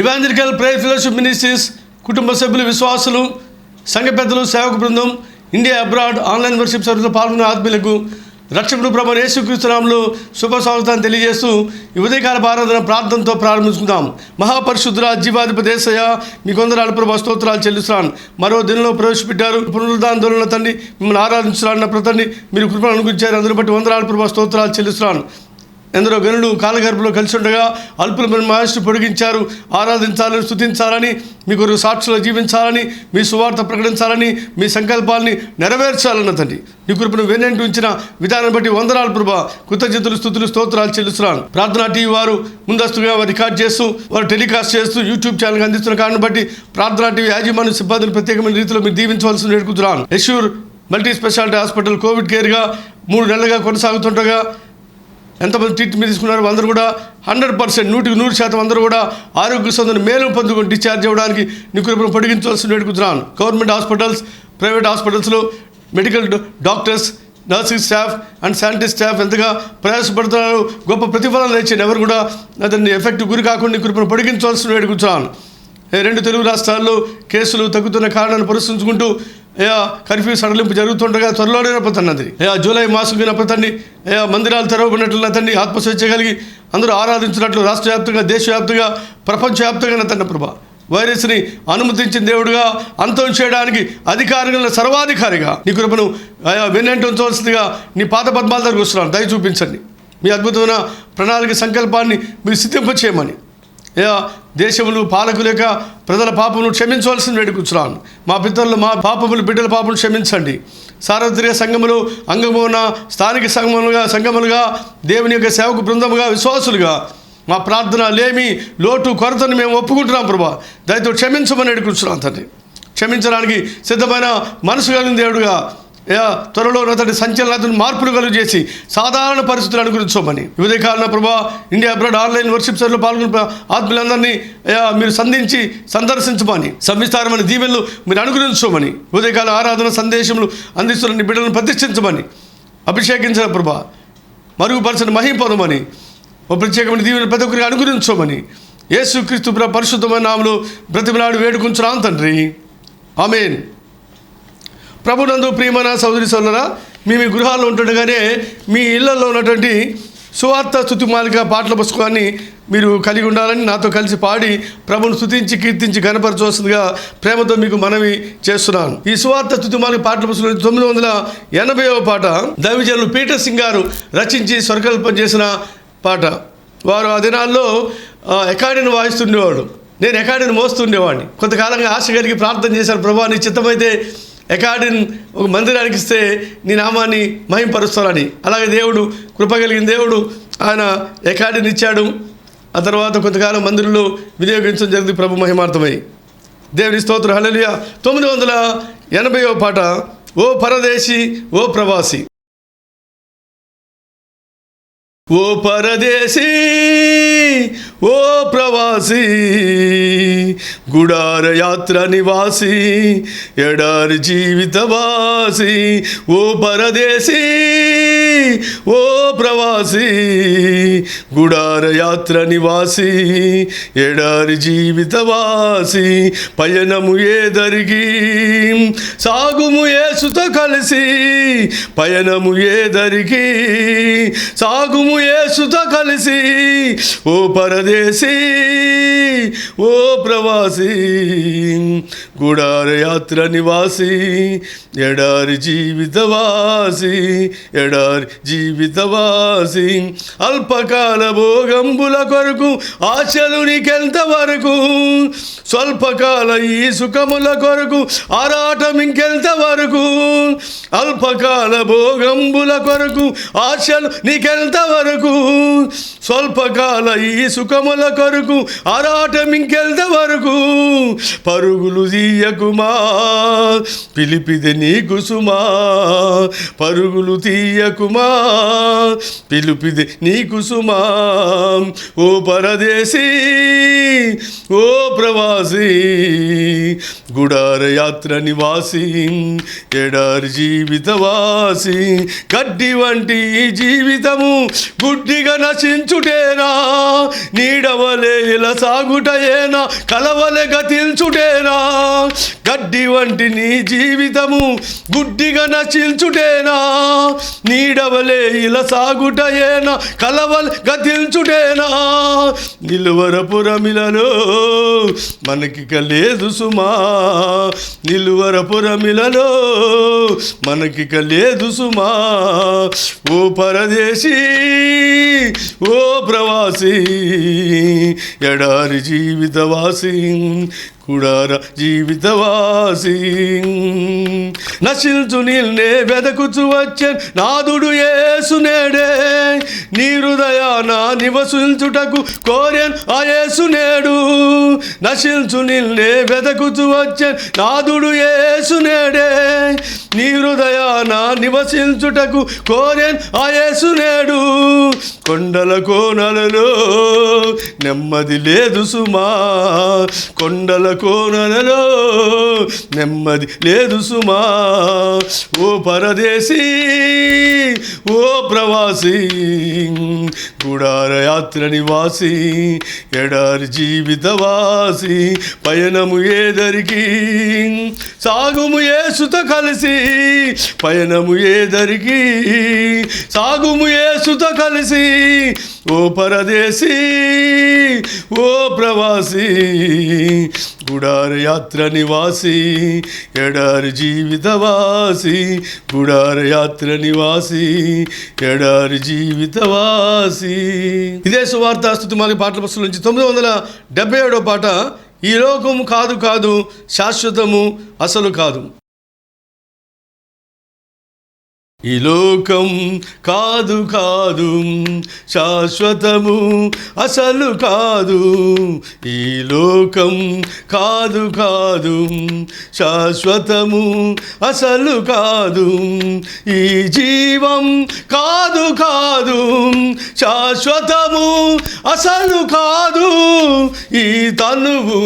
Evangelical prayer fellowship ministries కుటుంబ సభ్యులు, విశ్వాసులు, సంఘ పెద్దలు, సేవక బృందం, ఇండియా అబ్రాడ్ ఆన్లైన్ వర్షిప్ సర్వీస్లో పాల్గొన్న ఆత్మీయులకు రక్షకుడు ప్రభువైన యేసుక్రీస్తు నామములో శుభ స్వాగతాన్ని తెలియజేస్తూ ఈ ఉదయకాల ఆరాధన ప్రార్థనతో ప్రారంభించుకుందాం. మహాపరిశుద్ధుల జీవాధిపతి యేసయ్య, మీ కొందరాలు ప్రభు స్తోత్రాలు చెల్లిస్తున్నాను. మరో దినంలో ప్రవేశపెట్టారు. పునరుద్ధానంలో తండ్రి మిమ్మల్ని ఆరాధించాలన్న ప్రతండి మీరు కృపను అనుగ్రహించారు. అందరూ బట్టి వందనాలు ప్రభు స్తోత్రాలు చెల్లిస్తున్నాను. ఎందరో గనులు కాలగర్భంలో కలిసి ఉండగా అల్పుల మీద మహర్షి పొడిగించారు. ఆరాధించాలని, స్తుతించాలని, మీ కొరకు సాక్షులు జీవించాలని, మీ సువార్త ప్రకటించాలని, మీ సంకల్పాలని నెరవేర్చాలన్న తండ్రి నీ కృపను వెన్నెంటి ఉంచిన విధానం బట్టి వందనాలు ప్రభా. కృతజ్ఞతలు, స్తుతులు, స్తోత్రాలు చెల్లిస్తున్నాను. ప్రార్థనా టీవీ వారు ముందస్తుగా రికార్డ్ చేస్తూ వారు టెలికాస్ట్ చేస్తూ యూట్యూబ్ ఛానల్కి అందిస్తున్న కారణం బట్టి ప్రార్థనా టీవీ యాజమాన్య సిబ్బందిని ప్రత్యేకమైన రీతిలో మీరు దీవించవలసిన వేడుకుంటున్నాను. యశూర్ మల్టీ స్పెషాలిటీ హాస్పిటల్ కోవిడ్ కేర్గా 3 నెలలుగా కొనసాగుతుండగా ఎంతమంది ట్రీట్మెంట్ తీసుకున్నారు అందరూ కూడా 100%, 100% అందరూ కూడా ఆరోగ్య సంబంధం మేలు పొందుకొని డిశ్చార్జ్ అవ్వడానికి నీ కృపను పొడిగించవలసిన వేడుకుంటున్నాను. గవర్నమెంట్ హాస్పిటల్స్, ప్రైవేట్ హాస్పిటల్స్లో medical doctors, nursing staff and sanitary staff ఎంతగా ప్రయాసపడుతున్నారు. గొప్ప ప్రతిఫలం ఇచ్చిన ఎవరు కూడా అతన్ని ఎఫెక్ట్ గురి కాకుండా నీ కృపను పొడిగించవలసిన వేడుకుంటున్నాను. 2 తెలుగు రాష్ట్రాల్లో కేసులు తగ్గుతున్న కారణాన్ని పరిశీలించుకుంటూ కర్ఫ్యూ సడలింపు జరుగుతుండగా త్వరలోనే నప్పతండి జూలై మాసం నప్పతండి మందిరాలు తెరవబడినట్లు తండ్రి ఆత్మస్వేచ్ఛ కలిగి అందరూ ఆరాధించినట్లు రాష్ట్ర వ్యాప్తంగా, దేశవ్యాప్తంగా, ప్రపంచవ్యాప్తంగా తండ్రి ప్రభా వైరస్ని అనుమతించిన దేవుడుగా అంతం చేయడానికి అధికారిగా, సర్వాధికారిగా నీ కృపను వెన్నెంటి ఉంచవలసిందిగా నీ పాద పద్మాల దగ్గరకు వస్తున్నాను. దయ చూపించండి. మీ అద్భుతమైన ప్రణాళిక సంకల్పాన్ని మీరు సిద్ధింపచేయమని దేశములు, పాలకుల యొక్క ప్రజల పాపమును క్షమించవలసిన వేడుకుంటున్నాను. మా పితరులు, మా పాపములు, బిడ్డల పాపములు క్షమించండి. సార్వత్రిక సంఘములు, అంగమున స్థానిక సంఘములుగా దేవుని యొక్క సేవకు బృందముగా, విశ్వాసులుగా మా ప్రార్థన లేమి, లోటు, కొరతను మేము ఒప్పుకుంటున్నాం ప్రభా. దయతో క్షమించమని వేడుకుంటున్నాం తండ్రి. క్షమించడానికి సిద్ధమైన మనసు కలిగిన దేవుడుగా త్వరలో అతడి సంచలనాలను మార్పులు కలుగు చేసి సాధారణ పరిస్థితులు అనుగురించమని ఉదయకాలన ప్రభా ఇండియా అబ్రాడ్ ఆన్లైన్ వర్షిప్ సర్వీస్లో పాల్గొన్న ఆత్మీయులందరినీ మీరు సందర్శించమని, సవిస్తారమైన దీవెనలు మీరు అనుగ్రహించమని, ఉదయకాల ఆరాధన సందేశములు అందిస్తున్న బిడ్డలను ప్రతిష్ఠించమని, అభిషేకించిన ప్రభా మరుగుపరచని మహిమ పొందమని, ఒక ప్రత్యేకమైన దీవెన ప్రతి ఒక్కరికి అనుగ్రహించమని యేసుక్రీస్తు పరిశుద్ధమైన నామములో బ్రతిమలాడి వేడుకుంటున్నాం తండ్రి. ఆమేన్. ప్రభునందు ప్రియమైన సోదరి సోదరులారా, మీ గృహాల్లో ఉంటుండగానే మీ ఇళ్లలో ఉన్నటువంటి సువార్త స్తుతిమాలిక పాటల పుస్తకాన్ని మీరు కలిగి ఉండాలని నాతో కలిసి పాడి ప్రభుని స్తుతించి, కీర్తించి, గణపరచవలసిందిగా ప్రేమతో మీకు మనవి చేస్తున్నాను. ఈ సువార్త స్తుతిమాలిక పాటల పుస్తకం 980వ పాట దైవజనులు పీటర్ సింగ్ గారు రచించి స్వరకల్పన చేసిన పాట. వారు ఆ దినాల్లో ఎకాడిని వాయిస్తుండేవాడు. నేను ఎకాడిని మోస్తుండేవాడిని. కొంతకాలంగా ఆశ కలిగి ప్రార్థన చేశాను, ప్రభా నీ చిత్తమైతే ఎకాడిని ఒక మందిరానికి ఇస్తే నీ నామాన్ని మహింపరుస్తానని. అలాగే దేవుడు కృప కలిగిన దేవుడు ఆయన ఎకాడిని ఇచ్చాడు. ఆ తర్వాత కొంతకాలం మందిరంలో వినియోగించడం జరిగింది ప్రభు మహిమార్థమై. దేవుని స్తోత్రం. హల్లెలూయా. 980వ పాట. ఓ పరదేశి, ఓ ప్రవాసి. ఓ పరదేశీ, ఓ ప్రవాసి, గుడార యాత్ర నివాసి, ఎడారి జీవితవాసి. ఓ పరదేశీ, ఓ ప్రవాసి, గుడార యాత్ర నివాసి, ఎడారి జీవితవాసి. పయనము ఏదరిగి సాగుము యేసుతో కలిసి, పయనము ఏదరిగి సాగుము యేసుతో కలిసి. ఓ పరదేశీ, ఓ ప్రవాసి, గుడార యాత్ర నివాసి, ఎడారి జీవితవాసి, ఎడారి జీవితవాసి. అల్పకాల భోగంబుల కొరకు ఆశలు నీకెంత వరకు, స్వల్పకాల ఈ సుఖముల కొరకు ఆరాటం ఇంకెంత వరకు. అల్పకాల భోగంబుల కొరకు ఆశలు నీకెంత వరకు, స్వల్పకాల ఈ సుఖముల కొరకు ఆరాటం ఇంకెంత వరకు. పరుగులు తీయకుమా, పిలిపిది నీకు సుమా, పరుగులు తీయకుమా, సుమా, పిలుపిదే నీకు సుమా. ఓ పరదేశీ, ఓ ప్రవాసి, గుడార యాత్ర నివాసి, ఎడారి జీవితవాసి, గడ్డి వంటి ఈ జీవితము గుడ్డిగా నశించుటేనా, నీడవలే ఇలా సాగుటయేనా, కలవలే గతించుటేనా. గడ్డి వంటి నీ జీవితము గుడ్డిగా నశించుటేనా, నీడవలే ఇలా సాగుటయేనా, కలవలే గతించుటేనా. నిలువరపురమిలలో మనకిక లేదు సుమా, నిలువరపురమిలలో మనకిక లేదు సుమా. ఓ పరదేశీ, ఓ ప్రవాసి, ఎడారి జీవితవాసి, కుడార జీవితవాసి. నశించు నిన్నే వెదకుచు వచ్చే నాదుడు యేసు నేడే, నీ హృదయాన నివసించుటకు కోరెన్ ఆ యేసు నేడు. నశించు నిన్నే వెదకుచు వచ్చే నాదుడు యేసు నేడే, నీ హృదయాన నివసించుటకు కోరెన్ ఆ యేసు నేడు. కొండల కోనలలో నెమ్మది లేదు సుమా, కొండల కోనలలో నెమ్మది లేదు సుమా. ఓ పరదేశీ, ఓ ప్రవాసి, గుడార యాత్ర నివాసి, ఎడారి జీవితవాసి. పయనము ఏదరికి సాగుము యేసుతో కలిసి, పయనము ఏదరికి సాగుము యేసుతో కలిసి. ఓ పరదేశీ, ఓ ప్రవాసి, గుడార యాత్ర నివాసి, ఎడారి జీవితవాసి, గుడార యాత్ర నివాసి, ఎడారి జీవితవాసి. ఇదే సువార్త స్తుతిమాలి పాటల పుస్తకం నుంచి 977వ పాట. ఈ లోకం కాదు కాదు, శాశ్వతము అసలు కాదు. ఈ లోకం కాదు కాదు, శాశ్వతము అసలు కాదు. ఈ లోకం కాదు కాదు, శాశ్వతము అసలు కాదు. ఈ జీవం కాదు కాదు, శాశ్వతము అసలు కాదు. ఈ తనువు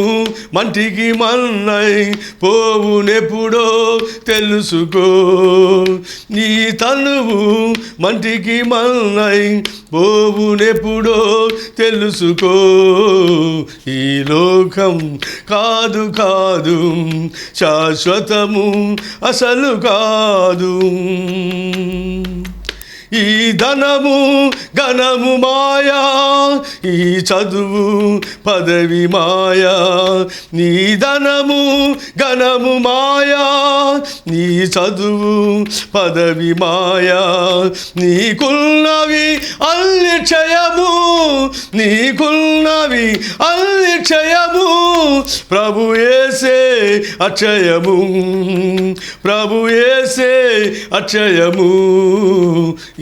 మంటికి మన్నై పోవునెప్పుడో తెలుసుకో. నీ తనువు మంటికి మన్నై పోవునెప్పుడో తెలుసుకో. ఈ లోకం కాదు కాదు, శాశ్వతము అసలు కాదు. ఈ ధనము ఘనము మాయా, ఈ చదువు పదవి మాయా. నీ ధనము ఘనము మాయా, నీ చదువు పదవి మాయా. నీకున్నవి అల్లి క్షయము, నీకున్నవి అల్లి క్షయము. ప్రభు యేసే అక్షయము, ప్రభు యేసే అక్షయము.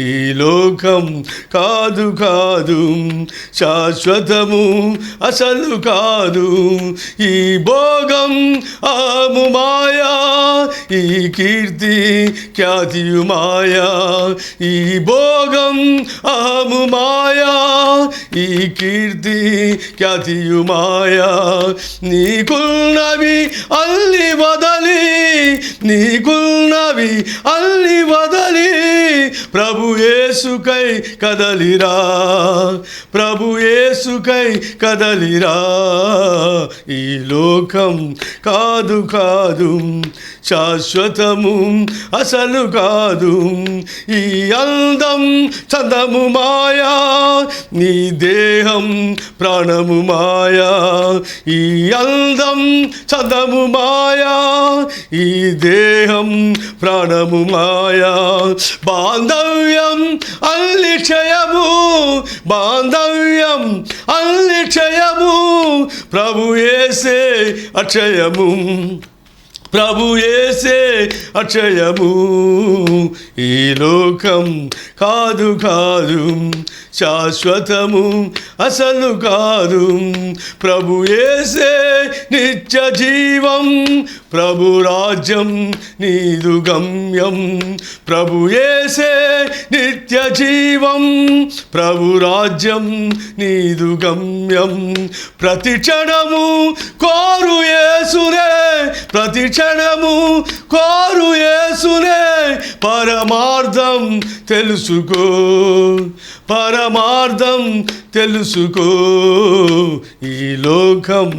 ఈ లోకం కాదు కాదు, శాశ్వతము అసలు కాదు. ఈ భోగం ఆము మాయా, ఈ కీర్తి ఖ్యాతియు మాయా. ఈ భోగం ఆము మాయా, ఈ కీర్తి ఖ్యాతియు మాయా. నీకున్నవి అల్లి వదలి, నీకున్నవి అల్లి వదలి. ప్రభు యేసుకై కదలిరా, ప్రభు యేసుకై కదలిరా. ఈ లోకం కాదు కాదు, శాశ్వతము అసలు కాదు. ఈ అందం చందము మాయా, నీ దేహం ప్రాణము మాయా. ఈ అందం చందము మాయా, ఈ దేహం ప్రాణము మాయా. బాంధవ్యం అల్లి క్షయము, బాంధవ్యం అల్లి క్షయము. ప్రభు యేసే అక్షయము, ప్రభు యేసే అక్షయము. ఈ లోకం కాదు కాదు, శాశ్వతము అసలు కాదు. ప్రభు యేసే నిత్య జీవం, ప్రభు రాజ్యం నీదు గమ్యం, ప్రభు యేసే నిత్య జీవం, ప్రభు రాజ్యం నీదు గమ్యం. ప్రతి క్షణము కోరు యేసునే, ప్రతి క్షణము కోరు యేసునే, పరమార్థం తెలుసుకో, పరమార్థం తెలుసుకో. ఈ లోకం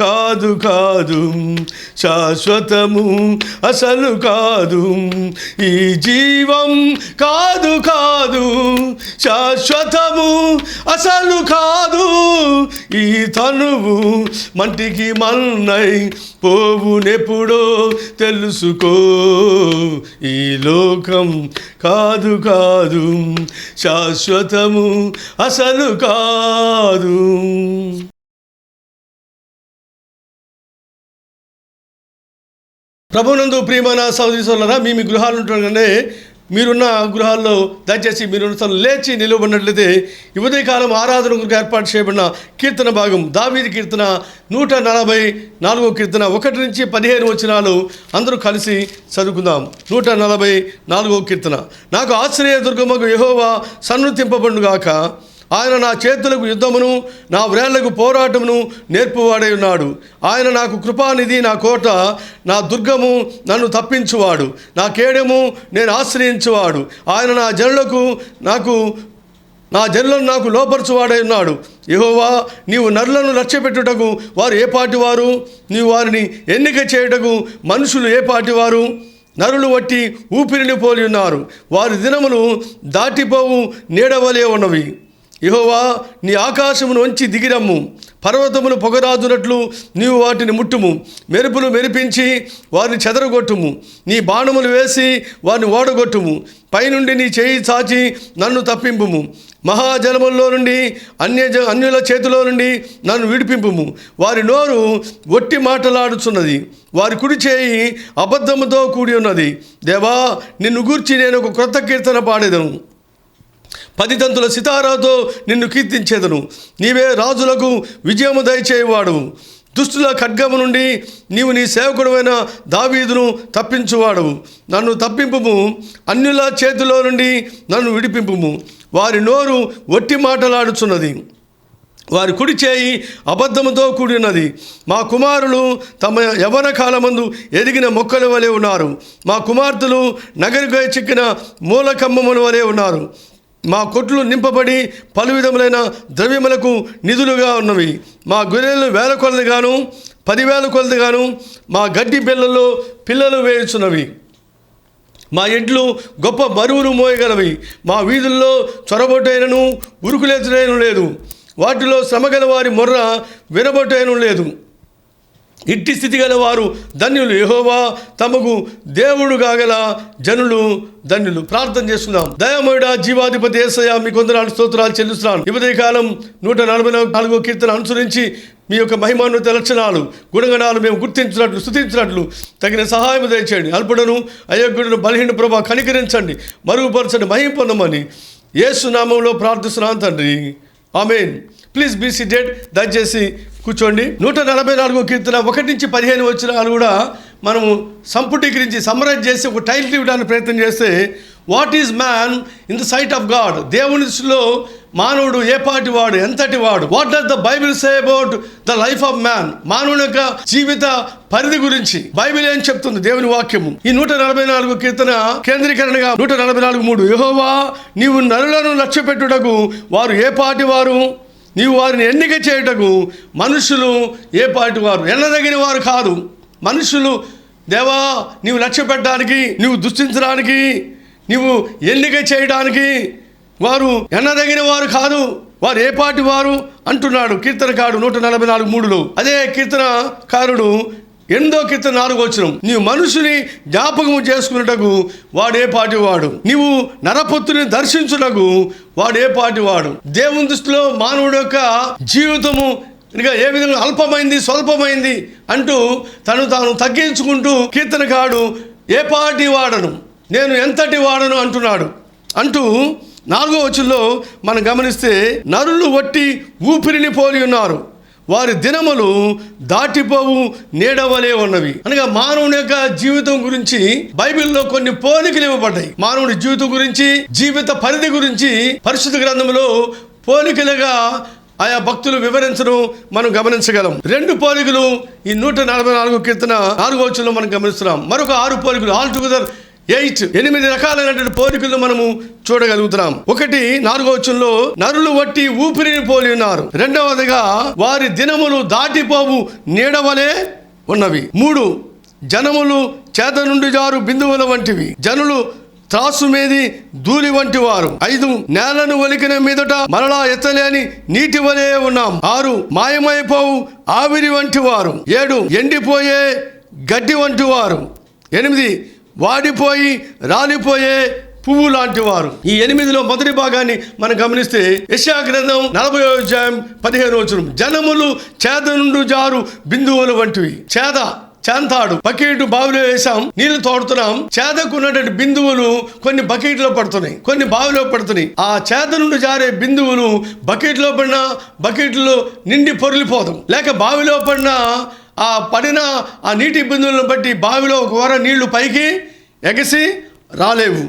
కాదు కాదు, శాశ్వతము అసలు కాదు. ఈ జీవం కాదు కాదు, శాశ్వతము అసలు కాదు. ఈ తనువు మంటికి మన్నై పోవునెప్పుడో తెలుసుకో. ఈ లోకం కాదు కాదు, శాశ్వతము అసలు కాదు. ప్రభునందు ప్రియమైన సహోదరి సోదరులారా, మీ గృహాలు ఉంటుండగానే మీరున్న గృహాల్లో దయచేసి మీరున్న స్థలం లేచి నిలవబడినట్లయితే ఈ ఉదయకాలం ఆరాధన కొరకు ఏర్పాటు చేయబడిన కీర్తన భాగం దావీదు కీర్తన 144 కీర్తన 1 నుంచి 15 వచనాలు అందరూ కలిసి చదువుకుందాం. 144 కీర్తన. నాకు ఆశ్రయ దుర్గముకు యెహోవా సన్నుతింపబడుగాక. ఆయన నా చేతులకు యుద్ధమును, నా వ్రేళ్లకు పోరాటమును నేర్పువాడై ఉన్నాడు. ఆయన నాకు కృపానిధి, నా కోట, నా దుర్గము, నన్ను తప్పించువాడు, నా కేడెము, నేను ఆశ్రయించువాడు. ఆయన నా జనులను నాకు లోపరచువాడై ఉన్నాడు. యెహోవా, నీవు నరులను లక్ష్యపెట్టుటకు వారు ఏ పాటివారు? నీవు వారిని ఎన్నిక చేయుటకు మనుషులు ఏ పాటివారు? నరులు వట్టి ఊపిరిని పోలి ఉన్నారు, వారి దినములు దాటిపోవు నీడవలే ఉన్నవి. యెహోవా, నీ ఆకాశమును వంచి దిగిరమ్ము, పర్వతములు పొగరాజునట్లు నీవు వాటిని ముట్టుము. మెరుపులు మెరిపించి వారిని చెదరగొట్టుము, నీ బాణములు వేసి వారిని ఓడగొట్టుము. పైనుండి నీ చేయి చాచి నన్ను తప్పింపుము. మహాజలముల్లో నుండి అన్యుల చేతిలో నుండి నన్ను విడిపింపుము. వారి నోరు ఒట్టి మాటలాడుచున్నది, వారి కుడి చేయి అబద్ధముతో కూడి ఉన్నది. దేవా, నిన్ను గూర్చి నేను ఒక క్రొత్త కీర్తన పాడేదను, 10 తంతుల సితారాతో నిన్ను కీర్తించేదను. నీవే రాజులకు విజయము దయచేయవాడు. దుష్టుల ఖడ్గము నుండి నీవు నీ సేవకుడైన దావీదును తప్పించువాడవు. నన్ను తప్పింపుము, అన్యుల చేతిలో నుండి నన్ను విడిపింపుము. వారి నోరు ఒట్టి మాటలాడుచున్నది, వారి కుడి చేయి అబద్ధముతో కూడి ఉన్నది. మా కుమారులు తమ యవ్వన కాలమందు ఎదిగిన మొక్కల వలె ఉన్నారు. మా కుమార్తెలు నగరిగా చిక్కిన మూలకమ్మముల వలె ఉన్నారు. మా కొట్లు నింపబడి పలు విధములైన ద్రవ్యములకు నిధులుగా ఉన్నవి. మా గొర్రెలు 1000 కొలదిగాను 10,000 కొలదిగాను మా గడ్డి పిల్లల్లో పిల్లలు వేయుచున్నవి. మా ఎడ్లు గొప్ప బరువులు మోయగలవి. మా వీధుల్లో చొరబొట్టైనను ఉరుకులేతుడైన లేదు, వాటిలో శ్రమగల వారి మొర్ర వినబొట్టైన లేదు. ఇట్టి స్థితి గల వారు ధన్యులు, యెహోవా తమకు దేవుడు కాగల జనులు ధన్యులు. ప్రార్థన చేస్తున్నాం. దయామయుడా, జీవాధిపతి యేసయ్య, మీ కొందనాలు స్తోత్రాలు చెల్లిస్తున్నాను. ఈ ఉదయకాలం 144 కీర్తన అనుసరించి మీ యొక్క మహిమాన్విత లక్షణాలు, గుణగణాలు మేము గుర్తించినట్లు, స్తుతించినట్లు తగిన సహాయం దయచేయండి. అల్పుడను అయోగ్యుడును బలహీన ప్రభా కనికరించండి, మరుగుపరచండి, మహిమ పొందమని యేసు నామంలో ప్రార్థిస్తున్నాను తండ్రి, ఆమేన్. Please be seated. దయచేసి కూర్చోండి. 144 కీర్తన 1 నుంచి 15 వచనాలు కూడా మనము సంపుటీకరించి సమ్మరైజ్ చేసి ఒక టైటిల్ ఇవ్వడానికి ప్రయత్నం చేస్తే, what is man in the sight of God? దేవుని దృష్టిలో మానవుడు ఏ పాటి వాడు, ఎంతటి వాడు? What does the Bible say about the life of man? మానవుని యొక్క జీవిత పరిధి గురించి బైబిల్ ఏం చెప్తుంది? దేవుని వాక్యము. ఈ 144 కీర్తన కేంద్రీకరణగా 144:3, యెహోవా, నీవు నరులను లక్ష్యపెట్టుటకు వారు ఏ పాటి వారు? నీవు వారిని ఎన్నిక చేయుటకు మనుషులు ఏ పాటి వారు? ఎన్నదగిన వారు కాదు మనుషులు. దేవా, నీవు లక్ష్య పెట్టడానికి, నీవు దృష్టించడానికి, నీవు ఎన్నిక చేయడానికి వారు ఎన్నదగిన వారు కాదు. వారు ఏ పాటి వారు అంటున్నాడు కీర్తనకారుడు 144:3. అదే కీర్తనకారుడు 8వ కీర్తన 4వ వచనం, నీవు మనుషుని జ్ఞాపకము చేసుకున్నటకు వాడే పాటివాడు, నీవు నరపుత్రుని దర్శించుటకు వాడే పాటివాడు. దేవుని దృష్టిలో మానవుడి యొక్క జీవితము ఇంకా ఏ విధంగా అల్పమైంది, స్వల్పమైంది అంటూ తను తాను తగ్గించుకుంటూ కీర్తనకారుడు ఏ పాటి వాడను, నేను ఎంతటి వాడను అంటున్నాడు. అంటూ 4వ వచనంలో మనం గమనిస్తే, నరులు వట్టి ఊపిరిని పోలి ఉన్నారు, వారి దినములు దాటిపోవు నీడవలే ఉన్నవి. అనగా మానవుని యొక్క జీవితం గురించి బైబిల్లో కొన్ని పోలికలు ఇవ్వబడ్డాయి. మానవుడి జీవితం గురించి, జీవిత పరిధి గురించి పరిశుద్ధ గ్రంథంలో పోలికలుగా ఆయా భక్తులు వివరించడం మనం గమనించగలం. 2 పోలికలు ఈ 144 కీర్తన 4వ వచనంలో మనం గమనిస్తున్నాం. మరొక 6 పోలికలు, ఆల్ టుగెదర్ 8 రకాలైనటువంటి పోలికలు మనము చూడగలుగుతున్నాం. 1 4వ వచనంలో నరులు వట్టి ఊపిరిని పోలి ఉన్నారు. 2వదిగా వారి దినములు దాటిపోవు నీడవలే ఉన్నవి. 3 జనములు చేత నుండి జారు బిందువుల వంటివి, జనులు త్రాసు మీది ధూళి వంటి వారు. 5 నేలను ఒలికిన మీదట మరలా ఎత్తలేని నీటి వలె ఉన్నాం. 6 మాయమైపోవు ఆవిరి వంటి వారు. 7 ఎండిపోయే గడ్డి వంటి వారు. 8 వాడిపోయి రాలిపోయే పువ్వు లాంటి వారు. ఈ 8లో మొదటి భాగాన్ని మనం గమనిస్తే యెషయా గ్రంథం 40వ అధ్యాయం 15వ వచనం, జనములు చేద నుండి జారు బిందువుల వంటివి. చేంతాడు బకెట్ బావిలో వేసాం, నీళ్లు తోడుతున్నాం. చేదకున్నటువంటి బిందువులు కొన్ని బకెట్లో పడుతున్నాయి, కొన్ని బావిలో పడుతున్నాయి. ఆ చేద నుండి జారే బిందువులు బకెట్లో పడినా బకెట్లో నిండి పొర్లిపోతాం, లేక బావిలో పడినా పడిన ఆ నీటి బిందువులను బట్టి బావిలో ఒక వర నీళ్లు పైకి ఎగసి రాలేవు.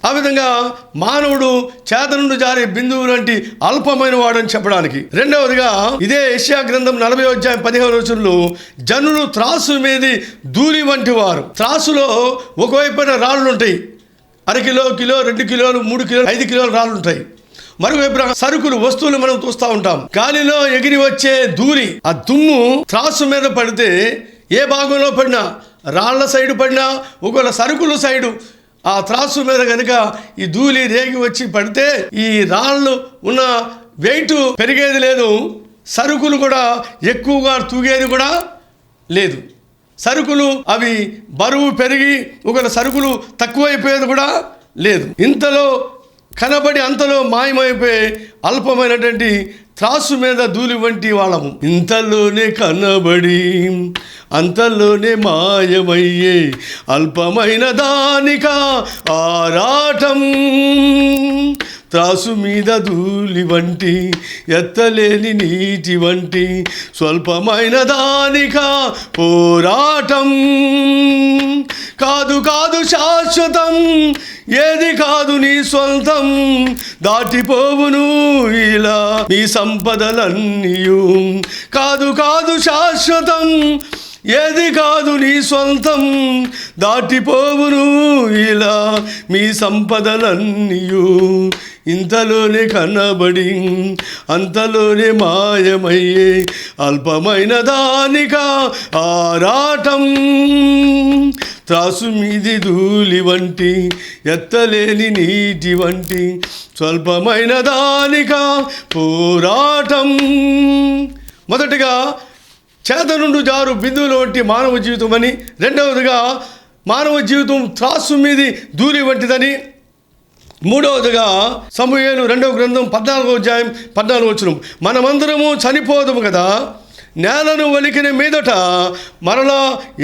ఆ విధంగా మానవుడు చేత నుండి జారే బిందువు లాంటి అల్పమైన వాడని చెప్పడానికి. 2వదిగా ఇదే యెషయా గ్రంథం 40వ అధ్యాయం 15వ వచనంలో జనులు త్రాసు మీది ధూళి వంటి వారు. త్రాసులో ఒకవైపున రాళ్ళు ఉంటాయి, అరకిలో, కిలో, 2 కిలోలు, 3 కిలోలు, 5 కిలోల రాళ్ళు ఉంటాయి. మరోవైపు సరుకులు, వస్తువులు మనం చూస్తూ ఉంటాం. గాలిలో ఎగిరి వచ్చే ధూళి, ఆ దుమ్ము త్రాసు మీద పడితే ఏ భాగంలో పడినా, రాళ్ల సైడు పడినా, ఒకవేళ సరుకుల సైడు ఆ త్రాసు మీద కనుక ఈ ధూళి రేగి వచ్చి పడితే ఈ రాళ్ళు ఉన్న వెయిట్ పెరిగేది లేదు, సరుకులు కూడా ఎక్కువగా తూగేది కూడా లేదు. సరుకులు అవి బరువు పెరిగి ఒకవేళ సరుకులు తక్కువైపోయేది కూడా లేదు. ఇంతలో కనబడి అంతలో మాయమైపోయి అల్పమైనటువంటి త్రాసు మీద ధూళి వంటి వాళ్ళము. ఇంతలోనే కనబడి అంతలోనే మాయమయ్యే అల్పమైన దానిక ఆరాటం, త్రాసు మీద ధూళి వంటి ఎత్తలేని నీటి వంటి స్వల్పమైన దానిక పోరాటం. కాదు కాదు శాశ్వతం, ఏది కాదు నీ సొంతం, దాటిపోవును ఇలా మీ సంపదలన్నీయు. కాదు కాదు శాశ్వతం, ఏది కాదు నీ సొంతం, దాటిపోవును ఇలా మీ సంపదలన్నీయు. ఇంతలోనే కనబడి అంతలోనే మాయమయ్యే అల్పమైన దానిక ఆరాటం, త్రాసు మీది ధూళి వంటి ఎత్తలేని నీటి వంటి స్వల్పమైన దానిక పోరాటం. మొదటిగా చేత నుండి జారు బిందువుల వంటి మానవ జీవితం అని, 2వదిగా మానవ జీవితం త్రాసు మీది ధూళి వంటిదని, 3వదిగా సమూయేలు 2వ గ్రంథం 14వ అధ్యాయం 14వ వచనం, మనమందరము చనిపోదాము కదా, నేలను ఒలికిన మీదట మరలా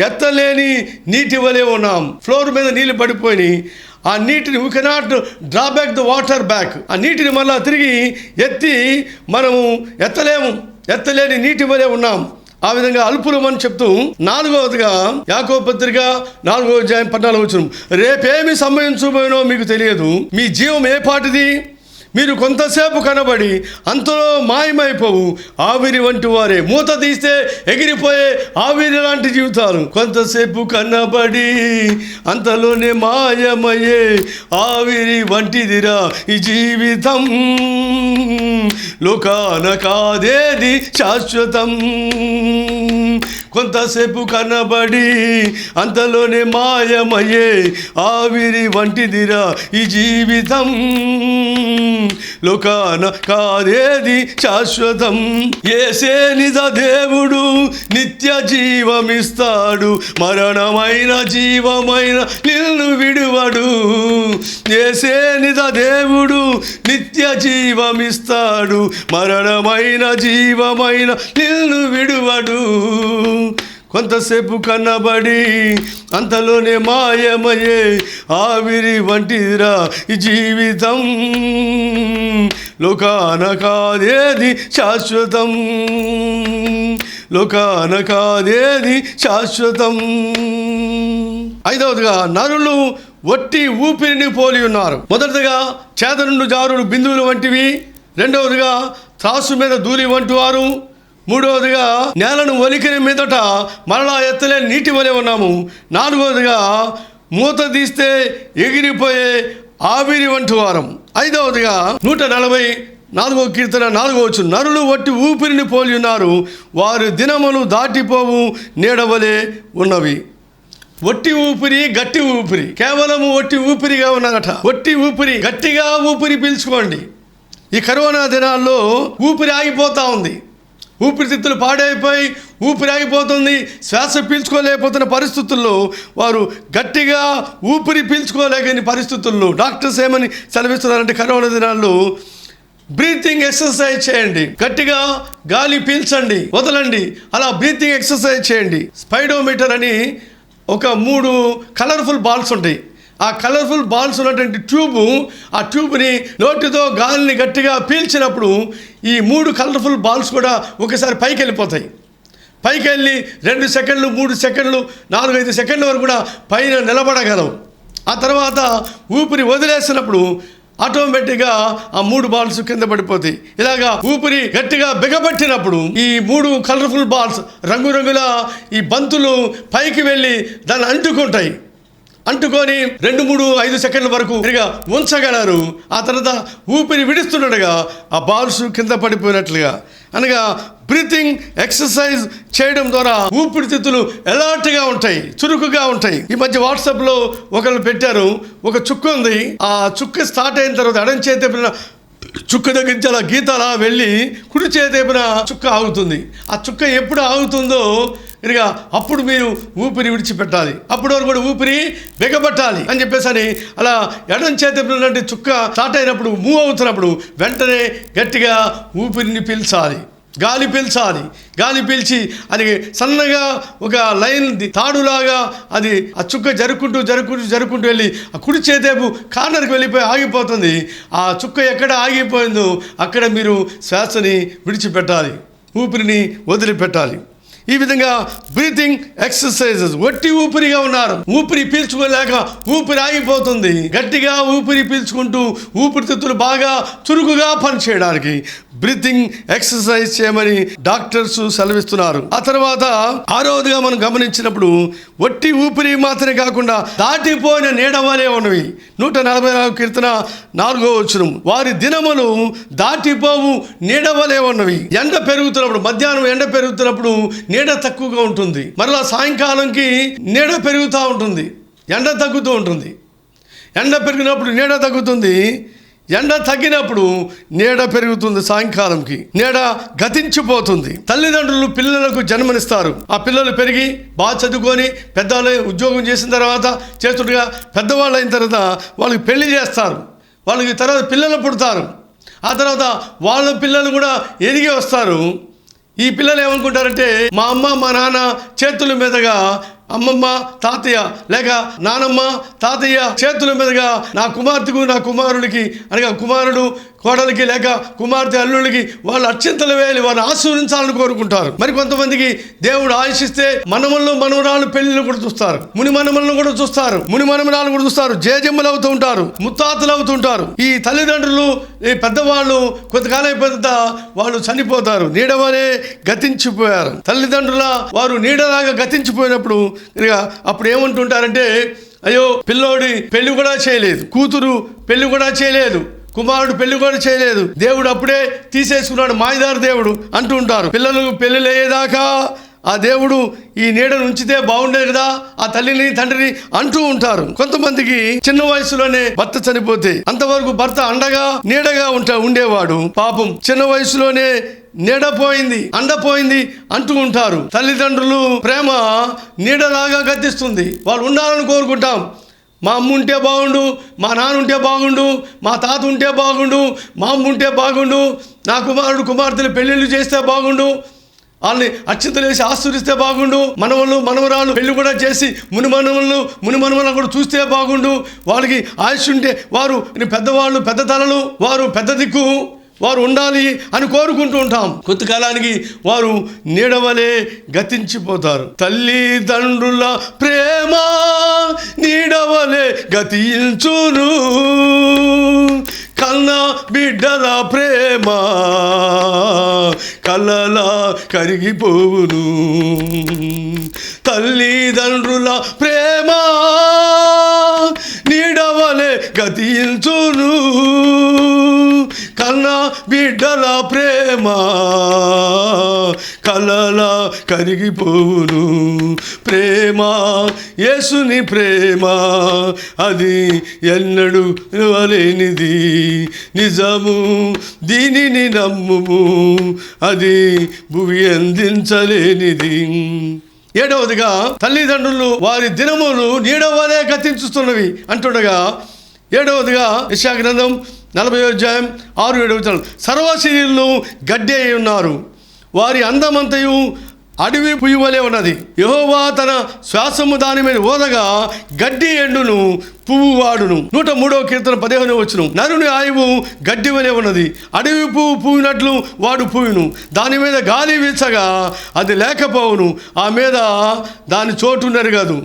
ఎత్తలేని నీటి వలె ఉన్నాం. ఫ్లోర్ మీద నీళ్ళు పడిపోయి ఆ నీటిని we cannot draw back the water back. ఆ నీటిని మళ్ళా తిరిగి ఎత్తి మనము ఎత్తలేని నీటి వలె ఉన్నాం. ఆ విధంగా అల్పులమని చెప్తూ 4వదిగా యాకోబు పత్రిక 4వ అధ్యాయం 14వ వచనం, రేపేమి సంభవించబోనో మీకు తెలియదు, మీ జీవం ఏ పాటిది, మీరు కొంతసేపు కనబడి అంతలో మాయమైపోవు ఆవిరి వంటి వారే. మూత తీస్తే ఎగిరిపోయే ఆవిరి లాంటి జీవితాలు. కొంతసేపు కనబడి అంతలోనే మాయమయ్యే ఆవిరి వంటిదిరా ఈ జీవితం, లోకాన కాదేది శాశ్వతం. కొంతసేపు కనబడి అంతలోనే మాయమయ్యే ఆవిరి వంటిదిరా ఈ జీవితం, లోకాన కాదేది శాశ్వతం. యేసే నిజ దేవుడు, నిత్య జీవమిస్తాడు, మరణమైన జీవమైన నిన్ను విడువడు. యేసే నిజ దేవుడు, నిత్య జీవమిస్తాడు, మరణమైన జీవమైన నిన్ను విడువడు. కొంతసేపు కనబడి అంతలోనే మాయమయ్యే ఆవిరి వంటిరా ఈ జీవితం, లోకాన కాదేది శాశ్వతం, లోకాన కాదేది శాశ్వతం. ఐదవదిగా నరులు వట్టి ఊపిరిని పోలి ఉన్నారు. మొదటిగా చేదనుండు జారుడు బిందువులు వంటివి. రెండవదిగా త్రాసు మీద ధూళి వంటి వారు. మూడవదిగా నేలను ఒలికిన మీదట మరలా ఎత్తలే నీటి వలె ఉన్నాము. నాలుగవదిగా మూత తీస్తే ఎగిరిపోయే ఆవిరి వంటి వారం. ఐదవదిగా 144వ కీర్తన 4వ వచనం, నరులు వట్టి ఊపిరిని పోలి ఉన్నారు, వారి దినములు దాటిపోవు నీడవలే ఉన్నవి. ఒట్టి ఊపిరి, గట్టి ఊపిరి, కేవలం ఒట్టి ఊపిరిగా ఉన్నారట. ఒట్టి ఊపిరి, గట్టిగా ఊపిరి పీల్చుకోండి. ఈ కరోనా దినాల్లో ఊపిరి ఆగిపోతూ ఉంది. ఊపిరితిత్తులు పాడైపోయి ఊపిరి ఆగిపోతుంది. శ్వాస పీల్చుకోలేకపోతున్న పరిస్థితుల్లో వారు గట్టిగా ఊపిరి పీల్చుకోలేని పరిస్థితుల్లో డాక్టర్స్ ఏమని సెలవిస్తున్నారంటే, కరోనా దినాల్లో బ్రీతింగ్ ఎక్సర్సైజ్ చేయండి, గట్టిగా గాలి పీల్చండి, వదలండి, అలా బ్రీతింగ్ ఎక్సర్సైజ్ చేయండి. స్పైడోమీటర్ అని ఒక 3 కలర్ఫుల్ బాల్స్ ఉంటాయి. ఆ కలర్ఫుల్ బాల్స్ ఉన్నటువంటి ట్యూబు, ఆ ట్యూబ్ని నోటితో గాలిని గట్టిగా పీల్చినప్పుడు ఈ 3 కలర్ఫుల్ బాల్స్ కూడా ఒకసారి పైకి వెళ్ళిపోతాయి. పైకి వెళ్ళి 2 సెకండ్లు, 3 సెకండ్లు, 4-5 సెకండ్ల వరకు కూడా పైన నిలబడగలవు. ఆ తర్వాత ఊపిరి వదిలేసినప్పుడు ఆటోమేటిక్గా ఆ 3 బాల్స్ కింద పడిపోతాయి. ఇలాగా ఊపిరి గట్టిగా బిగబట్టినప్పుడు ఈ 3 కలర్ఫుల్ బాల్స్, రంగురంగుల ఈ బంతులు పైకి వెళ్ళి దాన్ని అంటుకుంటాయి. అంటుకొని 2, 3, 5 సెకండ్ల వరకు ఉంచగలరు. ఆ తర్వాత ఊపిరి విడుస్తుండగా ఆ బాల్స్ కింద పడిపోయినట్లుగా. అనగా బ్రీతింగ్ ఎక్సర్సైజ్ చేయడం ద్వారా ఊపిరితిత్తులు ఎలర్ట్గా ఉంటాయి, చురుకుగా ఉంటాయి. ఈ మధ్య వాట్సాప్లో ఒకళ్ళు పెట్టారు, ఒక చుక్క ఉంది. ఆ చుక్క స్టార్ట్ అయిన తర్వాత ఎడం చేతి చుక్క దగ్గర నుంచి అలా గీత అలా వెళ్ళి కుడి చేతేపున చుక్క ఆగుతుంది. ఆ చుక్క ఎప్పుడు ఆగుతుందో అప్పుడు మీరు ఊపిరి విడిచిపెట్టాలి. అప్పటి వరకు కూడా ఊపిరి బిగబట్టాలి అని చెప్పేసి అలా ఎడం చేతేపున చుక్క స్టార్ట్ అయినప్పుడు, మూవ్ అవుతున్నప్పుడు వెంటనే గట్టిగా ఊపిరిని పీల్చాలి, గాలి పీల్చాలి. గాలి పీల్చి అది సన్నగా ఒక లైన్ తాడులాగా అది ఆ చుక్క జరుపుకుంటూ వెళ్ళి ఆ కుడి చేతేపు కార్నర్కి వెళ్ళిపోయి ఆగిపోతుంది. ఆ చుక్క ఎక్కడ ఆగిపోయిందో అక్కడ మీరు శ్వాసని విడిచిపెట్టాలి, ఊపిరిని వదిలిపెట్టాలి. ఈ విధంగా బ్రీతింగ్ ఎక్సర్సైజెస్. వట్టి ఊపిరిగా ఉన్నారు, ఊపిరి పీల్చుకోలేక ఊపిరి ఆగిపోతుంది. గట్టిగా ఊపిరి పీల్చుకుంటూ ఊపిరితిత్తులు బాగా చురుకుగా పనిచేయడానికి బ్రీతింగ్ ఎక్సర్సైజ్ చేయమని డాక్టర్స్ సెలవిస్తున్నారు. ఆ తర్వాత 6వదిగా మనం గమనించినప్పుడు వట్టి ఊపిరి మాత్రమే కాకుండా దాటిపోయిన నీడ వలె ఉన్నవి. 144వ కీర్తన 4వ వచనం, వారి దినములు దాటిపోవు నీడ వలె ఉన్నవి. ఎండ పెరుగుతున్నప్పుడు, మధ్యాహ్నం ఎండ పెరుగుతున్నప్పుడు నీడ తక్కువగా ఉంటుంది. మరలా సాయంకాలంకి నీడ పెరుగుతూ ఉంటుంది, ఎండ తగ్గుతూ ఉంటుంది. ఎండ పెరిగినప్పుడు నీడ తగ్గుతుంది, ఎండ తగ్గినప్పుడు నీడ పెరుగుతుంది. సాయంకాలంకి నీడ గతించిపోతుంది. తల్లిదండ్రులు పిల్లలకు జన్మనిస్తారు. ఆ పిల్లలు పెరిగి బాగా చదువుకొని పెద్దవాళ్ళు ఉద్యోగం చేసిన తర్వాత, చేతుడుగా పెద్దవాళ్ళు అయిన తర్వాత వాళ్ళకి పెళ్లి చేస్తారు. వాళ్ళకి తర్వాత పిల్లలు పుడతారు. ఆ తర్వాత వాళ్ళ పిల్లలు కూడా ఎదిగి వస్తారు. ఈ పిల్లలు ఏమనుకుంటారంటే, మా అమ్మ మా నాన్న చేతుల మీదుగా, అమ్మమ్మ తాతయ్య లేక నానమ్మ తాతయ్య చేతుల మీదుగా నా కుమార్తెకు నా కుమారుడికి, అనగా కుమారుడు కోడలికి లేక కుమార్తె అల్లుడికి వాళ్ళు అత్యంతలు వేయాలి, వారిని ఆశీర్వదించాలని కోరుకుంటారు. మరి కొంతమందికి దేవుడు ఆశిస్తే మనమల్లో మనవరాలు పెళ్లిళ్ళు కూడా చూస్తారు, ముని మనమలను కూడా చూస్తారు, ముని మనమరాలు కూడా చూస్తారు, జేజమ్మలు అవుతూ ఉంటారు, ముత్తాతలు అవుతుంటారు. ఈ తల్లిదండ్రులు, ఈ పెద్దవాళ్ళు కొంతకాలం అయిపోయిన వాళ్ళు చనిపోతారు, నీడవలే గతించిపోయారు. తల్లిదండ్రుల వారు నీడలాగా గతించిపోయినప్పుడు అప్పుడు ఏమంటుంటారంటే, అయ్యో పిల్లోడి పెళ్లి కూడా చేయలేదు, కూతురు పెళ్లి కూడా చేయలేదు, కుమారుడు పెళ్లి కూడా చేయలేదు, దేవుడు అప్పుడే తీసేసుకున్నాడు, మాయదారు దేవుడు అంటూ ఉంటారు. పిల్లలు పెళ్లి అయ్యేదాకా ఆ దేవుడు ఈ నీడను ఉంచితే బాగుండేది కదా ఆ తల్లిని తండ్రిని అంటూ ఉంటారు. కొంతమందికి చిన్న వయసులోనే భర్త చనిపోతే అంతవరకు భర్త అండగా నీడగా ఉండేవాడు. పాపం చిన్న వయసులోనే నీడపోయింది, అండపోయింది అంటూ ఉంటారు. తల్లిదండ్రులు ప్రేమ నీడలాగా గతిస్తుంది. వాళ్ళు ఉండాలని కోరుకుంటాం. మా అమ్మ ఉంటే బాగుండు, మా నాన్న ఉంటే బాగుండు, మా తాత ఉంటే బాగుండు, మా అమ్మ ఉంటే బాగుండు, నా కుమారుడు కుమార్తెలు పెళ్ళిళ్ళు చేస్తే బాగుండు, వాళ్ళని అత్యంతలు వేసి ఆశీర్వదిస్తే బాగుండు, మనవళ్ళు మనవరాలు పెళ్లి కూడా చేసి ముని మనవలను కూడా చూస్తే బాగుండు, వాళ్ళకి ఆయుష్ ఉంటే వారు పెద్దవాళ్ళు పెద్ద తలలు, వారు పెద్ద దిక్కు, వారు ఉండాలి అని కోరుకుంటూ ఉంటాం. కొంతకాలానికి వారు నీడవలే గతించిపోతారు. తల్లిదండ్రుల ప్రేమ నీడవలే గతించును, కన్న బిడ్డల ప్రేమ కలలా కరిగిపోవును. తల్లిదండ్రుల ప్రేమ నీడవలే గతించును, కన్న బిడ్డల ప్రేమ కలలా కరిగిపోవును. ప్రేమ యేసుని ప్రేమ అది ఎన్నడూ నిలవలేనిది, నిజము దీనిని నమ్ముము, అది భువి అందించలేనిది. 7వదిగా తల్లిదండ్రులు వారి దినములు నీడవలే గతించుతున్నవి అంటుండగా, 7వదిగా యెషయా గ్రంథం 40వ అధ్యాయం 6-7 వచనాలు, సర్వశరీరులు గడ్డి అయి ఉన్నారు, వారి అందమంతయు అడవి పువ్వు వలె ఉన్నది. యెహోవా తన శ్వాసము దాని మీద ఓదగా గడ్డి ఎండును, పువ్వు వాడును. 103వ కీర్తన 15వ వచనం, నరుని ఆయువు గడ్డి వలె ఉన్నది, అడవి పువ్వు పూయినట్లు వాడు పూయును. దాని మీద గాలి వీచగా అది లేకపోవును, ఆ మీద దాని చోటు నెరగదు.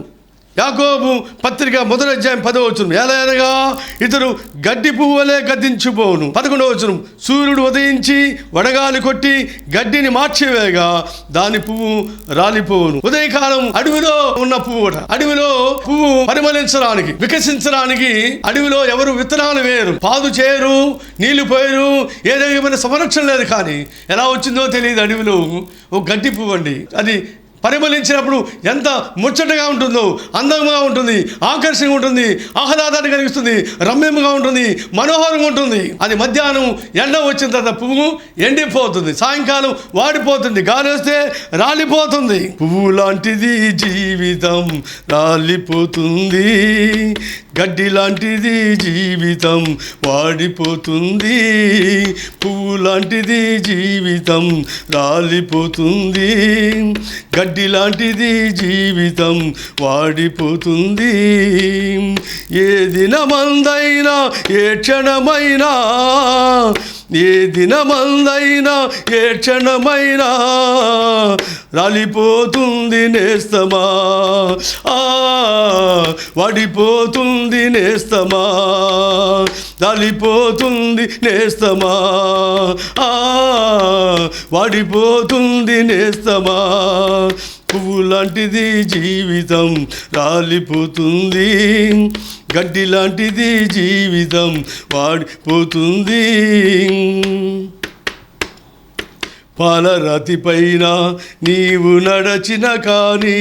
యాకోబు పత్రిక 1వ అధ్యాయం 10వ వచనం, ఎలాగనగా ఇతడు గడ్డి పువ్వు వలె గద్దించిపోవును. 11వ వచనం, సూర్యుడు ఉదయించి వడగాలి కొట్టి గడ్డిని మార్చివేయగా దాని పువ్వు రాలిపోవును. ఉదయకాలం అడవిలో ఉన్న పువ్వు, అడవిలో పువ్వు పరిమళించడానికి, వికసించడానికి అడవిలో ఎవరు విత్తనాలు వేయరు, పాదు చేయరు, నీళ్లు పోయరు, ఏ రకమైన సంరక్షణ లేదు. కానీ ఎలా వచ్చిందో తెలియదు, అడవిలో ఓ గడ్డి పువ్వు అండి, అది పరిమళించినప్పుడు ఎంత ముచ్చటగా ఉంటుందో, అందంగా ఉంటుంది, ఆకర్షణగా ఉంటుంది, ఆహ్లాదాన్ని కలిగిస్తుంది, రమ్యంగా ఉంటుంది, మనోహరంగా ఉంటుంది. అది మధ్యాహ్నం ఎండ వచ్చిన తర్వాత పువ్వు ఎండిపోతుంది, సాయంకాలం వాడిపోతుంది, గాలి వస్తే రాలిపోతుంది. పువ్వు లాంటిది జీవితం రాలిపోతుంది, గడ్డి లాంటిది జీవితం వాడిపోతుంది. పువ్వు లాంటిది జీవితం రాలిపోతుంది, గడ్డి లాంటిది జీవితం వాడిపోతుంది. ఏ దినమందైనా ఏ క్షణమైనా, ఏ దినమందైనా ఏ క్షణమైనా రాలిపోతుంది నేస్తమా, వాడిపోతుంది నేస్తమా, రాలిపోతుంది నేస్తమా, వాడిపోతుంది నేస్తమా. పువ్వు లాంటిది జీవితం రాలిపోతుంది, గడ్డి లాంటిది జీవితం వాడిపోతుంది. పాలరాతి పైన నీవు నడచిన కానీ,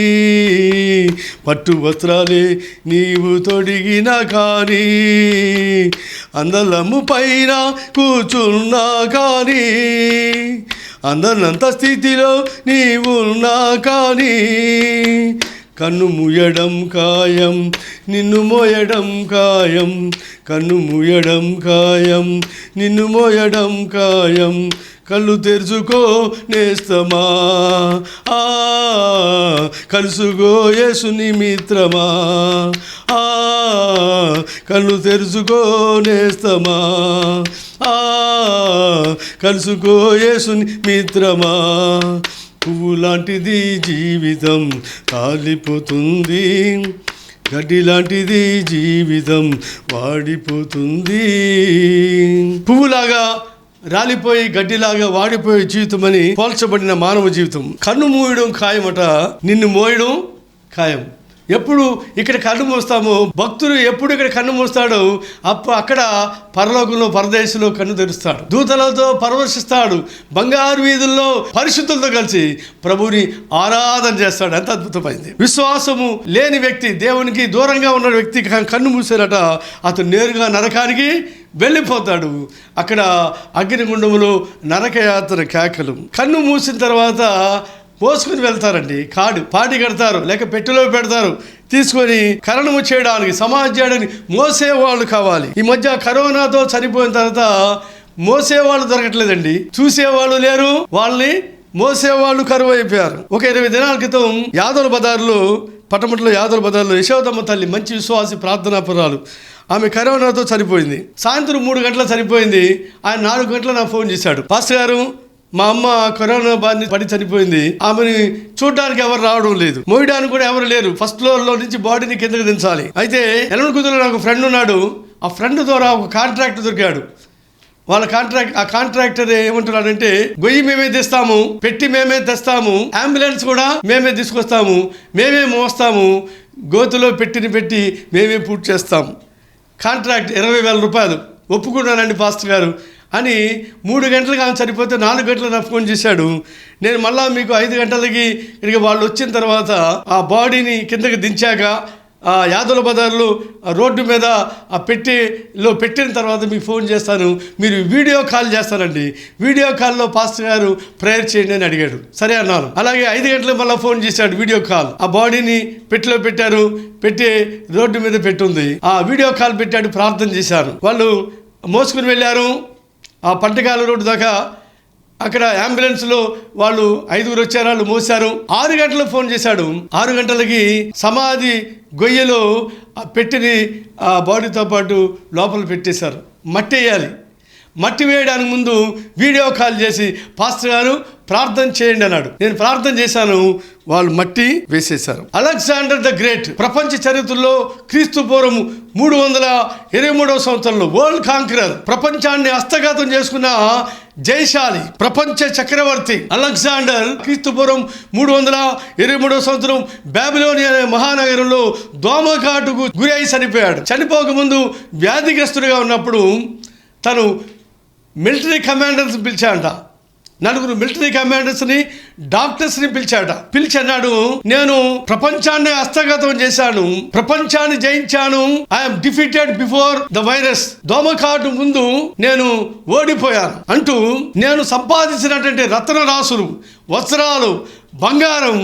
పట్టు వస్త్రాలే నీవు తొడిగిన కానీ, అందలము పైన కూర్చున్నా కానీ, అందనంత స్థితిలో నీవున్నా కానీ, కన్ను మూయడం ఖాయం, నిన్ను మోయడం ఖాయం, కన్ను మూయడం ఖాయం, నిన్ను మోయడం ఖాయం. కళ్ళు తెరుచుకో నేస్తమా, కలుసుకో యేసుని మిత్రమా, కళ్ళు తెరుచుకో నేస్తమా, కలుసుకో యేసుని మిత్రమా. పువ్వు లాంటిది జీవితం రాలిపోతుంది, గడ్డి లాంటిది జీవితం వాడిపోతుంది. పువ్వులాగా రాలిపోయి గడ్డిలాగా వాడిపోయే జీవితం అని పోల్చబడిన మానవ జీవితం. కన్ను మూయడం ఖాయమట, నిన్ను మోయడం ఖాయం. ఎప్పుడు ఇక్కడ కన్ను మూస్తామో, భక్తుడు ఎప్పుడు ఇక్కడ కన్ను మూస్తాడో అక్కడ పరలోకంలో పరదేశంలో కన్ను తెరుస్తాడు, దూతలతో పరవశిస్తాడు, బంగారు వీధుల్లో పరిశుద్ధులతో కలిసి ప్రభువుని ఆరాధన చేస్తాడు. ఎంత అద్భుతమైంది. విశ్వాసము లేని వ్యక్తి, దేవునికి దూరంగా ఉన్న వ్యక్తి కన్ను మూసారట, అతను నేరుగా నరకానికి వెళ్ళిపోతాడు. అక్కడ అగ్నిగుండములో నరకయాత్ర కేకలు. కన్ను మూసిన తర్వాత పోసుకుని వెళ్తారండి, పాటి కడతారు, లేక పెట్టెలో పెడతారు, తీసుకొని కరణము చేయడానికి, సమాధి చేయడానికి మోసేవాళ్ళు కావాలి. ఈ మధ్య కరోనాతో చనిపోయిన తర్వాత మోసేవాళ్ళు దొరకట్లేదండి, చూసేవాళ్ళు లేరు, వాళ్ళని మోసేవాళ్ళు కరువు అయిపోయారు. ఒక 20 దినాల క్రితం యాదవుల బజార్లో, పట్టమట్లో యాదవుల బజార్లో యశోదమ్మ తల్లి, మంచి విశ్వాసి, ప్రార్థనాపురాలు, ఆమె కరోనాతో చనిపోయింది. సాయంత్రం 3 గంటల చనిపోయింది. ఆయన 4 గంటల నాకు ఫోన్ చేశాడు, పాస్టర్ గారు మా అమ్మ కరోనా బారిన పడి చనిపోయింది, ఆమెని చూడడానికి ఎవరు రావడం లేదు, మోయడానికి కూడా ఎవరు లేరు, ఫస్ట్ ఫ్లోర్లో నుంచి బాడీని కిందకి దించాలి. అయితే ఎలమకుదురులో నాకు ఫ్రెండ్ ఉన్నాడు, ఆ ఫ్రెండ్ ద్వారా ఒక కాంట్రాక్టర్ దొరికాడు. వాళ్ళ కాంట్రాక్టర్ ఏమంటున్నాడంటే, గొయ్యి మేమే తెస్తాము, పెట్టి మేమే తెస్తాము, అంబులెన్స్ కూడా మేమే తీసుకొస్తాము, మేమే మోస్తాము, గోతులో పెట్టి మేమే పూర్తి చేస్తాము. కాంట్రాక్ట్ 20,000 రూపాయలు. ఒప్పుకున్నానండి పాస్టర్ గారు అని 3 గంటలకు ఆమె చనిపోతే 4 గంటలకు నాకు ఫోన్ చేశాడు. నేను మళ్ళా మీకు 5 గంటలకి ఇక వాళ్ళు వచ్చిన తర్వాత ఆ బాడీని కిందకి దించాక ఆ యాదవుల బజార్లో రోడ్డు మీద ఆ పెట్టిన తర్వాత మీకు ఫోన్ చేస్తాను, మీరు వీడియో కాల్ చేస్తానండి, వీడియో కాల్లో పాస్టర్ గారు ప్రేయర్ చేయండి అని అడిగాడు. సరే అన్నాను. అలాగే 5 గంటలకు మళ్ళీ ఫోన్ చేశాడు, వీడియో కాల్. ఆ బాడీని పెట్టిలో పెట్టారు, పెట్టి రోడ్డు మీద పెట్టుంది. ఆ వీడియో కాల్ పెట్టాడు, ప్రార్థన చేశారు. వాళ్ళు మోసుకుని వెళ్ళారు ఆ పంటకాల రోడ్డు దాకా. అక్కడ అంబులెన్స్లో వాళ్ళు 5గురు వచ్చారు, వాళ్ళు మోసారు. 6 గంటలకు ఫోన్ చేశాడు. 6 గంటలకి సమాధి గొయ్యలో పెట్టిని ఆ బాడీతో పాటు లోపల పెట్టేశారు. మట్టి వేయాలి. మట్టి వేయడానికి ముందు వీడియో కాల్ చేసి పాస్టర్ గారు ప్రార్థన చేయండి అన్నాడు. నేను ప్రార్థన చేశాను, వాళ్ళు మట్టి వేసేశారు. అలెగ్జాండర్ ద గ్రేట్ ప్రపంచ చరిత్రలో క్రీస్తు పూర్వం 323వ సంవత్సరంలో వరల్డ్ కాంకరర్, ప్రపంచాన్ని హస్తగతం చేసుకున్న జయశాలి ప్రపంచ చక్రవర్తి అలెగ్జాండర్ క్రీస్తు పూర్వం 323వ సంవత్సరం బాబిలోనియా అనే మహానగరంలో దోమకాటుకు గురి అయి చనిపోయాడు. చనిపోకముందు వ్యాధిగ్రస్తుడిగా ఉన్నప్పుడు తను మిలిటరీ కమాండర్స్ని పిలిచాడ. 4 మిలిటరీ కమాండర్స్ని, డాక్టర్స్ని పిలిచి అన్నాడు, నేను ప్రపంచాన్ని హస్తగతం చేశాను, ప్రపంచాన్ని జయించాను, I'm defeated before the virus, దోమకాటు ముందు నేను ఓడిపోయాను అంటూ నేను సంపాదించినటువంటి రత్న రాసులు, వస్త్రాలు, బంగారం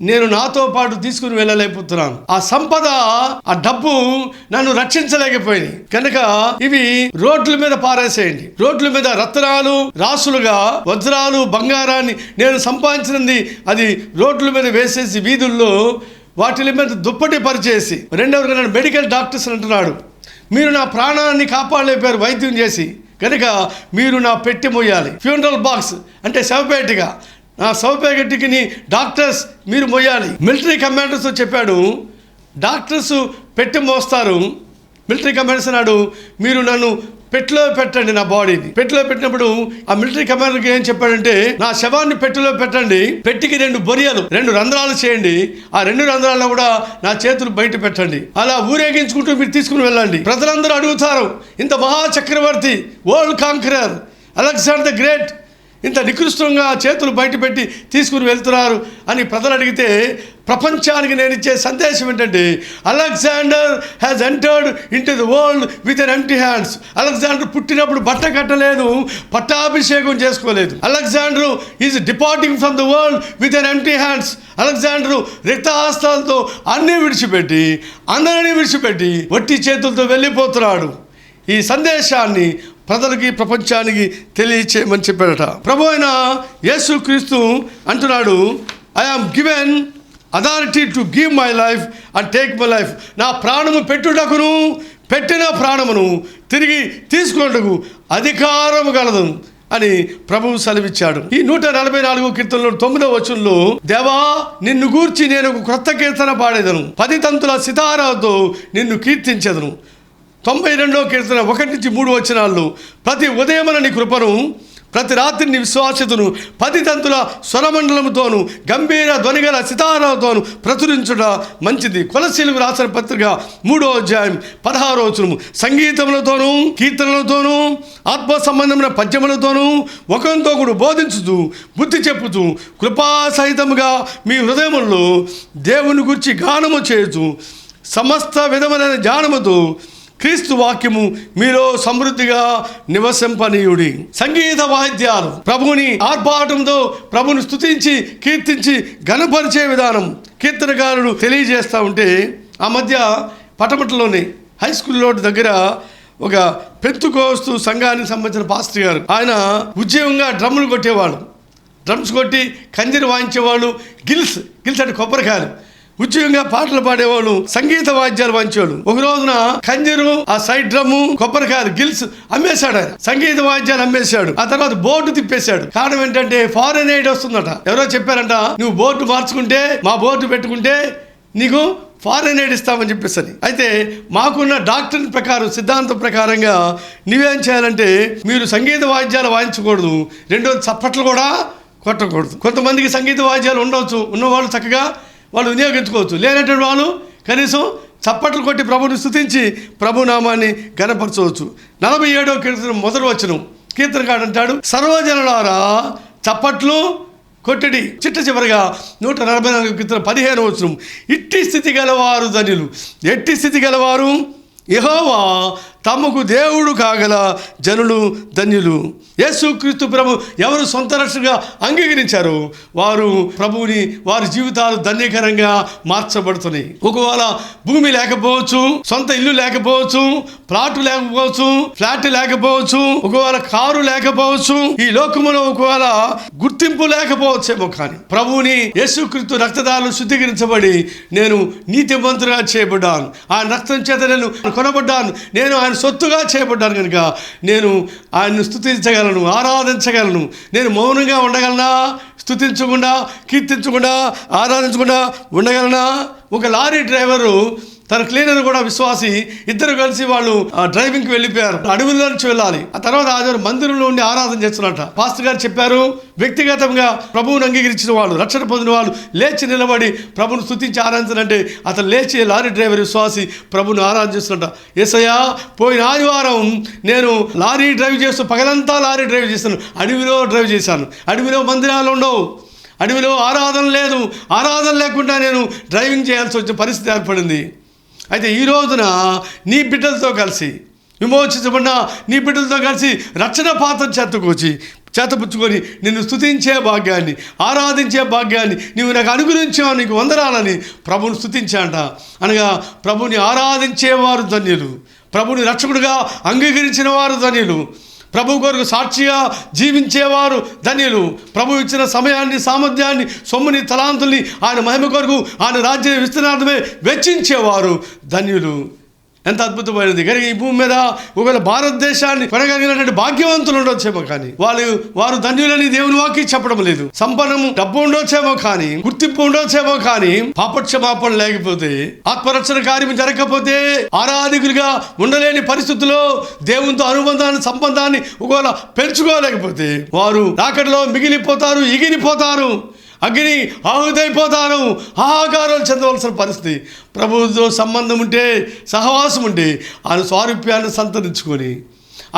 నేను నాతో పాటు తీసుకుని వెళ్ళలేకపోతున్నాను. ఆ సంపద, ఆ డబ్బు నన్ను రక్షించలేకపోయింది కనుక ఇవి రోడ్ల మీద పారేసేయండి. రోడ్ల మీద రత్నాలు రాసులుగా వజ్రాలు, బంగారాన్ని నేను సంపాదించినది అది రోడ్ల మీద వేసేసి వీధుల్లో వాటి మీద దుప్పటి పరిచేసి, రెండవది నన్ను మెడికల్ డాక్టర్స్ అంటున్నాడు, మీరు నా ప్రాణాన్ని కాపాడలేపారు వైద్యం చేసి, కనుక మీరు నా పెట్టి మోయాలి. ఫ్యూనరల్ బాక్స్ అంటే శవపేటిగా, నా శవపేటికి డాక్టర్స్ మీరు మోయాలి. మిలిటరీ కమాండర్స్ చెప్పాడు, డాక్టర్స్ పెట్టి మోస్తారు. మిలిటరీ కమాండర్స్ అన్నాడు, మీరు నన్ను పెట్టెలో పెట్టండి, నా బాడీని పెట్టెలో పెట్టినప్పుడు ఆ మిలిటరీ కమాండర్కి ఏం చెప్పాడంటే, నా శవాన్ని పెట్టెలో పెట్టండి, పెట్టికి 2 బొరియలు 2 రంధ్రాలు చేయండి, ఆ 2 రంధ్రాల్లో కూడా నా చేతులు బయట పెట్టండి, అలా ఊరేగించుకుంటూ మీరు తీసుకుని వెళ్ళండి. ప్రజలందరూ అడుగుతారు, ఇంత మహాచక్రవర్తి world conqueror Alexander the great ఇంత నికృష్టంగా చేతులు బయట పెట్టి తీసుకుని వెళ్తున్నారు అని ప్రజలు అడిగితే, ప్రపంచానికి నేను ఇచ్చే సందేశం ఏంటంటే, Alexander has entered into the world with an empty hands. Alexander పుట్టినప్పుడు బట్ట కట్టలేదు, పట్టాభిషేకం చేసుకోలేదు. Alexander is departing from the world with an empty hands. Alexander రిక్తహస్తాలతో అన్నీ విడిచిపెట్టి, అందరినీ విడిచిపెట్టి వట్టి చేతులతో వెళ్ళిపోతున్నాడు. ఈ సందేశాన్ని ప్రజలకి, ప్రపంచానికి తెలియచేయమని చెప్పాడట. ప్రభు అయిన యేసుక్రీస్తు అంటున్నాడు, I am given authority to give my life and take my life. నా ప్రాణము పెట్టుటకును, పెట్టిన ప్రాణమును తిరిగి తీసుకున్నట్టుకు అధికారము గలదు అని ప్రభువు సెలవిచ్చాడు. ఈ 144 కీర్తనలో 9వ వచనంలో, దేవా నిన్ను గూర్చి నేను ఒక క్రొత్త కీర్తన పాడేదను, 10 తంతుల సితారాతో నిన్ను కీర్తించెదను. 92వ కీర్తన 1-3 వచనాల్లో, ప్రతి ఉదయమున నీ కృపను, ప్రతి రాత్రి నీ విశ్వాసతను 10 తంతుల స్వరమండలముతోను గంభీర ధ్వనిగల సితారాతోను ప్రచురించుట మంచిది. కొలసీలకు రాసిన పత్రిక 3వ అధ్యాయం 16వ వచనము, సంగీతములతోనూ కీర్తనలతోనూ ఆత్మ సంబంధమైన పద్యములతోనూ ఒకరితో కూడా బోధించుతూ బుద్ధి చెప్పుతూ కృపాసహితముగా మీ హృదయముల్లో దేవుని గురించి గానము చేయుచు సమస్త విధమైన జ్ఞానముతో క్రీస్తు వాక్యము మీలో సమృద్ధిగా నివసింపనీయుడి. సంగీత వాయిద్యాలు ప్రభుని ఆర్భాటంతో ప్రభుని స్తుతించి కీర్తించి ఘనపరిచే విధానం కీర్తనకారుడు తెలియజేస్తూ ఉంటే, ఆ మధ్య పటమటలోని హై స్కూల్ రోడ్ దగ్గర ఒక పెంతుకోస్తు సంఘానికి సంబంధించిన పాస్టర్ గారు, ఆయన ఉద్యోగంగా డ్రమ్ములు కొట్టేవాడు, డ్రమ్స్ కొట్టి కంజీరు వాయించేవాళ్ళు, గిల్స్ అంటే కొబ్బరికాయలు ఉచితంగా పాటలు పాడేవాళ్ళు, సంగీత వాద్యాలు వాయించేవాళ్ళు. ఒక రోజున కంజరు, ఆ సైడ్ డ్రమ్ము, కొబ్బరికాయలు, గిల్స్ అమ్మేశాడు. ఆయన సంగీత వాద్యాలు అమ్మేశాడు. ఆ తర్వాత బోర్డు తిప్పేశాడు. కారణం ఏంటంటే ఫారెన్ ఎయిడ్ వస్తుందట. ఎవరో చెప్పారంట, నువ్వు బోర్డు మార్చుకుంటే, మా బోర్డు పెట్టుకుంటే నీకు ఫారెన్ ఎయిడ్ ఇస్తామని చెప్పేసి. అయితే మాకున్న డాక్టర్ ప్రకారం, సిద్ధాంతం ప్రకారంగా నువ్వేం చేయాలంటే, మీరు సంగీత వాయిద్యాలు వాయించకూడదు, రెండోది చప్పట్లు కూడా కొట్టకూడదు. కొంతమందికి సంగీత వాయిద్యాలు ఉండవచ్చు, ఉన్నవాళ్ళు చక్కగా వాళ్ళు వినియోగించుకోవచ్చు. లేనటువంటి వాళ్ళు కనీసం చప్పట్లు కొట్టి ప్రభుని స్తుతించి ప్రభునామాన్ని ఘనపరచవచ్చు. 47వ కీర్తన మొదటి వచనం కీర్తనకాడు అంటాడు, సర్వజనులారా చప్పట్లు కొట్టడి. చిట్ట చివరిగా 144 కీర్తన 15వ వచనం, ఇట్టి స్థితి గలవారు ధన్యులు. ఎట్టి స్థితి గలవారు? యెహోవా తమకు దేవుడు కాగల జనులు ధన్యులు. యేసుక్రీస్తు ప్రభు ఎవరు సొంత రక్షణగా అంగీకరించారో వారు ప్రభువుని, వారి జీవితాలు ధన్యకరంగా మార్చబడుతున్నాయి. ఒకవేళ భూమి లేకపోవచ్చు, సొంత ఇల్లు లేకపోవచ్చు, ప్లాట్ లేకపోవచ్చు, ఫ్లాట్ లేకపోవచ్చు, ఒకవేళ కారు లేకపోవచ్చు, ఈ లోకములో ఒకవేళ గుర్తింపు లేకపోవచ్చేమో, కానీ ప్రభువుని యేసుక్రీస్తు రక్తదారులు శుద్ధీకరించబడి నేను నీతిమంతుగా చేయబడ్డాను, ఆయన రక్తం చేత నేను కొనబడ్డాను, నేను ఆయన సొత్తుగా చేయబడ్డాను కనుక నేను ఆయన్ను స్తుతించగలను, ఆరాధించగలను. నేను మౌనంగా ఉండగలనా? స్తుతించకుండా, కీర్తించకుండా, ఆరాధించకుండా ఉండగలనా? ఒక లారీ డ్రైవరు తన క్లీనర్ కూడా విశ్వాసి, ఇద్దరు కలిసి వాళ్ళు డ్రైవింగ్కి వెళ్ళిపోయారు. అడవుల్లో నుంచి వెళ్ళాలి. ఆ తర్వాత ఆదివారం మందిరంలో ఉండి ఆరాధన చేస్తున్నట్ట. పాస్టర్ గారు చెప్పారు, వ్యక్తిగతంగా ప్రభువుని అంగీకరించిన వాళ్ళు, రక్షణ పొందిన వాళ్ళు లేచి నిలబడి ప్రభువును స్తుతించి ఆరాధించాలంటే అతను లేచి లారీ డ్రైవర్ విశ్వాసి ప్రభువుని ఆరాధన చేస్తున్నట్ట. యేసయ్యా, పోయిన ఆదివారం నేను లారీ డ్రైవ్ చేస్తూ, పగలంతా లారీ డ్రైవ్ చేస్తాను, అడవిలో డ్రైవ్ చేశాను. అడవిలో మందిరాలు ఉండవు, అడవిలో ఆరాధన లేదు. ఆరాధన లేకుండా నేను డ్రైవింగ్ చేయాల్సి వచ్చిన పరిస్థితి ఏర్పడింది. అయితే ఈ రోజున నీ బిడ్డలతో కలిసి, విమోచించబడిన నీ బిడ్డలతో కలిసి రక్షణ పాత్ర చేతపుచ్చుకొని నిన్ను స్తుతించే భాగ్యాన్ని, ఆరాధించే భాగ్యాన్ని నీవు నాకు అనుగ్రహించావు, నీకు వందనాలని ప్రభువుని స్తుతించాంట. అనగా ప్రభుని ఆరాధించేవారు ధన్యులు, ప్రభుని రక్షకుడిగా అంగీకరించిన వారు ధన్యులు, ప్రభు కొరకు సాక్షిగా జీవించేవారు ధన్యులు, ప్రభు ఇచ్చిన సమయాన్ని, సామర్థ్యాన్ని, సొమ్ముని, తలాంతుల్ని ఆయన మహిమ కొరకు, ఆయన రాజ్య విస్తరణార్థమే వెచ్చించేవారు ధన్యులు. ఎంత అద్భుతమైనది. కనుక ఈ భూమి మీద ఒకవేళ భారతదేశాన్ని కొనగలిగినటువంటి భాగ్యవంతులు ఉండొచ్చేమో, కానీ వారు ధన్యులని దేవుని వాక్యం చెప్పడం లేదు. సంపన్నము, డబ్బు ఉండొచ్చేమో, కానీ గుర్తింపు ఉండొచ్చేమో, కానీ పాపక్షమాపణ లేకపోతే, ఆత్మరక్షణ కార్యం జరగకపోతే, ఆరాధికులుగా ఉండలేని పరిస్థితుల్లో దేవునితో అనుబంధాన్ని, సంబంధాన్ని ఒకవేళ పెంచుకోలేకపోతే వారు రాకడలో మిగిలిపోతారు, ఎగిరిపోతారు, అగ్ని ఆహుతైపోతారు, ఆహాకారాలు చెందవలసిన పరిస్థితి. ప్రభువుతో సంబంధం ఉంటే, సహవాసం ఉంటే ఆయన స్వారూప్యాన్ని సంతరించుకొని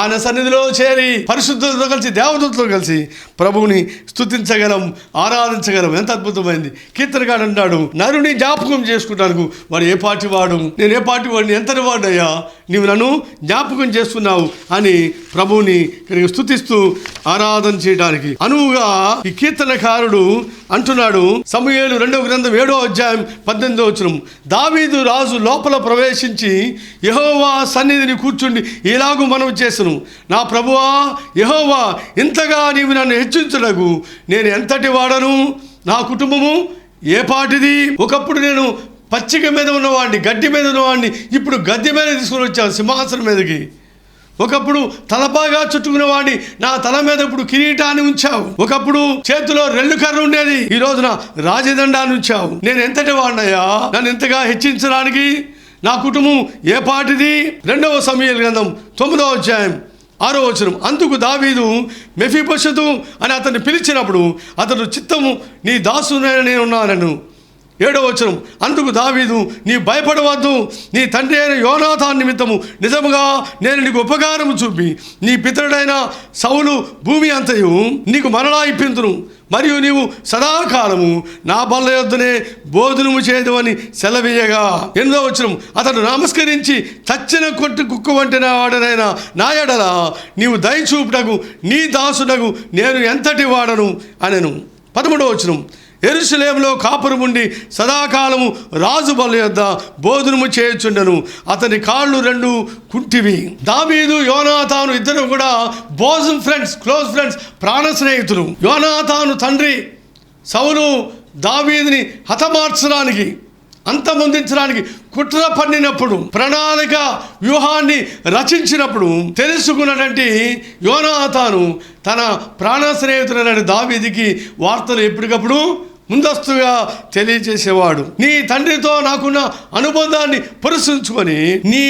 ఆయన సన్నిధిలో చేరి పరిశుద్ధులతో కలిసి, దేవతలతో కలిసి ప్రభువుని స్తుతించగలం, ఆరాధించగలం. ఎంత అద్భుతమైంది. కీర్తనగాడు అంటాడు, నరుని జ్ఞాపకం చేసుకుంటాను వాడు ఏ పాటి వాడు, నేను ఏ పాటి వాడిని, ఎంతటి వాడయ్యా నీవు నన్ను జ్ఞాపకం చేసుకున్నావు అని ప్రభువుని స్తుతిస్తూ ఆరాధన చేయడానికి అనువుగా ఈ కీర్తనకారుడు అంటున్నాడు. సమూయేలు 2వ గ్రంథం 7వ అధ్యాయం 18వ వచనం, దావీదు రాజు లోపల ప్రవేశించి యెహోవా సన్నిధిని కూర్చుండి ఇలాగు మనవి చేసెను, నా ప్రభువా యెహోవా, ఇంతగా నీవు నన్ను హెచ్చించుటకు నేను ఎంతటి వాడను, నా కుటుంబము ఏ పాటిది. ఒకప్పుడు నేను పచ్చిక మీద ఉన్నవాడిని, గడ్డి మీద ఉన్నవాడిని, ఇప్పుడు గద్దె మీద తీసుకుని వచ్చాను సింహాసనం మీదకి. ఒకప్పుడు తలపాగా చుట్టుకునే వాడిని, నా తల మీద ఇప్పుడు కిరీటాన్ని ఉంచావు. ఒకప్పుడు చేతిలో రెల్లు కర్ర ఉండేది, ఈ రోజున రాజదండాన్ని ఉంచావు. నేను ఎంతటి వాడినయ్యా నన్ను ఇంతగా హెచ్చించడానికి, నా కుటుంబం ఏ పాటిది. 2వ సమూయేలు గ్రంథం 9వ అధ్యాయం 6వ వచనం, అందుకు దావీదు మెఫీబోషెతు అని అతన్ని పిలిచినప్పుడు అతడు, చిత్తము నీ దాసునైన నేనున్నానను. 7వ వచనం, అందుకు దావీదు, నీ భయపడవద్దు, నీ తండ్రి అయిన యోనాతాను నిమిత్తము నిజముగా నేను నీకు ఉపకారము చూపి నీ పితరుడైన సౌలు భూమి అంతయు నీకు మరలా ఇప్పింతును, మరియు నీవు సదాకాలము నా బల్ల యొద్దనే భోజనము చేయదు అని సెలవీయగా. 8వ వచనం, అతడు నమస్కరించి చచ్చిన కొట్టి కుక్క వంటి వాడనైనా నా ఎడల నీవు దయచూపుటకు నీ దాసునకు నేను ఎంతటి వాడను అనెను. 13వ వచనం, యెరూషలేములో కాపురముండి సదాకాలము రాజు బల్ల యొద్ద భోజనము చేయుచుండెను, అతని కాళ్ళు 2 కుంటివి. దావీదు, యోనాతాను ఇద్దరు కూడా బోజం ఫ్రెండ్స్, క్లోజ్ ఫ్రెండ్స్, ప్రాణ స్నేహితులు. యోనాతాను తండ్రి సౌలు దావీదుని హతమార్చడానికి అంతమొందించడానికి కుట్ర పన్నినప్పుడు, ప్రణాళిక వ్యూహాన్ని రచించినప్పుడు తెలుసుకున్నటువంటి యోనాతాను తన ప్రాణ స్నేహితుడైన దావీదుకి వార్తలు ఎప్పటికప్పుడు ముందస్తుగా తెలియజేసేవాడు. నీ తండ్రితో నాకున్న అనుబంధాన్ని పరిశీలించుకొని, నీ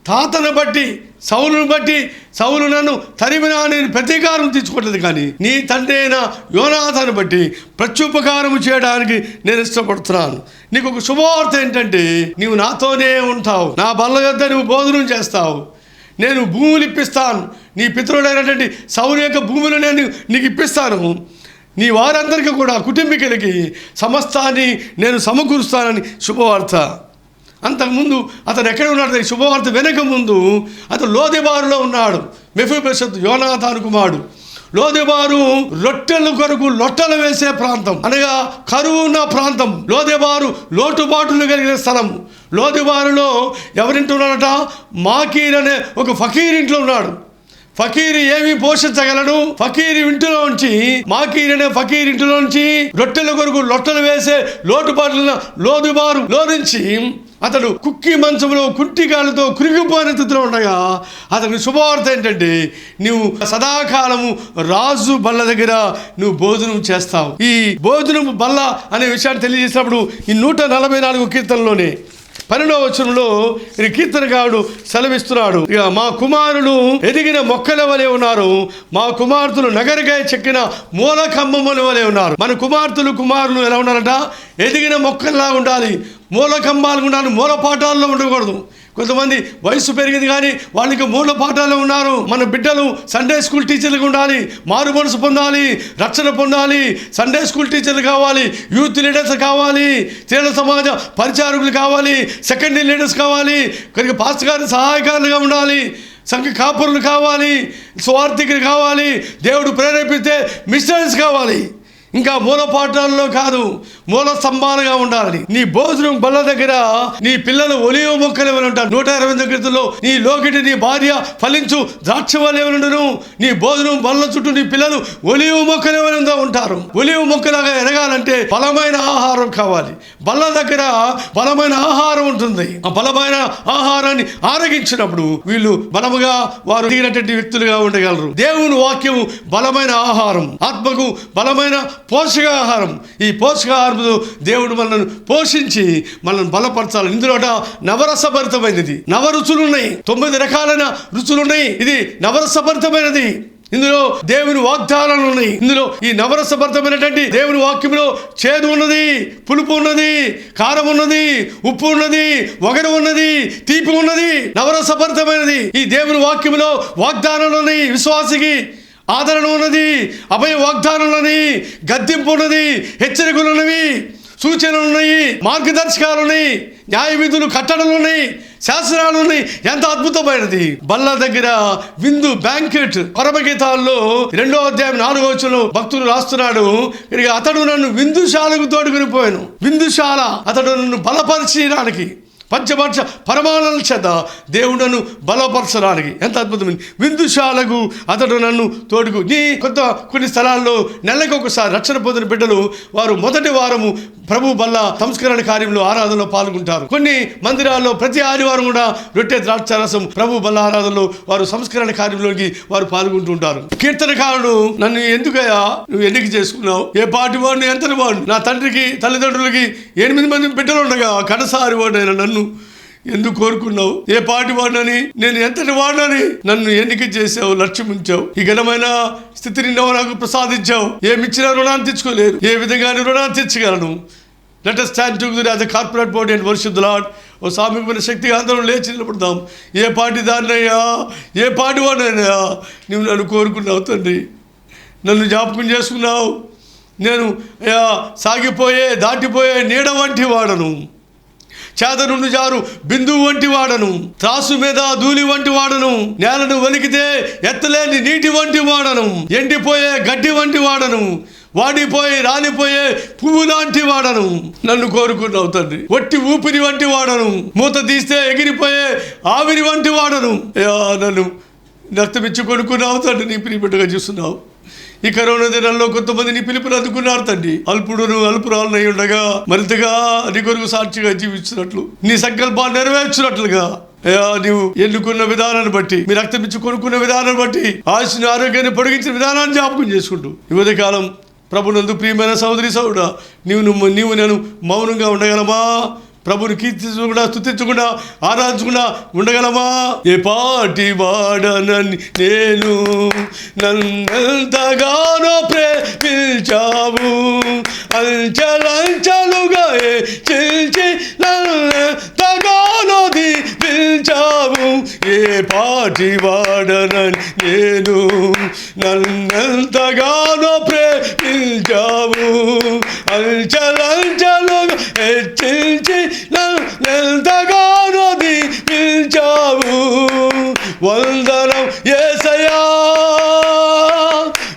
తాతను బట్టి, సౌలును బట్టి, సౌలు నన్ను తరిమినా నేను ప్రతీకారం తీర్చుకోవట్లేదు, కానీ నీ తండ్రి అయిన యోనాతాను బట్టి ప్రత్యుపకారం చేయడానికి నేను ఇష్టపడుతున్నాను. నీకు ఒక శుభవార్త ఏంటంటే, నీవు నాతోనే ఉంటావు, నా బల్ల యొద్ద నువ్వు భోజనం చేస్తావు, నేను భూములు ఇప్పిస్తాను, నీ పితరుడైనటువంటి సౌలు యొక్క భూములు నేను నీకు ఇప్పిస్తాను, నీ వారందరికీ కూడా కుటుంబీకులకి సమస్తాన్ని నేను సమకూరుస్తానని శుభవార్త. అంతకుముందు అతను ఎక్కడ ఉన్నాడు? శుభవార్త వెనక ముందు అతను లోదెబారులో ఉన్నాడు. మెఫీబోషెతు యోనాతాను కుమారుడు. లోదెబారు రొట్టెల కొరకు లొట్టలు వేసే ప్రాంతం, అనగా కరువు ఉన్న ప్రాంతం. లోదెబారు లోటుబాటులు కలిగిన స్థలం. లోదెబారులో ఎవరింటూ ఉన్నాడట? మాకీర్ అనే ఒక ఫకీర్ ఇంట్లో ఉన్నాడు. ఫకీరు ఏమి పోషించగలడు? ఫకీరు ఇంటిలోంచి, మాకీర్ అనే ఫకీర్ ఇంటిలోంచి రొట్టెల కొరకు లొట్టలు వేసే లోటుబాటుల లోదెబారులో నుంచి అతడు కుక్కి మంచంలో కుంటికాలతో కురిగిపోయిన స్థితిలో ఉండగా అతనికి శుభవార్త ఏంటంటే, నువ్వు సదాకాలము రాజు బల్ల దగ్గర నువ్వు భోజనం చేస్తావు. ఈ భోజనం బల్ల అనే విషయాన్ని తెలియజేసినప్పుడు ఈ 144 కీర్తనలోనే 12వ వచనంలో ఈ కీర్తనకారుడు సెలవిస్తున్నాడు, ఇక మా కుమారులు ఎదిగిన మొక్కల వలె ఉన్నారు, మా కుమార్తెలు నగరికాయ చెక్కిన మూల కంబముల వలె ఉన్నారు. మన కుమారులు ఎలా ఉన్నారట? ఎదిగిన మొక్కల్లా ఉండాలి, మూల కంబాలు ఉండాలి, మూల పాఠాల్లో ఉండకూడదు. కొంతమంది వయసు పెరిగింది కానీ వాళ్ళకి మూల పాఠాలు ఉన్నారు. మన బిడ్డలు సండే స్కూల్ టీచర్లు ఉండాలి, మారు మనసు పొందాలి, రక్షణ పొందాలి, సండే స్కూల్ టీచర్లు కావాలి, యూత్ లీడర్స్ కావాలి, స్త్రీల సమాజ పరిచారకులు కావాలి, సెకండరీ లీడర్స్ కావాలి, కనుక పాస్టర్ గారి సహాయకారులుగా ఉండాలి, సంఘ కాపురులు కావాలి, స్వార్థికులు కావాలి, దేవుడు ప్రేరేపిస్తే మిషనరీస్ కావాలి. ఇంకా మూల పాఠాల్లో కాదు, మూల స్తంభాలుగా ఉండాలి. నీ భోజనం బల్ల దగ్గర నీ పిల్లలు ఒలివ మొక్కలు ఎవరు ఉంటారు. 128 కీర్తనలో నీ లోకిటి నీ భార్య ఫలించు ద్రాక్ష వలె ఉండను, నీ భోజనం బల్ల చుట్టూ నీ పిల్లలు ఒలివ మొక్కలు ఎవరు ఉంటారు. ఒలివ మొక్కలాగా ఎదగాలంటే బలమైన ఆహారం కావాలి. బల్ల దగ్గర బలమైన ఆహారం ఉంటుంది. ఆ బలమైన ఆహారాన్ని ఆరగించినప్పుడు వీళ్ళు బలముగా వారు దిగినటువంటి వ్యక్తులుగా ఉండగలరు. దేవుని వాక్యము బలమైన ఆహారం, ఆత్మకు బలమైన పోషకాహారం. ఈ పోషకాహారంతో దేవుడు మనల్ని పోషించి మనల్ని బలపరచాలి. ఇందులో నవరసభరితమైనది, నవరుచులు ఉన్నాయి, 9 రకాలైన రుచులు ఉన్నాయి. ఇది నవరసభరితమైనది. ఇందులో దేవుని వాగ్దానాలు ఉన్నాయి. ఇందులో ఈ నవరసభరితమైనటువంటి దేవుని వాక్యంలో చేదు ఉన్నది, పులుపు ఉన్నది, కారం ఉన్నది, ఉప్పు ఉన్నది, వగరు ఉన్నది, తీపి ఉన్నది, నవరసభరితమైనది. ఈ దేవుని వాక్యంలో వాగ్దానాలు ఉన్నాయి. విశ్వాసికి ఆదరణ ఉన్నది, అభయ వాగ్దానాలున్నది, గద్దింపు ఉన్నది, హెచ్చరికలు ఉన్నవి, సూచనలు ఉన్నాయి, మార్గదర్శకాలు ఉన్నాయి, న్యాయ విధులు, కట్టడలు ఉన్నాయి, శాస్త్రాలు ఉన్నాయి. ఎంత అద్భుతమైనది! బల్ల దగ్గర విందు, బ్యాంకెట్. పరమగీతాల్లో 2వ అధ్యాయం 4వ వచనంలో భక్తులు రాస్తున్నాడు, అతడు నన్ను విందుశాలకు తోడుకుని పోయాను. విందుశాల అతడు నన్ను బలపరిచడానికి, పంచపక్ష పరమాణాల చేత దేవుడను బలపరచడానికి. ఎంత అద్భుతమైంది! విందుశాలకు అతడు నన్ను తోడుకు. కొన్ని స్థలాల్లో నెలకు ఒకసారి రక్షణ పొందిన బిడ్డలు వారు మొదటి వారము ప్రభు బల్ల సంస్కరణ కార్యంలో ఆరాధనలో పాల్గొంటారు. కొన్ని మందిరాల్లో ప్రతి ఆదివారం కూడా రొట్టె ద్రాక్షారసం ప్రభు బల్ల ఆరాధనలో వారు సంస్కరణ కార్యంలోకి వారు పాల్గొంటూ ఉంటారు. కీర్తనకారుడు, నన్ను ఎందుకయ్యా నువ్వు ఎన్నిక చేసుకున్నావు? ఏ పాటి వాడిని, ఎంతటి వాడు? నా తండ్రికి తల్లిదండ్రులకి 8 మంది బిడ్డలు ఉండగా కడసారి వాడైన నన్ను ఎందుకు కోరుకున్నావు? ఏ పాటి వాడినని, నేను ఎంతటి వాడినని నన్ను ఎన్నిక చేసావు, లక్ష్యం ఉంచావు. ఈ ఘనమైన స్థితిని నాకు ప్రసాదించావు. ఏమిచ్చినా రుణాన్ని తెచ్చుకోలేరు, ఏ విధంగా రుణాన్ని తెచ్చగలను. Let us stand together as a corporate body and worship the Lord. ఓ సామీపమైన శక్తిగా అందరం లేచి నిలబడదాం. ఏ పాటి దాన్నయ్యా, ఏ పాటి వాడినయ్యా నువ్వు నన్ను కోరుకున్నావు తండ్రి, నన్ను జ్ఞాపకం చేసుకున్నావు. నేను సాగిపోయే దాటిపోయే నీడ వంటి వాడను, చేద నుండి జారు బిందువు వంటి వాడను, త్రాసు మీద ధూళి వంటి వాడను, నేలను వలికితే ఎత్తలేని నీటి వంటి వాడను, ఎండిపోయే గడ్డి వంటి వాడను, వాడిపోయి రాలిపోయే పువ్వు లాంటి వాడను. నన్ను కోరుకున్నావు తండ్రి. ఒట్టి ఊపిరి వంటి వాడను, మూత తీస్తే ఎగిరిపోయే ఆవిరి వంటి వాడను. నన్ను రక్తమిచ్చి కొనుక్కున్నావు తండ్రి, నీ ప్రియబిడ్డగా చూస్తున్నావు. ఈ కరోనా దినాల్లో కొంతమంది నీ పిలుపుని అందుకున్నారు తండ్రి. అల్పుడును అల్పురాలనై ఉండగా మరింతగా నీ కొరకు సాక్షిగా జీవించినట్లు, నీ సంకల్పాన్ని నెరవేర్చినట్లుగా అయ్యా నీవు ఎన్నుకున్న విధానాన్ని బట్టి, మీ రక్తం ఇచ్చి కొనుక్కున్న విధానాన్ని బట్టి, ఆశని ఆరోగ్యాన్ని పొడిగించిన విధానాన్ని జ్ఞాపకం చేసుకుంటూ ఈ ఉదయకాలం ప్రభునందు ప్రియమైన సహోదరి సహోదరుడా, నీవు నేను మౌనంగా ఉండగలమా? ప్రభుని కీర్తించకుండా, స్తుతించకుండా, ఆరాధించకుండా ఉండగలమా? ఏ పాటి వాడనని నేను, నన్నెంతగానో ప్రేమించావు, అంచెలంచెలుగా హెచ్చించి నన్నెంతగానో దీవించావు. ఏ పాటి వాడనని నేను, నన్నెంతగానో ప్రేమించావు, అంచెలంచెలుగా హెచ్చించి ఎంతగానో దీవించావు. వందనం యేసయ్యా,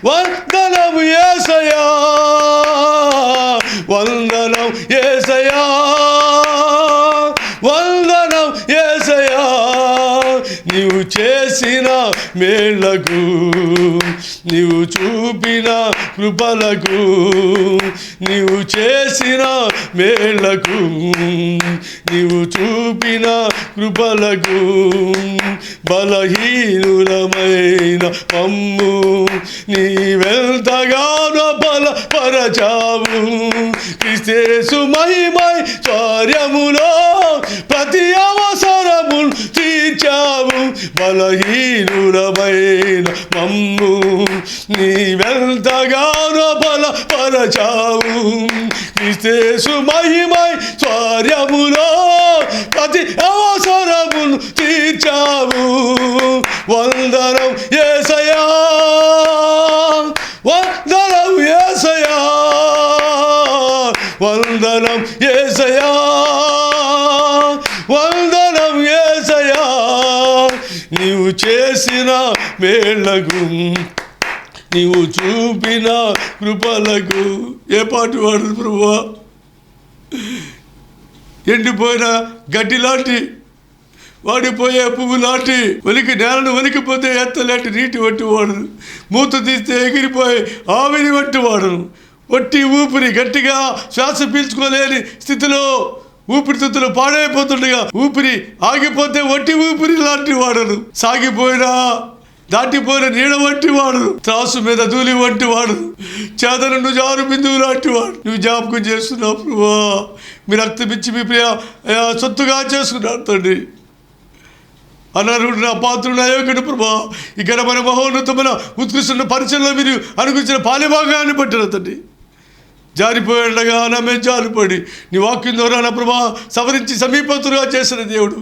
వందనం యేసయ్యా, వందనం యేసయ్యా, వందనం యేసయ్యా. నీవు చేసిన మేళ్లకు, నీవు చూపిన కృపలకు, నీవు చేసిన మేళ్లకు, నీవు చూపిన కృపలకు, బలహీనులమైన మమ్ము నీవెంతగానో బలపరచావు. క్రీస్తు మహిమై కార్యములో ప్రతి అవసరమును తీర్చావు. బలహీనులమైన మమ్ము నీవెంతగానో బలపరచావు. క్రీస్తు మహిమై కార్యములో ప్రతి అవసరమును తీర్చావు. వందనం యేసయ్యా, వందనం యేసయ్యా, వందనం యేసయ్యా, వందనం యేసయ్యా. నీవు చేసిన మేళ్లకు, నీవు చూపిన కృపలకు. ఏ పాటు వాడు ప్రభువా? ఎండిపోయిన గడ్డి లాంటి, వాడిపోయే పువ్వు లాంటి, నేలను వణికిపోతే ఎత్తలాంటి నీటి వంటి వాడును, మూత తీస్తే ఎగిరిపోయి ఆవిరి వంటి వాడును, ఒట్టి ఊపిరి గట్టిగా శ్వాస పీల్చుకోలేని స్థితిలో ఊపిరితిత్తులు పాడైపోతుండగా ఊపిరి ఆగిపోతే ఒట్టి ఊపిరి లాంటి వాడును, సాగిపోయినా దాటిపోయిన నీడ వంటి వాడు, త్రాసు మీద ధూళి వంటి వాడు, చేదను జారు బిందువు లాంటి వాడు. నువ్వు జ్ఞాపకం చేస్తున్నావు ప్రభువా. మీ రక్తం ఇచ్చి మీ ప్రియ సొత్తుగా చేసుకున్నాడు తండ్రి. అనర్హుడు, నా పాత్రుడు, అయోగ్యుడు ప్రభా. ఈ ఘనమైన మహోన్నతమైన ఉత్కృష్ట పరిచయంలో మీరు అనుగురించిన పాలిభాగాన్ని పట్టిన తండ్రి. జారిపోయి ఉండగా నా మీద జారిపడి నీ వాక్యం ద్వారా నా ప్రభా సవరించి సమీపతులుగా చేసిన దేవుడు.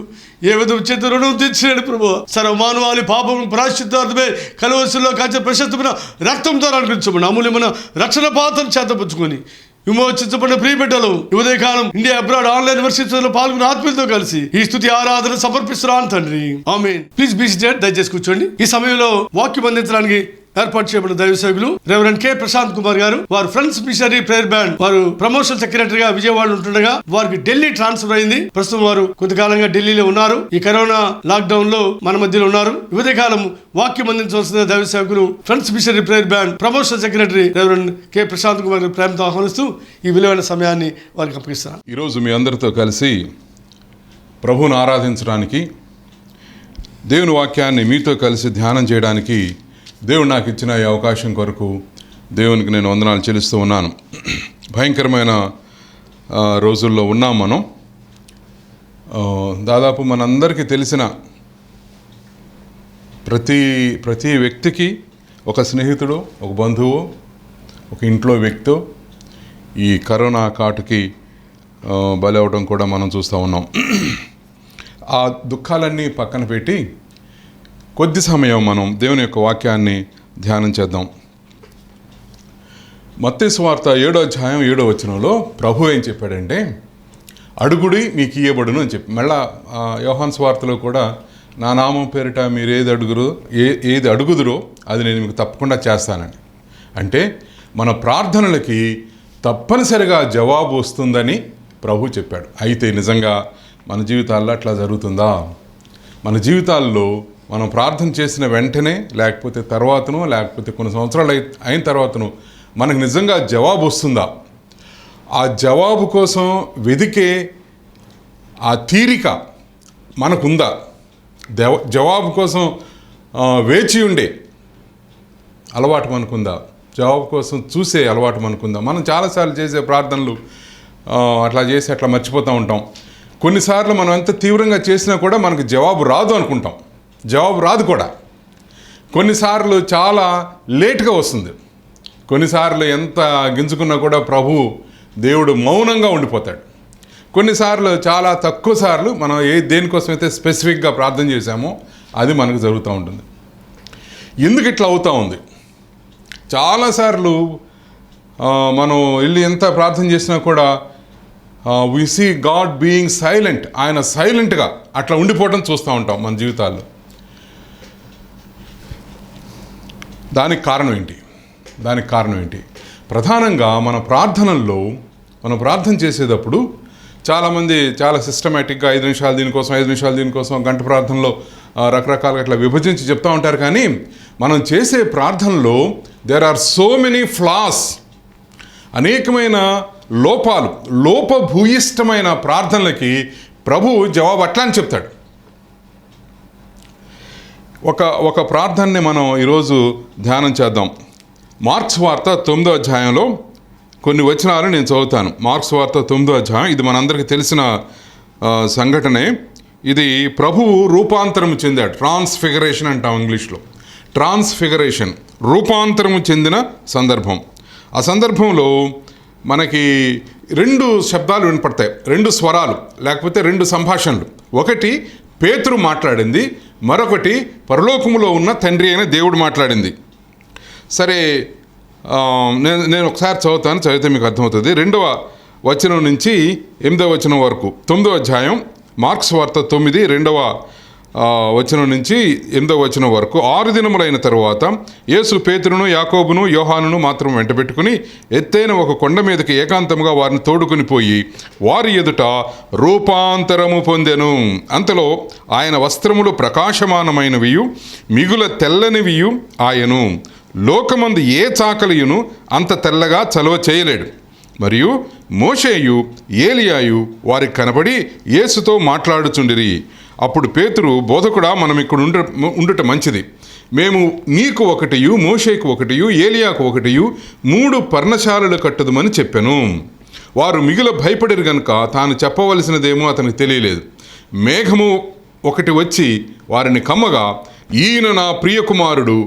ఏ విధం చేత రుణం తీర్చినాడు ప్రభా. సర్వమానవాళి పాపం ప్రాశ్చిత్తార్థమే కలవలసిలో కాచే ప్రశస్తమైన రక్తం ద్వారా అనిపించమని అమూల్యమైన రక్షణ పాత్రను చేతపుచ్చుకొని విమోచించబడిన ప్రియబిడ్డలు ఉదయకాలం ఇండియా అబ్రాడ్ ఆన్లైన్ వర్షిప్లో పాల్గొన్న ఆత్మీయులతో కలిసి ఈ స్తుతి ఆరాధన సమర్పిస్తున్నాను తండ్రి. ఆమేన్. Please be seated. దయచేసి కూర్చోండి. ఈ సమయంలో వాక్యం అందించడానికి ఏర్పాటు చేయబడిన దైవ సేవకులు రెవరెండ్ కె ప్రశాంత్ కుమార్ గారు, వారు ఫ్రెండ్స్ మిషనరీ ప్రేయర్ బ్యాండ్ వారు ప్రమోషన్ సెక్రటరీగా విజయవాడ ఉంటుండగా వారికి ఢిల్లీ ట్రాన్స్ఫర్ అయింది. ప్రస్తుతం వారు కొంతకాలంగా ఢిల్లీలో ఉన్నారు. ఈ కరోనా లాక్ డౌన్ లో మన మధ్యలో ఉన్నారు. ఉదయకాలం వాక్యం అందించవలసిన దైవ సేవకులు friends missionary prayer band promotion secretary reverend K Prashanth Kumar గారు ప్రేమతో ఆహ్వానిస్తూ ఈ విలువైన సమయాన్ని వారికి అప్పగిస్తాను. ఈరోజు మీ అందరితో కలిసి ప్రభువును ఆరాధించడానికి, దేవుని వాక్యాన్ని మీతో కలిసి ధ్యానం చేయడానికి దేవుడు నాకు ఇచ్చిన ఈ అవకాశం కొరకు దేవునికి నేను వందనాలు చెల్లిస్తూ ఉన్నాను. భయంకరమైన రోజుల్లో ఉన్నాం మనం. దాదాపు మనందరికీ తెలిసిన ప్రతి వ్యక్తికి ఒక స్నేహితుడు, ఒక బంధువు, ఒక ఇంట్లో వ్యక్తి ఈ కరోనా కాటుకి బలి అవ్వడం కూడా మనం చూస్తూ ఉన్నాం. ఆ దుఃఖాలన్నీ పక్కన పెట్టి కొద్ది సమయం మనం దేవుని యొక్క వాక్యాన్ని ధ్యానం చేద్దాం. మత్తయి సువార్త 7వ అధ్యాయం 7వ వచనంలో ప్రభు ఏం చెప్పాడంటే, అడుగుడి మీకు ఇయ్యబడును అని చెప్పి, మళ్ళా యోహాను సువార్తలో కూడా నా నామం పేరిట మీరు ఏది అడుగుదురో అది నేను మీకు తప్పకుండా చేస్తానని. అంటే మన ప్రార్థనలకి తప్పనిసరిగా జవాబు వస్తుందని ప్రభు చెప్పాడు. అయితే నిజంగా మన జీవితాల్లో అట్లా జరుగుతుందా? మన జీవితాల్లో మనం ప్రార్థన చేసిన వెంటనే, లేకపోతే తర్వాతనో, లేకపోతే కొన్ని సంవత్సరాలు అయిన తర్వాతనో మనకు నిజంగా జవాబు వస్తుందా? ఆ జవాబు కోసం వెదికే ఆ తీరిక మనకుందా? జవాబు కోసం వేచి ఉండే అలవాటు మనకుందా? జవాబు కోసం చూసే అలవాటు మనకుందా? మనం చాలాసార్లు చేసే ప్రార్థనలు అట్లా చేసి అట్లా మర్చిపోతూ ఉంటాం. కొన్నిసార్లు మనం ఎంత తీవ్రంగా చేసినా కూడా మనకు జవాబు రాదు అనుకుంటాం. జవాబు రాదు కూడా. కొన్నిసార్లు చాలా లేట్గా వస్తుంది. కొన్నిసార్లు ఎంత గింజుకున్నా కూడా దేవుడు మౌనంగా ఉండిపోతాడు. కొన్నిసార్లు చాలా తక్కువ సార్లు మనం దేనికోసం అయితే స్పెసిఫిక్గా ప్రార్థన చేశామో అది మనకు జరుగుతూ ఉంటుంది. ఎందుకు ఇట్లా అవుతూ ఉంది? చాలాసార్లు మనం వెళ్ళి ఎంత ప్రార్థన చేసినా కూడా we see God being silent. ఆయన సైలెంట్గా అట్లా ఉండిపోవడం చూస్తూ ఉంటాం మన జీవితాల్లో. దానికి కారణం ఏంటి? ప్రధానంగా మన ప్రార్థనల్లో మనం ప్రార్థన చేసేటప్పుడు చాలామంది చాలా సిస్టమేటిక్గా 5 నిమిషాలు దీనికోసం, 5 నిమిషాలు దీనికోసం, గంట ప్రార్థనలో రకరకాలుగా అట్లా విభజించి చెప్తూ ఉంటారు. కానీ మనం చేసే ప్రార్థనలో there are so many flaws, అనేకమైన లోపాలు, లోపభూయిష్టమైన ప్రార్థనలకి జవాబు అట్లా అని చెప్తాడు. ఒక ప్రార్థనని మనం ఈరోజు ధ్యానం చేద్దాం. మార్క్స్ వార్త 9వ అధ్యాయంలో కొన్ని వచనాలు నేను చదువుతాను. మార్క్స్ వార్త 9వ అధ్యాయం. ఇది మనందరికీ తెలిసిన సంఘటనే. ఇది ప్రభువు రూపాంతరము చెందాడు. ట్రాన్స్ఫిగరేషన్ అంటాం ఇంగ్లీష్లో. ట్రాన్స్ఫిగరేషన్, రూపాంతరము చెందిన సందర్భం. ఆ సందర్భంలో మనకి 2 శబ్దాలు వినపడతాయి, 2 స్వరాలు, లేకపోతే 2 సంభాషణలు. ఒకటి పేతురు మాట్లాడింది, మరొకటి పరలోకములో ఉన్న తండ్రి అయిన దేవుడు మాట్లాడింది. సరే, నేను ఒకసారి చదివితే మీకు అర్థమవుతుంది. 2వ వచనం నుంచి 8వ వచనం వరకు, 9వ అధ్యాయం మార్క్స్ వార్త 9, 2వ వచనం నుంచి 8వ వచనం వరకు. 6 దినములైన తరువాత యేసు పేతురును, యాకోబును, యోహానును మాత్రం వెంటబెట్టుకుని ఎత్తైన ఒక కొండ మీదకి ఏకాంతముగా వారిని తోడుకొని పోయి వారి ఎదుట రూపాంతరము పొందెను. అంతలో ఆయన వస్త్రములు ప్రకాశమానమైనవియు మిగుల తెల్లనివియు ఆయను. లోకమందు ఏ చాకలియును అంత తెల్లగా చలువ చేయలేడు. మరియు మోషేయు ఏలియాయు వారికి కనబడి యేసుతో మాట్లాడుచుండిరి. అప్పుడు పేతురు, బోధకుడా, మనం ఇక్కడ ఉండుట మంచిది. మేము నీకు ఒకటియు, మోషేకు ఒకటియు, ఏలియాకు ఒకటియు 3 పర్ణశాలలు కట్టుదమని చెప్పాను. వారు మిగుల భయపడిరు గనుక తాను చెప్పవలసినదేమో అతనికి తెలియలేదు. మేఘము ఒకటి వచ్చి వారిని కమ్మగా, ఈయన నా ప్రియకుమారుడు,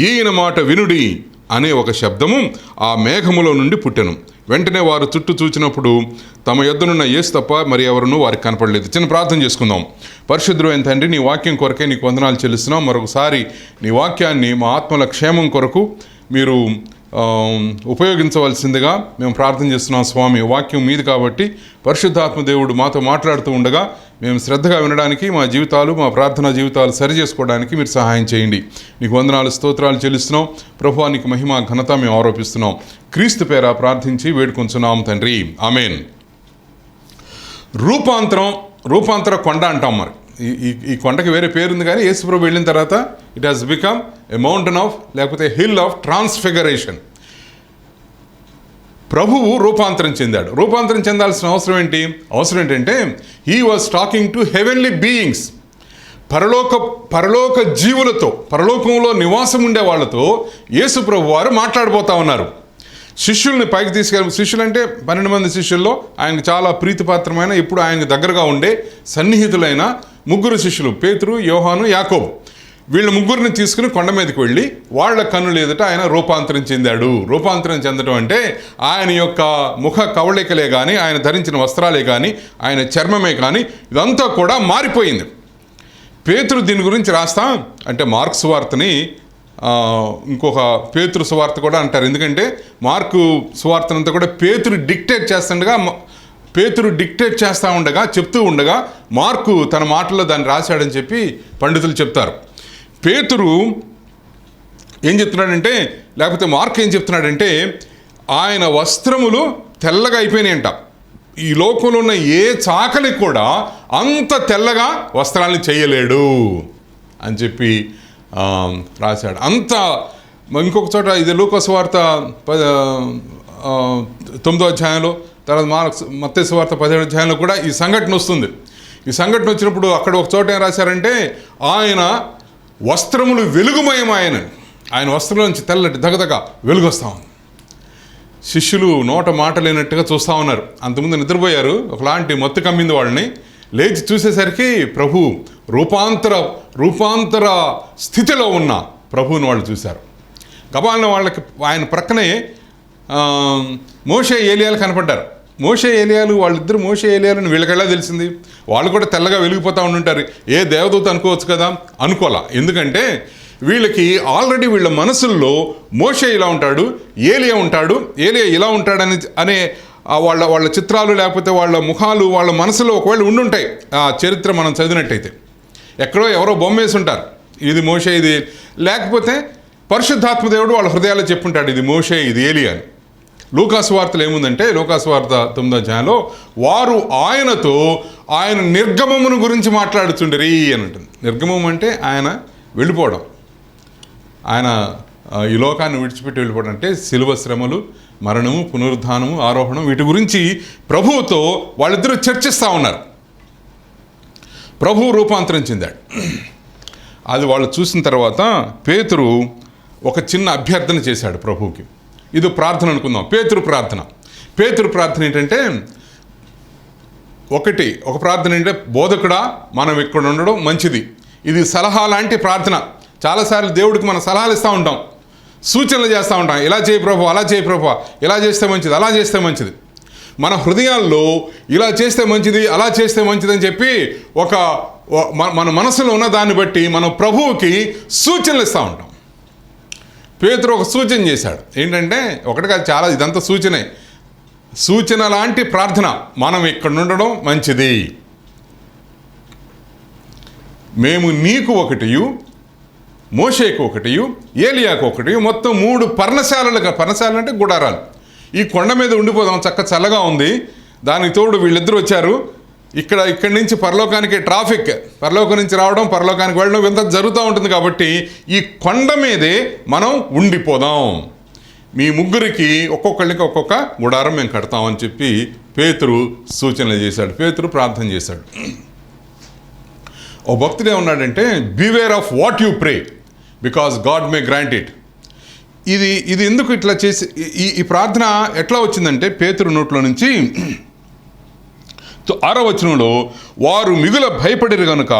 ఈయన మాట వినుడి అనే ఒక శబ్దము ఆ మేఘములో నుండి పుట్టెను. వెంటనే వారు చుట్టూ చూచినప్పుడు తమ యొద్దనున్న యేసు తప్ప మరి ఎవరునూ వారికి కనపడలేదు. చిన్న ప్రార్థన చేసుకుందాం. పరిశుద్ధుడైన తండ్రి, నీ వాక్యం కొరకే నీకు వందనాలు చెల్లిస్తున్నాం. మరొకసారి నీ వాక్యాన్ని మా ఆత్మల క్షేమం కొరకు మీరు ఉపయోగించవలసిందిగా మేము ప్రార్థన చేస్తున్నాం. స్వామి, వాక్యం మీది కాబట్టి పరిశుద్ధాత్మ దేవుడు మాతో మాట్లాడుతూ ఉండగా మేము శ్రద్ధగా వినడానికి, మా జీవితాలు, మా ప్రార్థనా జీవితాలు సరి చేసుకోవడానికి మీరు సహాయం చేయండి. నీకు వందనాలు, స్తోత్రాలు చెల్లిస్తున్నాం. ప్రభువా, నీకు మహిమ, ఘనత మేము ఆరోపిస్తున్నాం. క్రీస్తు పేర ప్రార్థించి వేడుకొంచున్నాం తండ్రి, ఆమేన్. రూపాంతర కొండ అంటాం. మరి ఈ కొండకి వేరే పేరుంది, కానీ యేసుప్రభు వెళ్ళిన తర్వాత it has become a mountain of, లేకపోతే హిల్ ఆఫ్ ట్రాన్స్ఫిగరేషన్. ప్రభువు రూపాంతరం చెందాడు. రూపాంతరం చెందాల్సిన అవసరం ఏంటంటే he was talking to heavenly beings. పరలోక జీవులతో, పరలోకంలో నివాసం ఉండే వాళ్ళతో యేసు ప్రభు వారు మాట్లాడబోతా ఉన్నారు. శిష్యుల్ని పైకి తీసుకెళ్ళి, శిష్యులు అంటే 12 మంది శిష్యుల్లో ఆయనకు చాలా ప్రీతిపాత్రమైన, ఇప్పుడు ఆయనకు దగ్గరగా ఉండే సన్నిహితులైన 3 శిష్యులు, పేతురు, యోహాను, యాకోబు. వీళ్ళ 3 తీసుకుని కొండ మీదకి వెళ్ళి వాళ్ళ కన్నులు ఎదుట ఆయన రూపాంతరం చెందాడు. రూపాంతరం చెందడం అంటే ఆయన యొక్క ముఖ కవళికలే కానీ, ఆయన ధరించిన వస్త్రాలే కానీ, ఆయన చర్మమే కానీ ఇదంతా కూడా మారిపోయింది. పేతురు దీని గురించి రాస్తా అంటే మార్క్స్ వార్తని ఇంకొక పేతురు సువార్త కూడా అంటారు. ఎందుకంటే మార్కు సువార్తనంతా కూడా పేతురు డిక్టేట్ చేస్తూ ఉండగా చెప్తూ ఉండగా మార్కు తన మాటల్లో దాన్ని రాశాడని చెప్పి పండితులు చెప్తారు. పేతురు ఏం చెప్తున్నాడంటే, లేకపోతే మార్కు ఏం చెప్తున్నాడంటే, ఆయన వస్త్రములు తెల్లగా అయిపోయినాయంట. ఈ లోకంలో ఉన్న ఏ చాకలి కూడా అంత తెల్లగా వస్త్రాలను చేయలేడు అని చెప్పి రాశాడు. అంత ఇంకొక చోట ఇది లూకా సువార్త 9వ అధ్యాయంలో, తర్వాత మత్తయి సువార్త 17వ అధ్యాయంలో కూడా ఈ సంఘటన వస్తుంది. ఈ సంఘటన వచ్చినప్పుడు అక్కడ ఒక చోట ఏం రాశారంటే, ఆయన వస్త్రములు వెలుగుమయమాయన, ఆయన వస్త్రం నుంచి తెల్లటి దగదగ వెలుగు వస్తూ ఉంది. శిష్యులు నోట మాట లేనట్టుగా చూస్తూ ఉన్నారు. అంతకుముందు నిద్రపోయారు, ఒకలాంటి మత్తు కమ్మింది వాళ్ళని. లేచి చూసేసరికి ప్రభు రూపాంతర స్థితిలో ఉన్న ప్రభువుని వాళ్ళు చూశారు. గబాలన వాళ్ళకి ఆయన ప్రక్కనే మోషే ఏలియాలు కనపడ్డారు. మోషే ఏలియాలు వాళ్ళిద్దరు మోషే ఏలియాలని వీళ్ళకెలా తెలిసింది? వాళ్ళు కూడా తెల్లగా వెలిగిపోతూ ఉంటుంటారు. ఏ దేవదూత అనుకోవచ్చు కదా, అనుకోలా. ఎందుకంటే వీళ్ళకి ఆల్రెడీ వీళ్ళ మనసుల్లో మోషే ఇలా ఉంటాడు, ఏలియా ఉంటాడు, ఏలియా ఇలా ఉంటాడని అనే వాళ్ళ చిత్రాలు లేకపోతే వాళ్ళ ముఖాలు వాళ్ళ మనసులో ఒకవేళ ఉండుంటాయి. ఆ చరిత్ర మనం చదివినట్టయితే ఎక్కడో ఎవరో బొమ్మ వేసి ఉంటారు, ఇది మోషే ఇది, లేకపోతే పరిశుద్ధాత్మ దేవుడు వాళ్ళ హృదయాల్లో చెప్పుంటాడు ఇది మోషే ఇది ఏలియా అని. లూకా సువార్తలో ఏముందంటే, లూకా సువార్త 9వ అధ్యాయంలో వారు ఆయనతో ఆయన నిర్గమమును గురించి మాట్లాడుతుండరి అని ఉంటుంది. నిర్గమం అంటే ఆయన వెళ్ళిపోవడం, ఆయన ఈ లోకాన్ని విడిచిపెట్టి వెళ్ళిపోవడం అంటే శిలువ శ్రమలు, మరణము, పునరుద్ధానము, ఆరోహణం, వీటి గురించి ప్రభువుతో వాళ్ళిద్దరూ చర్చిస్తూ ఉన్నారు. ప్రభువు రూపాంతరం చెందాడు. అది వాళ్ళు చూసిన తర్వాత పేతురు ఒక చిన్న అభ్యర్థన చేశాడు ప్రభువుకి. ఇది ప్రార్థన అనుకుందాం, పేతురు ప్రార్థన ఏంటంటే, ఒక ప్రార్థన ఏంటంటే, బోధకుడా మనం ఇక్కడ ఉండడం మంచిది. ఇది సలహా లాంటి ప్రార్థన. చాలాసార్లు దేవుడికి మనం సలహాలు ఇస్తూ ఉంటాం, సూచనలు చేస్తూ ఉంటాం, ఇలా చేయి ప్రభు, అలా చేయి ప్రభు, ఇలా చేస్తే మంచిది, అలా చేస్తే మంచిది. మన హృదయాల్లో ఇలా చేస్తే మంచిది, అలా చేస్తే మంచిది అని చెప్పి మన మనసులో ఉన్న దాన్ని బట్టి మనం ప్రభువుకి సూచనలు ఇస్తూ ఉంటాం. పేతురు ఒక సూచన చేశాడు. ఏంటంటే, ఒకటి కాదు, చాలా, ఇదంతా సూచన లాంటి ప్రార్థన. మనం ఇక్కడ ఉండడం మంచిది, మేము నీకు ఒకటియు, మోషేకు ఒకటియు, ఏలియాకు ఒకటియు, మొత్తం 3 పర్ణశాలలు అంటే గుడారాలు, ఈ కొండ మీద ఉండిపోదాం, చల్లగా ఉంది. దానికి తోడు వీళ్ళిద్దరూ వచ్చారు. ఇక్కడి నుంచి పరలోకానికి ట్రాఫిక్, పరలోకం నుంచి రావడం, పరలోకానికి వెళ్ళడం, ఇంత జరుగుతూ ఉంటుంది. కాబట్టి ఈ కొండ మీదే మనం ఉండిపోదాం, మీ ముగ్గురికి ఒక్కొక్కళ్ళకి ఒక్కొక్క గుడారం మేము కడతామని చెప్పి పేతురు సూచనలు చేశాడు, పేతురు ప్రార్థన చేశాడు. ఓ భక్తుడు ఏమన్నాడంటే, beware of what you pray because God May grant it. ఇది ఎందుకు ఇట్లా చేసి ఈ ప్రార్థన ఎట్లా వచ్చిందంటే, పేతురు నోట్లో నుంచి 6వ వచనంలో, వారు మిగుల భయపడిరు కనుక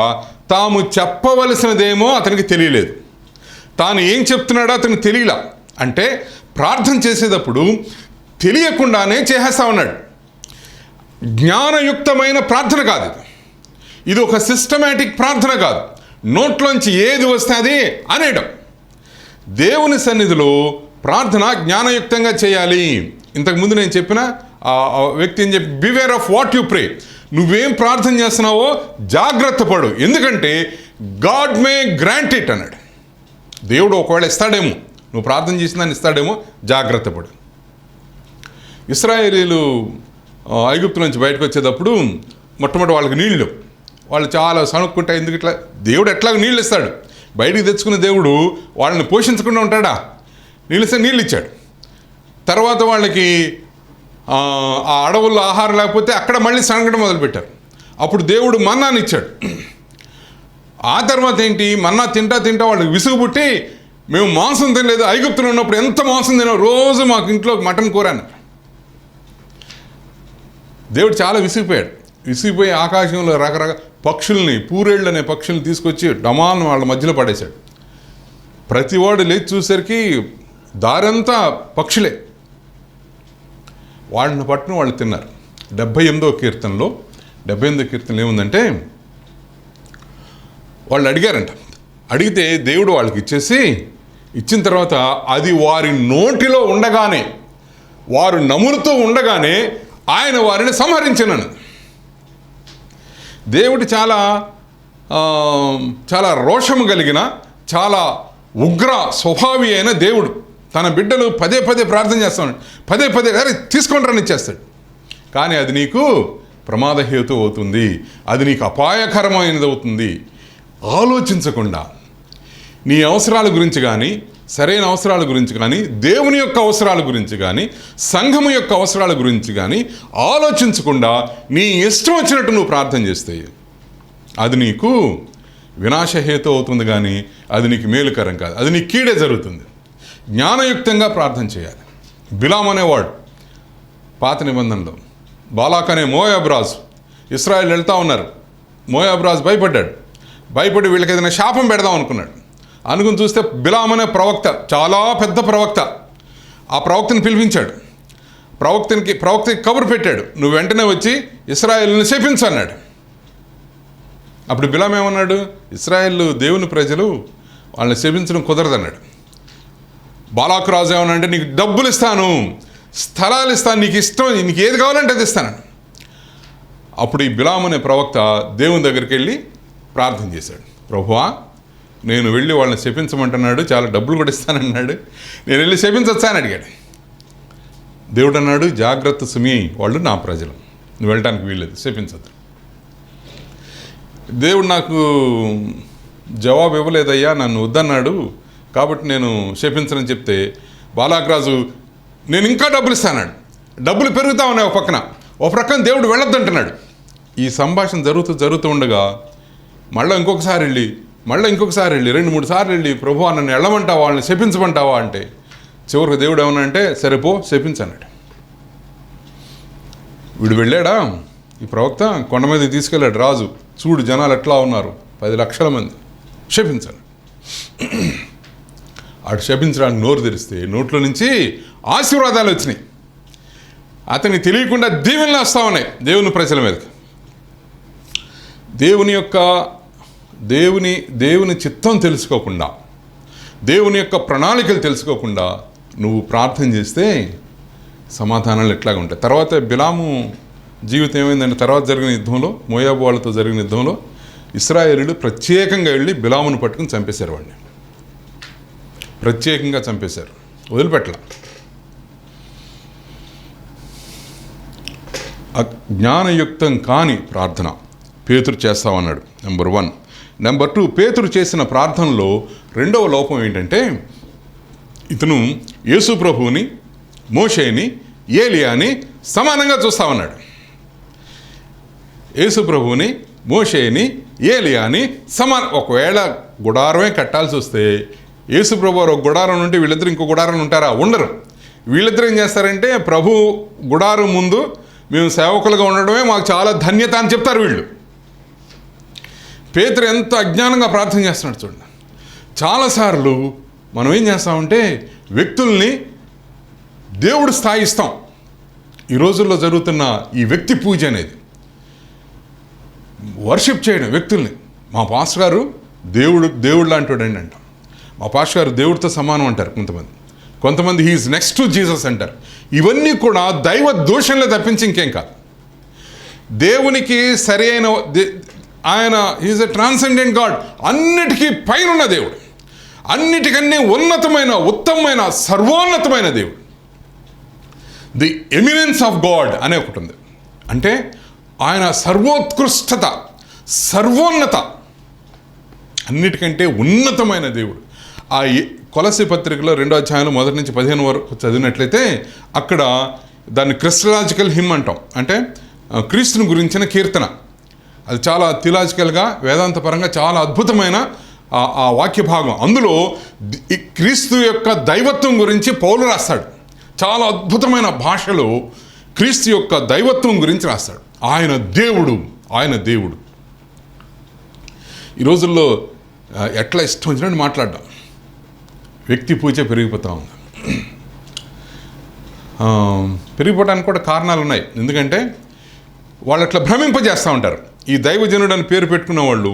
తాము చెప్పవలసినదేమో అతనికి తెలియలేదు, తాను ఏం చెప్తున్నాడో అతనికి తెలియలా. అంటే ప్రార్థన చేసేటప్పుడు తెలియకుండానే చేసేస్తా ఉన్నాడు. జ్ఞానయుక్తమైన ప్రార్థన కాదు ఇది, ఒక సిస్టమేటిక్ ప్రార్థన కాదు, నోట్లోంచి ఏది వస్తే అది అనేయడం. దేవుని సన్నిధిలో ప్రార్థన జ్ఞానయుక్తంగా చేయాలి. ఇంతకుముందు నేను చెప్పిన ఆ వ్యక్తి ఏం చెప్పి, beware of what you pray, నువ్వేం ప్రార్థన చేస్తున్నావో జాగ్రత్త పడు, ఎందుకంటే గాడ్ మే గ్రాంట్ ఇట్ అన్నాడు. దేవుడు ఒకవేళ ఇస్తాడేమో, నువ్వు ప్రార్థన చేసిన దాన్ని ఇస్తాడేమో, జాగ్రత్త పడు. ఇశ్రాయేలీలు ఐగుప్తు నుంచి బయటకు వచ్చేటప్పుడు మొట్టమొదటి వాళ్ళకి నీళ్ళు, వాళ్ళు చాలా సణుక్కుంటా, ఎందుకు ఇట్లా, దేవుడు ఎట్లాగో నీళ్ళు ఇస్తాడు, బయటికి తెచ్చుకున్న దేవుడు వాళ్ళని పోషించకుండా ఉంటాడా, నీళ్ళు ఇస్తే నీళ్ళు ఇచ్చాడు. తర్వాత వాళ్ళకి ఆ అడవుల్లో ఆహారం లేకపోతే అక్కడ మళ్ళీ సనగడం మొదలుపెట్టారు. అప్పుడు దేవుడు మన్నాని ఇచ్చాడు. ఆ తర్వాత ఏంటి, మన్నా తింటా వాళ్ళకి విసుగు పుట్టి, మేము మాంసం తినలేదు, ఐగుప్తులో ఉన్నప్పుడు ఎంత మాంసం తినాం, రోజు మాకు ఇంట్లో మటన్ కూర అని. దేవుడు చాలా విసిగిపోయి ఆకాశంలో రకరకాల పక్షుల్ని, పూరేళ్ళు అనే పక్షుల్ని తీసుకొచ్చి డమాలను వాళ్ళ మధ్యలో పడేశాడు. ప్రతివాడు లేచి చూసరికి దారంతా పక్షులే. వాళ్ళని పట్టున వాళ్ళు తిన్నారు. 78వ కీర్తనలో ఏముందంటే, వాళ్ళు అడిగారంట, అడిగితే దేవుడు వాళ్ళకి ఇచ్చిన తర్వాత అది వారి నోటిలో ఉండగానే, వారు నములుతూ ఉండగానే ఆయన వారిని సంహరించినను. దేవుడు చాలా రోషము కలిగిన, చాలా ఉగ్ర స్వభావి అయిన దేవుడు. తన బిడ్డలు పదే ప్రార్థన చేస్తాడు, పదే అరే తీసుకొని ఇచ్చేస్తాడు. కానీ అది నీకు ప్రమాదహేతు అవుతుంది, అది నీకు అపాయకరమైనది అవుతుంది. ఆలోచించకుండా నీ అవసరాల గురించి కానీ, సరైన అవసరాల గురించి కానీ, దేవుని యొక్క అవసరాల గురించి కానీ, సంఘము యొక్క అవసరాల గురించి కానీ ఆలోచించకుండా నీ ఇష్టం వచ్చినట్టు నువ్వు ప్రార్థన చేస్తే అది నీకు వినాశహేతు అవుతుంది, కానీ అది నీకు మేలుకరం కాదు, అది నీకు కీడే జరుగుతుంది. జ్ఞానయుక్తంగా ప్రార్థన చేయాలి. బిలాం అనేవాడు పాత నిబంధనలో, బాలాక్ అనే మోయాబు రాజు, ఇశ్రాయేలు వెళ్తూ ఉన్నారు. మోయాబు రాజు భయపడి వీళ్ళకి ఏదైనా శాపం పెడదాం అనుకున్నాడు. అనుకుని చూస్తే బిలాం అనే ప్రవక్త, చాలా పెద్ద ప్రవక్త, ఆ ప్రవక్తని పిలిపించాడు. ప్రవక్తకి కబురు పెట్టాడు, నువ్వు వెంటనే వచ్చి ఇశ్రాయేలుని శపించు అన్నాడు. అప్పుడు బిలాం ఏమన్నాడు, ఇశ్రాయేలు దేవుని ప్రజలు, వాళ్ళని శపించడం కుదరదన్నాడు. బాలాకు రాజు ఏమన్నాడంటే, నీకు డబ్బులు ఇస్తాను, స్థలాలు ఇస్తాను, నీకు ఇష్టం, నీకు ఏది కావాలంటే అది ఇస్తాను. అప్పుడు ఈ బిలాం అనే ప్రవక్త దేవుని దగ్గరికి వెళ్ళి ప్రార్థన చేశాడు. ప్రభువా, నేను వెళ్ళి వాళ్ళని శపించమంటున్నాడు, చాలా డబ్బులు కూడా ఇస్తానన్నాడు, నేను వెళ్ళి శపించొచ్చా అని అడిగాడు. దేవుడు అన్నాడు, జాగ్రత్త సుమి, వాళ్ళు నా ప్రజలు, నువ్వు వెళ్ళటానికి వీల్లేదు, శపించద్దు. దేవుడు నాకు జవాబు ఇవ్వలేదయ్యా, నన్ను వద్దన్నాడు, కాబట్టి నేను శపించనని చెప్తే బాలాక్ రాజు నేను ఇంకా డబ్బులు ఇస్తాన్నాడు. డబ్బులు పెరుగుతా ఉన్నాయి ఒక ప్రక్కన దేవుడు వెళ్ళొద్దంటున్నాడు. ఈ సంభాషణ జరుగుతూ ఉండగా మళ్ళీ ఇంకొకసారి వెళ్ళి 2-3 సార్లు వెళ్ళి, ప్రభువా నన్ను వెళ్ళమంటావా, వాళ్ళని శపించమంటావా అంటే చివరికి దేవుడు ఏమన్నా అంటే, సరే పో శపించన్నాడు. వీడు వెళ్ళాడా, ఈ ప్రవక్త కొండ మీద తీసుకెళ్ళాడు. రాజు చూడు జనాలు ఎట్లా ఉన్నారు, 10 లక్షల మంది, శపించాడు. ఆడు శపించడానికి నోరు తెరిస్తే నోట్లో నుంచి ఆశీర్వాదాలు వచ్చినాయి. అతనికి తెలియకుండా దీవెనలు వస్తూ ఉన్నాయి దేవుని ప్రజల మీదకి. దేవుని చిత్తం తెలుసుకోకుండా, దేవుని యొక్క ప్రణాళికలు తెలుసుకోకుండా నువ్వు ప్రార్థన చేస్తే సమాధానాలు ఎట్లాగా ఉంటాయి. తర్వాత బిలాము జీవితం ఏమైందంటే, తర్వాత జరిగిన యుద్ధంలో, మోయాబు వాళ్ళతో జరిగిన యుద్ధంలో ఇశ్రాయేలీయులు ప్రత్యేకంగా వెళ్ళి బిలామును పట్టుకుని చంపేశారు. వాడిని ప్రత్యేకంగా చంపేశారు, వదిలిపెట్టల. జ్ఞానయుక్తం కాని ప్రార్థన పేతురు చేస్తామన్నాడు, నెంబర్ 1. నెంబర్ 2, పేతురు చేసిన ప్రార్థనలో రెండవ లోపం ఏంటంటే, ఇతను యేసు ప్రభువుని, మోషేని, ఏలియాని సమానంగా చూస్తామన్నాడు. యేసు ప్రభువుని, మోషేని, ఏలియాని ఒకవేళ గుడారమే కట్టాల్సి వస్తే యేసు ప్రభు ఒక గుడారం నుండి వీళ్ళిద్దరు ఇంకో గుడారం ఉంటారా? ఉండరు. వీళ్ళిద్దరు ఏం చేస్తారంటే, ప్రభు గుడారం ముందు మేము సేవకులుగా ఉండడమే మాకు చాలా ధన్యత అని చెప్తారు వీళ్ళు. పేతురు ఎంత అజ్ఞానంగా ప్రార్థన చేస్తున్నాడు చూడండి. చాలాసార్లు మనం ఏం చేస్తామంటే, వ్యక్తుల్ని దేవుడు స్థాయిస్తాం. ఈ రోజుల్లో జరుగుతున్న ఈ వ్యక్తి పూజ అనేది, వర్షిప్ చేయడం వ్యక్తుల్ని. మా పాస్టర్ గారు దేవుడు లాంటివాడండి అంటాం. మా పాస్టర్ గారు దేవుడితో సమానం అంటారు కొంతమంది హీఈస్ నెక్స్ట్ టు జీసస్ అంటారు. ఇవన్నీ కూడా దైవ దోషంలో తప్పించి ఇంకేం కాదు. దేవునికి సరి అయిన ఆయన ఈజ్ ఎ ట్రాన్సెండెంట్ గాడ్, అన్నిటికీ పైనున్న దేవుడు, అన్నిటికన్నీ ఉన్నతమైన, ఉత్తమమైన, సర్వోన్నతమైన దేవుడు. ది ఎమినెన్స్ ఆఫ్ గాడ్ అనే ఒకటి ఉంది. అంటే ఆయన సర్వోత్కృష్టత, సర్వోన్నత, అన్నిటికంటే ఉన్నతమైన దేవుడు. ఆ కొలస్సీ పత్రికలో 2వ అధ్యాయం 1 నుంచి 15 వరకు చదివినట్లయితే అక్కడ దాన్ని క్రిస్టలాజికల్ హిమ్ అంటాం. అంటే క్రీస్తుని గురించిన కీర్తన. అది చాలా థియలాజికల్గా, వేదాంతపరంగా చాలా అద్భుతమైన ఆ వాక్య భాగం. అందులో క్రీస్తు యొక్క దైవత్వం గురించి పౌలు రాస్తాడు. చాలా అద్భుతమైన భాషలో క్రీస్తు యొక్క దైవత్వం గురించి రాస్తాడు. ఆయన దేవుడు. ఈ రోజుల్లో ఎట్లా ఇష్టం వచ్చినట్టు మాట్లాడడం, వ్యక్తి పూజ పెరిగిపోతూ ఉంది. పెరిగిపోవడానికి కూడా కారణాలు ఉన్నాయి. ఎందుకంటే వాళ్ళు అట్లా భ్రమింపజేస్తూ ఉంటారు. ఈ దైవజనుడు అని పేరు పెట్టుకున్న వాళ్ళు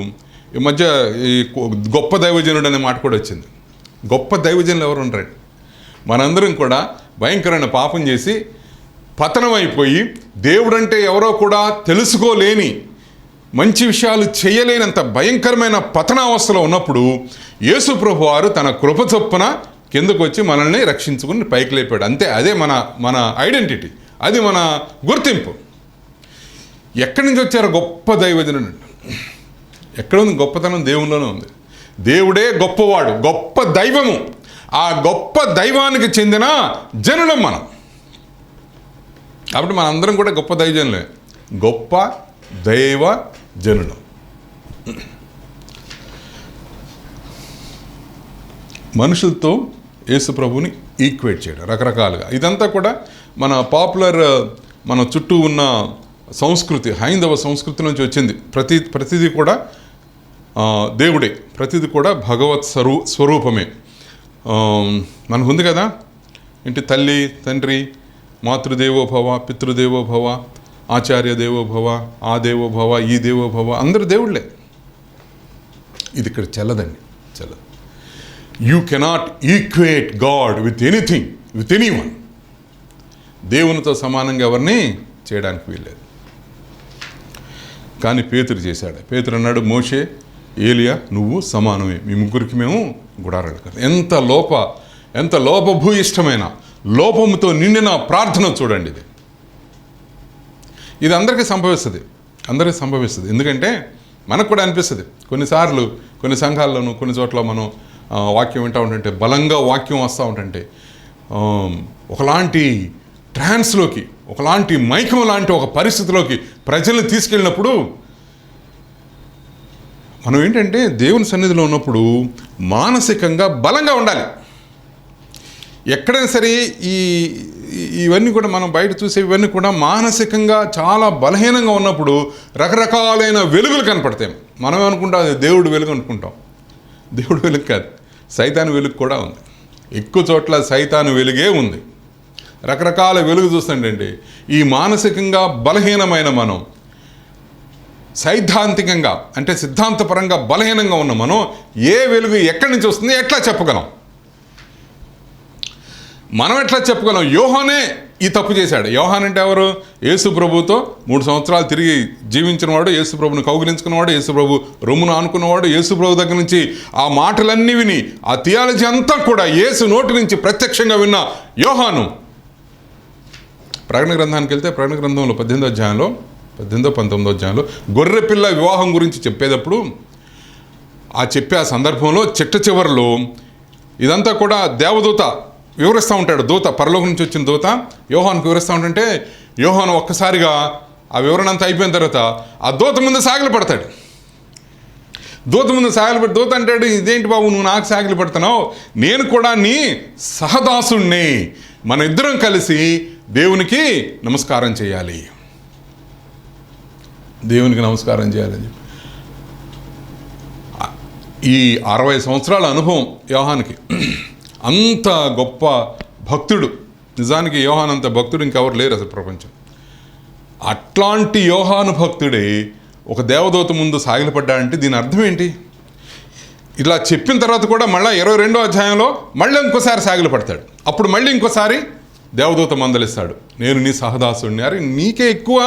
ఈ మధ్య ఈ గొప్ప దైవజనుడు అనే మాట కూడా వచ్చింది. గొప్ప దైవజనులు ఎవరు ఉంటారండి? మనందరం కూడా భయంకరమైన పాపం చేసి పతనం అయిపోయి, దేవుడంటే ఎవరో కూడా తెలుసుకోలేని, మంచి విషయాలు చేయలేనంత భయంకరమైన పతనావస్థలో ఉన్నప్పుడు యేసు ప్రభు వారు తన కృప చొప్పున కిందకు వచ్చి మనల్ని రక్షించుకుని పైకి లేపాడు. అంతే, అదే మన ఐడెంటిటీ, అది మన గుర్తింపు. ఎక్కడి నుంచి వచ్చారు? గొప్ప దైవజనుడు. ఎక్కడ ఉంది గొప్పతనం? దేవునిలోనే ఉంది. దేవుడే గొప్పవాడు, గొప్ప దైవము. ఆ గొప్ప దైవానికి చెందిన జనులం మనం. కాబట్టి మనందరం కూడా గొప్ప దైవజనులే, గొప్ప దైవ జనులం. మనుషులతో యేసు ప్రభుని ఈక్వేట్ చేయడం రకరకాలుగా, ఇదంతా కూడా మన పాపులర్, మన చుట్టూ ఉన్న సంస్కృతి, హైందవ సంస్కృతి నుంచి వచ్చింది. ప్రతిదీ కూడా దేవుడే, ప్రతిదీ కూడా భగవత్ స్వరూపమే. మనకు ఉంది కదా, ఇంటి తల్లి తండ్రి, మాతృదేవోభవ, పితృదేవోభవ, ఆచార్య దేవోభవ, ఆ దేవోభవ, ఈ దేవోభవ, అందరు దేవుళ్ళే. ఇది ఇక్కడ చెల్లదండి, చెల్లదు. You cannot equate God with anything, with anyone. దేవునితో సమానంగా ఎవరిని చేయడానికి వీల్లేదు. కానీ పేతురు చేశాడు. పేతురు అన్నాడు, మోషే, ఏలియా, నువ్వు సమానమే, మీ ముగ్గురికి మేము గుడారాలు కదా. ఎంత లోపభూయిష్టమైన, లోపముతో నిండిన ప్రార్థన చూడండి. ఇది అందరికీ సంభవిస్తుంది. ఎందుకంటే మనకు కూడా అనిపిస్తుంది కొన్నిసార్లు, కొన్ని సంఘాల్లోనూ కొన్ని చోట్ల మనం వాక్యం వింటూ ఉంటుంటే, బలంగా వాక్యం వస్తూ ఉంటుంటే ఒకలాంటి ట్రాన్స్లోకి, ఒకలాంటి మైకం లాంటి ఒక పరిస్థితిలోకి ప్రజల్ని తీసుకెళ్ళినప్పుడు మనం ఏంటంటే దేవుని సన్నిధిలో ఉన్నప్పుడు మానసికంగా బలంగా ఉండాలి. ఎక్కడైనా సరే ఇవన్నీ కూడా మనం బయట చూసే ఇవన్నీ కూడా మానసికంగా చాలా బలహీనంగా ఉన్నప్పుడు రకరకాలైన వెలుగులు కనపడతాయి. మనం అనుకుంటాం అది దేవుడు వెలుగు అనుకుంటాం. దేవుడు వెలుగు కాదు, సైతాను వెలుగు కూడా ఉంది. ఎక్కువ చోట్ల సైతాను వెలుగే ఉంది. రకరకాల వెలుగు చూస్తుంటే ఈ మానసికంగా బలహీనమైన మనం, సైద్ధాంతికంగా అంటే సిద్ధాంతపరంగా బలహీనంగా ఉన్న మనం ఏ వెలుగు ఎక్కడి నుంచి వస్తుంది ఎట్లా చెప్పగలం? మనం ఎట్లా చెప్పగలం? యోహానే ఈ తప్పు చేశాడు. యోహాన్ అంటే ఎవరు? యేసు ప్రభుతో 3 సంవత్సరాలు తిరిగి జీవించినవాడు, యేసు ప్రభుని కౌగిలించుకున్నవాడు, యేసు ప్రభు రొమ్మును ఆనుకున్నవాడు, యేసు ప్రభు దగ్గర నుంచి ఆ మాటలన్నీ విని ఆ థియాలజీ అంతా కూడా యేసు నోటి నుంచి ప్రత్యక్షంగా విన్న యోహాను ప్రకటన గ్రంథానికి వెళ్తే, ప్రకటన గ్రంథంలో 18వ అధ్యాయంలో 19వ అధ్యాయంలో గొర్రెపిల్ల వివాహం గురించి చెప్పేటప్పుడు చెప్పే ఆ సందర్భంలో చిట్ట చివరిలో ఇదంతా కూడా దేవదూత వివరిస్తూ ఉంటాడు. దూత, పరలోకం నుంచి వచ్చిన దూత యోహానుకు వివరిస్తూ ఉంటుంటే యోహాను ఒక్కసారిగా ఆ వివరణ అంతా అయిపోయిన తర్వాత ఆ దూత ముందు సాగిలి పడతాడు. దూత అంటాడు, ఇదేంటి బాబు నువ్వు నాకు సాగిలి పడుతున్నావు? నేను కూడా నీ సహదాసుణ్ణి, మన ఇద్దరం కలిసి దేవునికి నమస్కారం చేయాలి, దేవునికి నమస్కారం చేయాలని చెప్పి ఈ 60 సంవత్సరాల అనుభవం యోహానికి. అంత గొప్ప భక్తుడు. నిజానికి యోహాన్ అంత భక్తుడు ఇంకెవరు లేరు అసలు ప్రపంచం. అట్లాంటి యోహాను భక్తుడే ఒక దేవదూత ముందు సాగిలపడ్డాడంటే దీని అర్థం ఏంటి? ఇలా చెప్పిన తర్వాత కూడా మళ్ళీ 22వ అధ్యాయంలో మళ్ళీ ఇంకోసారి సాగిలపడతాడు. అప్పుడు మళ్ళీ ఇంకోసారి దేవదూత మందలిస్తాడు, నేను నీ సహదాసుడిని. అరే నీకే ఎక్కువ,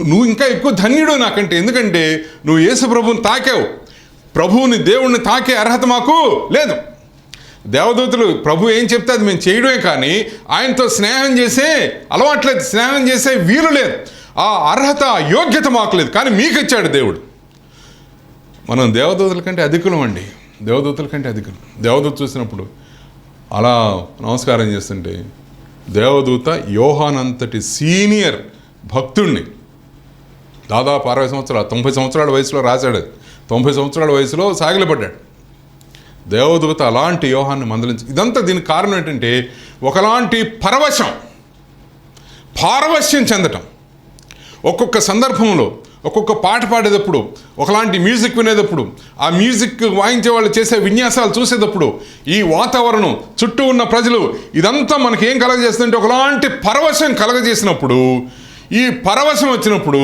నువ్వు ఇంకా ఎక్కువ ధన్యుడు నాకంటే. ఎందుకంటే నువ్వు యేసు ప్రభువుని తాకావు. ప్రభువుని, దేవుణ్ణి తాకే అర్హత మాకు లేదు. దేవదూతలు ప్రభు ఏం చెప్తే అది మేము చేయడమే, కానీ ఆయనతో స్నేహం చేసే అలవాట్లేదు, స్నేహం చేసే వీలు లేదు, ఆ అర్హత, యోగ్యత మాకు లేదు. కానీ మీకు ఇచ్చాడు దేవుడు. మనం దేవదూతల కంటే అధికులం అండి, దేవదూతల కంటే అధికులం. దేవదూత చూసినప్పుడు అలా నమస్కారం చేస్తుంటే దేవదూత యోహానంతటి సీనియర్ భక్తుడిని దాదాపు 60 సంవత్సరాలు, 90 సంవత్సరాల వయసులో రాశాడు. 90 సంవత్సరాల వయసులో సాగిలపడ్డాడు. దేవదూత అలాంటి యోహాన్ని మందలించి, ఇదంతా దీనికి కారణం ఏంటంటే ఒకలాంటి పారవశ్యం చెందటం. ఒక్కొక్క సందర్భంలో ఒక్కొక్క పాట పాడేటప్పుడు, ఒకలాంటి మ్యూజిక్ వినేటప్పుడు, ఆ మ్యూజిక్ వాయించే వాళ్ళు చేసే విన్యాసాలు చూసేటప్పుడు, ఈ వాతావరణం, చుట్టూ ఉన్న ప్రజలు, ఇదంతా మనకి ఏం కలగజేస్తుందంటే ఒకలాంటి పరవశం కలగజేసినప్పుడు, ఈ పరవశం వచ్చినప్పుడు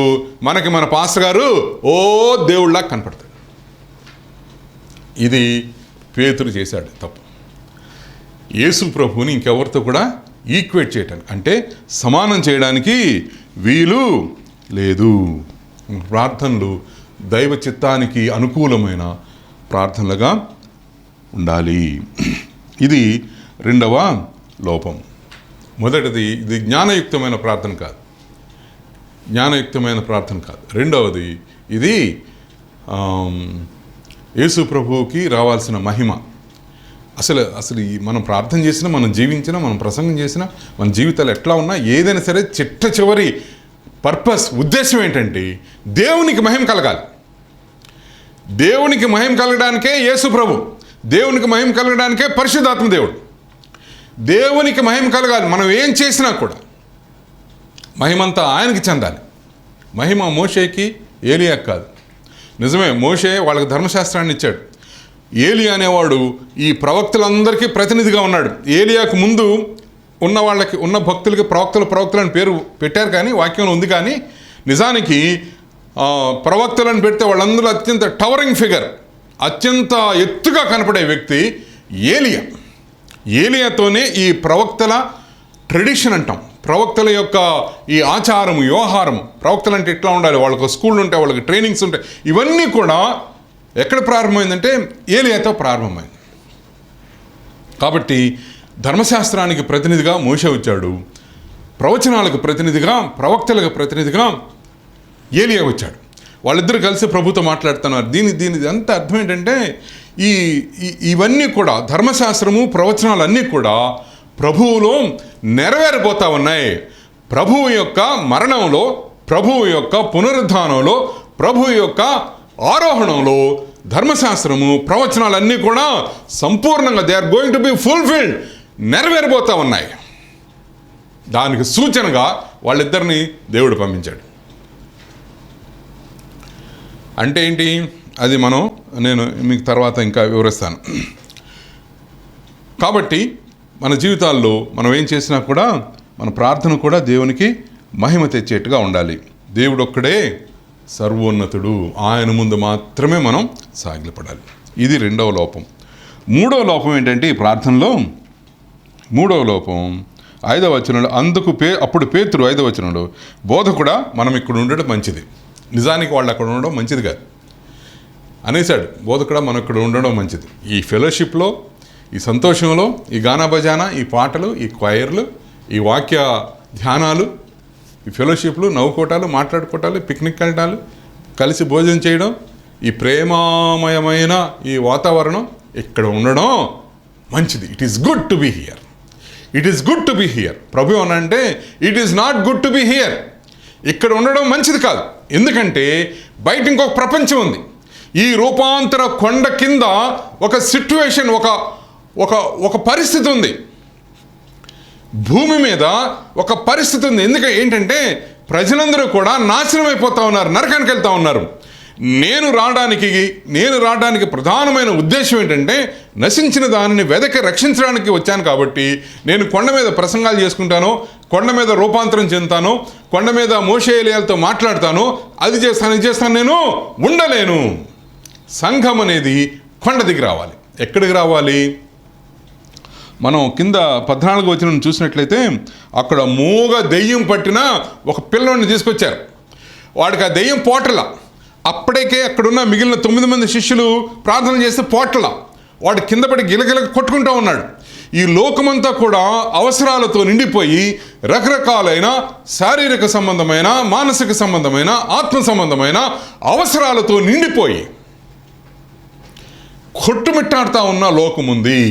మనకి మన పాస్టర్ గారు ఓ దేవుళ్ళ కనపడతాడు. ఇది పేతురు చేశాడు తప్పు. యేసు ప్రభువుని ఇంకెవరితో కూడా ఈక్వేట్ చేయటానికి, అంటే సమానం చేయడానికి వీలు లేదు. ప్రార్థనలు దైవ చిత్తానికి అనుకూలమైన ప్రార్థనలుగా ఉండాలి. ఇది 2వ లోపం. మొదటిది, ఇది జ్ఞానయుక్తమైన ప్రార్థన కాదు. రెండవది, ఇది యేసు ప్రభువుకి రావాల్సిన మహిమ. అసలు మనం ప్రార్థన చేసినా, మనం జీవించినా, మనం ప్రసంగం చేసినా, మన జీవితాలు ఎట్లా ఉన్నా, ఏదైనా సరే చివరి పర్పస్, ఉద్దేశం ఏంటంటే దేవునికి మహిమ కలగాలి. దేవునికి మహిమ కలగడానికే యేసు ప్రభు, దేవునికి మహిమ కలగడానికే పరిశుద్ధాత్మ దేవుడు. దేవునికి మహిమ కలగాలి. మనం ఏం చేసినా కూడా మహిమంతా ఆయనకి చెందాలి. మహిమ మోషేకి, ఏలియాకి కాదు. నిజమే, మోషే వాళ్ళకి ధర్మశాస్త్రాన్ని ఇచ్చాడు. ఏలియా అనేవాడు ఈ ప్రవక్తలందరికీ ప్రతినిధిగా ఉన్నాడు. ఏలియాకు ముందు ఉన్న వాళ్ళకి, ఉన్న భక్తులకి ప్రవక్తలు అని పేరు పెట్టారు, కానీ వాక్యంలో ఉంది. కానీ నిజానికి ప్రవక్తలను పెడితే వాళ్ళందరూ అత్యంత టవరింగ్ ఫిగర్, అత్యంత ఎత్తుగా కనపడే వ్యక్తి ఏలియా. ఏలియాతోనే ఈ ప్రవక్తల ట్రెడిషన్ అంటాం, ప్రవక్తల యొక్క ఈ ఆచారము, వ్యవహారము. ప్రవక్తలు అంటే ఎట్లా ఉండాలి, వాళ్ళకు స్కూళ్ళు ఉంటాయి, వాళ్ళకి ట్రైనింగ్స్ ఉంటాయి. ఇవన్నీ కూడా ఎక్కడ ప్రారంభమైందంటే ఏలియాతో ప్రారంభమైంది. కాబట్టి ధర్మశాస్త్రానికి ప్రతినిధిగా మోషే వచ్చాడు, ప్రవచనాలకు ప్రతినిధిగా, ప్రవక్తలకు ప్రతినిధిగా ఏలియా వచ్చాడు. వాళ్ళిద్దరూ కలిసి ప్రభుతో మాట్లాడుతున్నారు. దీని అంత అర్థం ఏంటంటే ఇవన్నీ కూడా, ధర్మశాస్త్రము, ప్రవచనాలు అన్నీ కూడా ప్రభువులో నెరవేరబోతా ఉన్నాయి. ప్రభువు యొక్క మరణంలో, ప్రభువు యొక్క పునరుద్ధానంలో, ప్రభువు యొక్క ఆరోహణంలో ధర్మశాస్త్రము, ప్రవచనాలన్నీ కూడా సంపూర్ణంగా they are going to be fulfilled, నెరవేరబోతా ఉన్నాయి. దానికి సూచనగా వాళ్ళిద్దరిని దేవుడు పంపించాడు. అంటే ఏంటి అది నేను మీకు తర్వాత ఇంకా వివరిస్తాను. కాబట్టి మన జీవితాల్లో మనం ఏం చేసినా కూడా మన ప్రార్థన కూడా దేవునికి మహిమ తెచ్చేట్టుగా ఉండాలి. దేవుడు ఒక్కడే సర్వోన్నతుడు, ఆయన ముందు మాత్రమే మనం సాగిలపడాలి. ఇది రెండవ లోపం. మూడవ లోపం ఏంటంటే ఈ ప్రార్థనలో, మూడవ లోపం 5వ వచనంలో, అప్పుడు పేతురు 5వ వచనంలో, బోధకుడా మనం ఇక్కడ ఉండడం మంచిది. నిజానికి వాళ్ళు అక్కడ ఉండడం మంచిది కాదు అనేసాడు. బోధకుడా మనం ఇక్కడ ఉండడం మంచిది. ఈ ఫెలోషిప్లో, ఈ సంతోషంలో, ఈ గానా బజానా, ఈ పాటలు, ఈ క్వైర్లు, ఈ వాక్య ధ్యానాలు, ఈ ఫెలోషిప్లు, నవ్వుకోవటాలు, మాట్లాడుకోవటాలు, పిక్నిక్ వెళ్ళటాలు, కలిసి భోజనం చేయడం, ఈ ప్రేమామయమైన ఈ వాతావరణం, ఇక్కడ ఉండడం మంచిది. It is good to be here, it is good to be here. ప్రభు అనంటే it is not good to be here. ఇక్కడ ఉండడం మంచిది కాదు. ఎందుకంటే బయట ఇంకొక ప్రపంచం ఉంది. ఈ రూపాంతర కొండ కింద ఒక సిట్యువేషన్, ఒక పరిస్థితి ఉంది. భూమి మీద ఒక పరిస్థితి ఉంది. ఏంటంటే ప్రజలందరూ కూడా నాశనం అయిపోతూ ఉన్నారు, నరకానికి వెళ్తూ ఉన్నారు. నేను రావడానికి ప్రధానమైన ఉద్దేశం ఏంటంటే నశించిన దానిని వెదకి రక్షించడానికి వచ్చాను. కాబట్టి నేను కొండ మీద ప్రసంగాలు చేసుకుంటాను, కొండ మీద రూపాంతరం చెందుతాను, కొండ మీద మోషే ఏలియాలతో మాట్లాడతాను, అది చేస్తాను, ఇది చేస్తాను. నేను ఉండలేను. సంఘం అనేది కొండ దిగి రావాలి. ఎక్కడికి రావాలి? మనం కింద 14వ వచనం చూసినట్లయితే అక్కడ మూగ దెయ్యం పట్టిన ఒక పిల్లోడిని తీసుకొచ్చారు. వాడికి ఆ దెయ్యం పోటల. అప్పటికే అక్కడున్న మిగిలిన 9 మంది శిష్యులు ప్రార్థన చేస్తే పోటల. వాడు కింద పడి గిలగిల కొట్టుకుంటూ ఉన్నాడు. ఈ లోకమంతా కూడా అవసరాలతో నిండిపోయి రకరకాలైన శారీరక సంబంధమైన, మానసిక సంబంధమైన, ఆత్మ సంబంధమైన అవసరాలతో నిండిపోయి కొట్టుమిట్టాడుతూ ఉన్న లోకం ఉంది.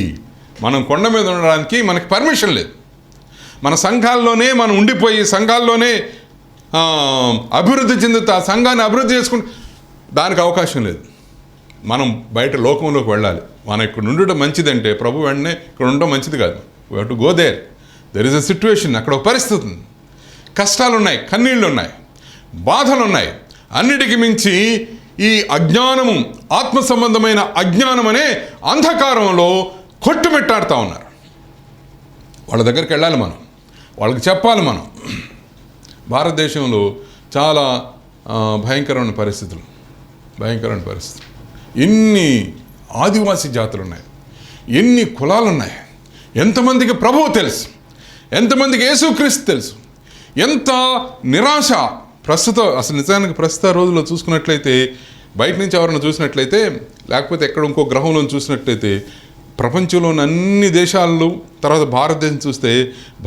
మనం కొండ మీద ఉండడానికి మనకి పర్మిషన్ లేదు. మన సంఘాల్లోనే మనం ఉండిపోయి, సంఘాల్లోనే అభివృద్ధి చెందుతా, సంఘాన్ని అభివృద్ధి చేసుకుంటూ దానికి అవకాశం లేదు. మనం బయట లోకంలోకి వెళ్ళాలి. మనం ఇక్కడ ఉండడం మంచిదంటే ప్రభు వెంటనే ఇక్కడ ఉండడం మంచిది కాదు. We have to go there. There is a situation. అక్కడ ఒక పరిస్థితి ఉంది. కష్టాలు ఉన్నాయి, కన్నీళ్ళు ఉన్నాయి, బాధలు ఉన్నాయి. అన్నిటికీ మించి ఈ అజ్ఞానము, ఆత్మ సంబంధమైన అజ్ఞానం అనే అంధకారంలో కొట్టుమిట్టాడుతూ ఉన్నారు. వాళ్ళ దగ్గరికి వెళ్ళాలి మనం, వాళ్ళకి చెప్పాలి మనం. భారతదేశంలో చాలా భయంకరమైన పరిస్థితులు. ఎన్ని ఆదివాసీ జాతులు ఉన్నాయి, ఎన్ని కులాలు ఉన్నాయి, ఎంతమందికి ప్రభువు తెలుసు, ఎంతమందికి యేసుక్రీస్తు తెలుసు. ఎంత నిరాశ అసలు నిజానికి ప్రస్తుత రోజుల్లో చూసుకున్నట్లయితే, బయట నుంచి ఎవరైనా చూసినట్లయితే, లేకపోతే ఎక్కడ ఇంకో గ్రహంలో చూసినట్లయితే, ప్రపంచంలోని అన్ని దేశాలు తర్వాత భారతదేశం చూస్తే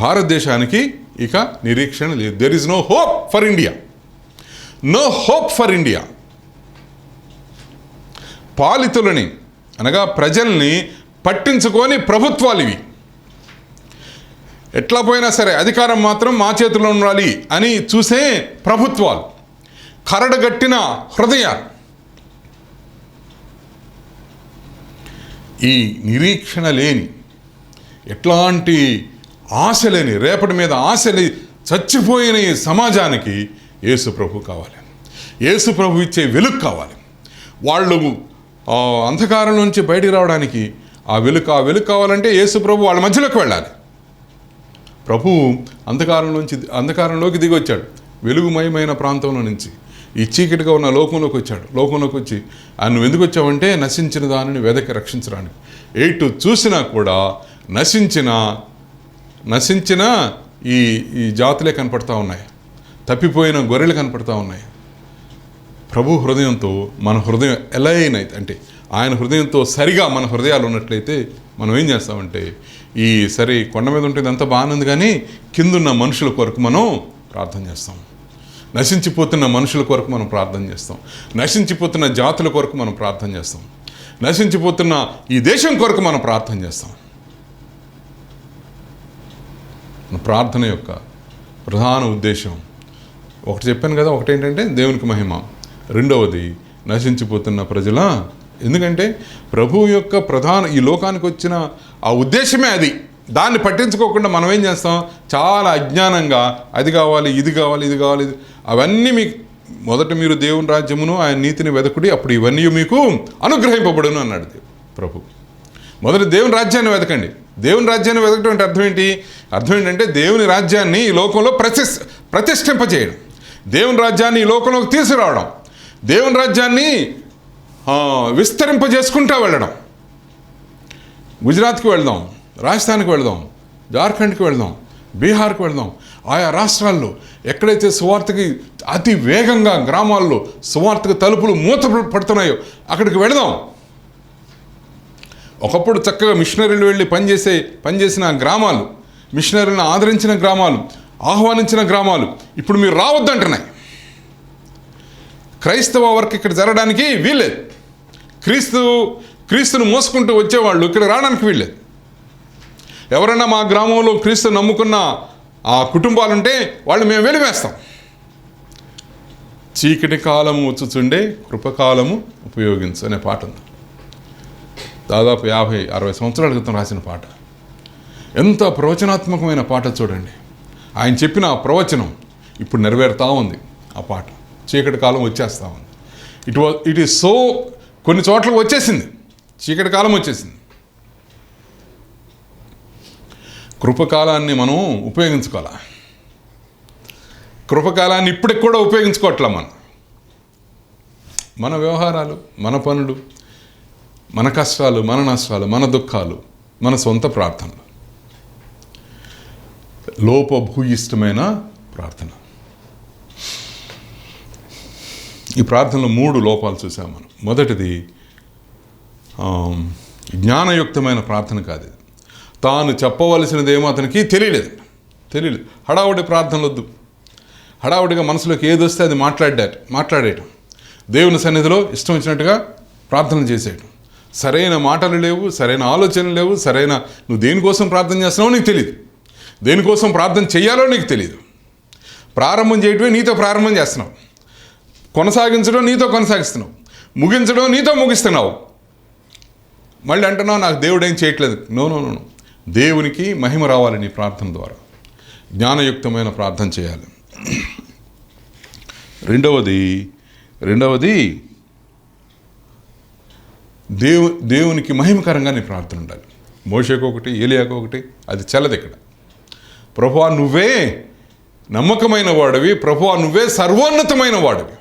భారతదేశానికి ఇక నిరీక్షణ లేదు. There is no hope for India. No hope for India. పాలితులని అనగా ప్రజల్ని పట్టించుకొని ప్రభుత్వాలు ఇవి. ఎట్లా పోయినా సరే అధికారం మాత్రం మా చేతిలో ఉండాలి అని చూసే ప్రభుత్వాలు, కరడుగట్టిన హృదయాలు, ఈ నిరీక్షణ లేని, ఎట్లాంటి ఆశ లేని, రేపటి మీద ఆశలు చచ్చిపోయిన ఈ సమాజానికి యేసు ప్రభు కావాలి. యేసు ప్రభు ఇచ్చే వెలుగు కావాలి. వాళ్ళు అంధకారం నుంచి బయటికి రావడానికి ఆ వెలుగు కావాలంటే యేసు ప్రభు వాళ్ళ మధ్యలోకి వెళ్ళాలి. ప్రభు అంధకారంలోకి దిగి వచ్చాడు. వెలుగుమయమైన ప్రాంతంలో నుంచి ఈ చీకటిగా ఉన్న లోకంలోకి వచ్చాడు. లోకంలోకి వచ్చి నువ్వు ఎందుకు వచ్చావంటే నశించిన దానిని వెదకి రక్షించడానికి. ఎటు చూసినా కూడా నశించిన ఈ జాతులే కనపడతా ఉన్నాయి. తప్పిపోయిన గొర్రెలు కనపడతా ఉన్నాయి. ప్రభు హృదయంతో మన హృదయం ఎలా అయినైతే, అంటే ఆయన హృదయంతో సరిగా మన హృదయాలు ఉన్నట్లయితే మనం ఏం చేస్తామంటే, ఈ సరే కొండ మీద ఉంటుంది అంతా బాగానే ఉంది, కానీ కిందున్న మనుషుల కొరకు మనం ప్రార్థన చేస్తాం. నశించిపోతున్న మనుషుల కొరకు మనం ప్రార్థన చేస్తాం. నశించిపోతున్న జాతుల కొరకు మనం ప్రార్థన చేస్తాం. నశించిపోతున్న ఈ దేశం కొరకు మనం ప్రార్థన చేస్తాం. ప్రార్థన యొక్క ప్రధాన ఉద్దేశం ఒకటి చెప్పాను కదా, ఒకటి ఏంటంటే దేవునికి మహిమ, రెండవది నశించిపోతున్న ప్రజల. ఎందుకంటే ప్రభువు యొక్క ఈ లోకానికి వచ్చిన ఆ ఉద్దేశమే అది. దాన్ని పట్టించుకోకుండా మనం ఏం చేస్తాం, చాలా అజ్ఞానంగా అది కావాలి, ఇది కావాలి, ఇది కావాలి, అవన్నీ మీకు మొదట మీరు దేవుని రాజ్యమును ఆయన నీతిని వెదకుడి, అప్పుడు ఇవన్నీ మీకు అనుగ్రహింపబడును అన్నాడు ప్రభు. మొదట దేవుని రాజ్యాన్ని వెతకండి. దేవుని రాజ్యాన్ని వెతకడం అంటే అర్థం ఏంటంటే దేవుని రాజ్యాన్ని ఈ లోకంలో ప్రతిష్ఠింపజేయడం, దేవుని రాజ్యాన్ని ఈ లోకంలోకి తీసుకురావడం, దేవుని రాజ్యాన్ని విస్తరింపజేసుకుంటూ వెళ్ళడం. గుజరాత్కి వెళ్దాం, రాజస్థాన్కి వెళ్దాం, జార్ఖండ్కి వెళ్దాం, బీహార్కి వెళ్దాం. ఆయా రాష్ట్రాల్లో ఎక్కడైతే సువార్తకి అతి వేగంగా గ్రామాల్లో సువార్తకు తలుపులు మూత పడుతున్నాయో అక్కడికి వెళదాం. ఒకప్పుడు చక్కగా మిషనరీలు వెళ్ళి పనిచేసిన గ్రామాలు, మిషనరీలను ఆదరించిన గ్రామాలు, ఆహ్వానించిన గ్రామాలు ఇప్పుడు మీరు రావద్దంటున్నాయి. క్రైస్తవ వర్క్ ఇక్కడ జరగడానికి వీల్లేదు. క్రీస్తును మోసుకుంటూ వచ్చేవాళ్ళు ఇక్కడ రావడానికి వీల్లేదు. ఎవరైనా మా గ్రామంలో క్రీస్తు నమ్ముకున్న ఆ కుటుంబాలుంటే వాళ్ళు మేము వెలివేస్తాం. చీకటి కాలము వచ్చుచుండే కృపకాలము ఉపయోగించు అనే పాట ఉంది. దాదాపు 50-60 సంవత్సరాల క్రితం రాసిన పాట. ఎంత ప్రవచనాత్మకమైన పాట చూడండి. ఆయన చెప్పిన ఆ ప్రవచనం ఇప్పుడు నెరవేరుతూ ఉంది. ఆ పాట చీకటి కాలం వచ్చేస్తూ ఉంది. ఇట్ ఈస్ సో, కొన్ని చోట్లకు వచ్చేసింది, చీకటి కాలం వచ్చేసింది. కృపకాలాన్ని మనం ఉపయోగించుకోవాలి. కృపకాలాన్ని ఇప్పటికి కూడా ఉపయోగించుకోవట్లా. మన వ్యవహారాలు, మన పనులు, మన కష్టాలు, మన నష్టాలు, మన దుఃఖాలు, మన సొంత ప్రార్థనలు, లోపభూయిష్టమైన ప్రార్థన. ఈ ప్రార్థనలో 3 లోపాలు చూసాం మనం. మొదటిది జ్ఞానయుక్తమైన ప్రార్థన కాదు. తాను చెప్పవలసినదేమో అతనికి తెలియలేదు. హడావుడి ప్రార్థనలు వద్దు. హడావుడిగా మనసులోకి ఏది వస్తే అది మాట్లాడేయటం, దేవుని సన్నిధిలో ఇష్టం వచ్చినట్టుగా ప్రార్థనలు చేసేయటం. సరైన మాటలు లేవు, సరైన ఆలోచనలు లేవు, నువ్వు దేనికోసం ప్రార్థన చేస్తున్నావో నీకు తెలియదు, దేనికోసం ప్రార్థన చేయాలో నీకు తెలియదు. ప్రారంభం చేయటమే నీతో ప్రారంభం చేస్తున్నావు, కొనసాగించడం నీతో కొనసాగిస్తున్నావు, ముగించడం నీతో ముగిస్తున్నావు. మళ్ళీ అంటున్నావు నాకు దేవుడు ఏం చేయట్లేదు. నో, దేవునికి మహిమ రావాలి నీ ప్రార్థన ద్వారా. జ్ఞానయుక్తమైన ప్రార్థన చేయాలి. రెండవది దేవునికి మహిమకరంగా నీ ప్రార్థన ఉండాలి. మోషేకు ఒకటి, ఏలియాకు ఒకటి, అది చెల్లదు ఇక్కడ. ప్రభువా నువ్వే నమ్మకమైన వాడివి, ప్రభువా నువ్వే సర్వోన్నతమైన వాడివి,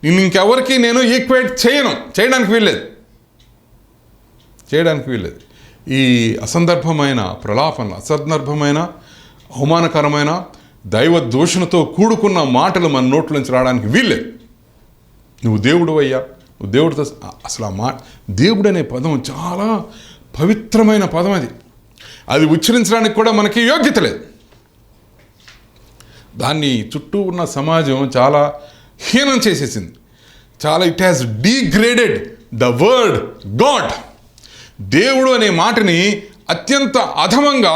నిన్ను ఇంకెవరికి నేను ఈక్వేట్ చేయడానికి వీల్లేదు. ఈ అసందర్భమైన ప్రలాపనలు, అసందర్భమైన అవమానకరమైన దైవ దూషణతో కూడుకున్న మాటలు మన నోట్ల నుంచి రావడానికి వీల్లేదు. నువ్వు దేవుడు అయ్యా, నువ్వు దేవుడితో అసలు దేవుడు అనే పదం చాలా పవిత్రమైన పదం. అది ఉచ్చరించడానికి కూడా మనకి యోగ్యత లేదు. దాన్ని చుట్టూ ఉన్న సమాజం చాలా హీనం చేసేసింది. It has degraded the word God. దేవుడు అనే మాటని అత్యంత అధమంగా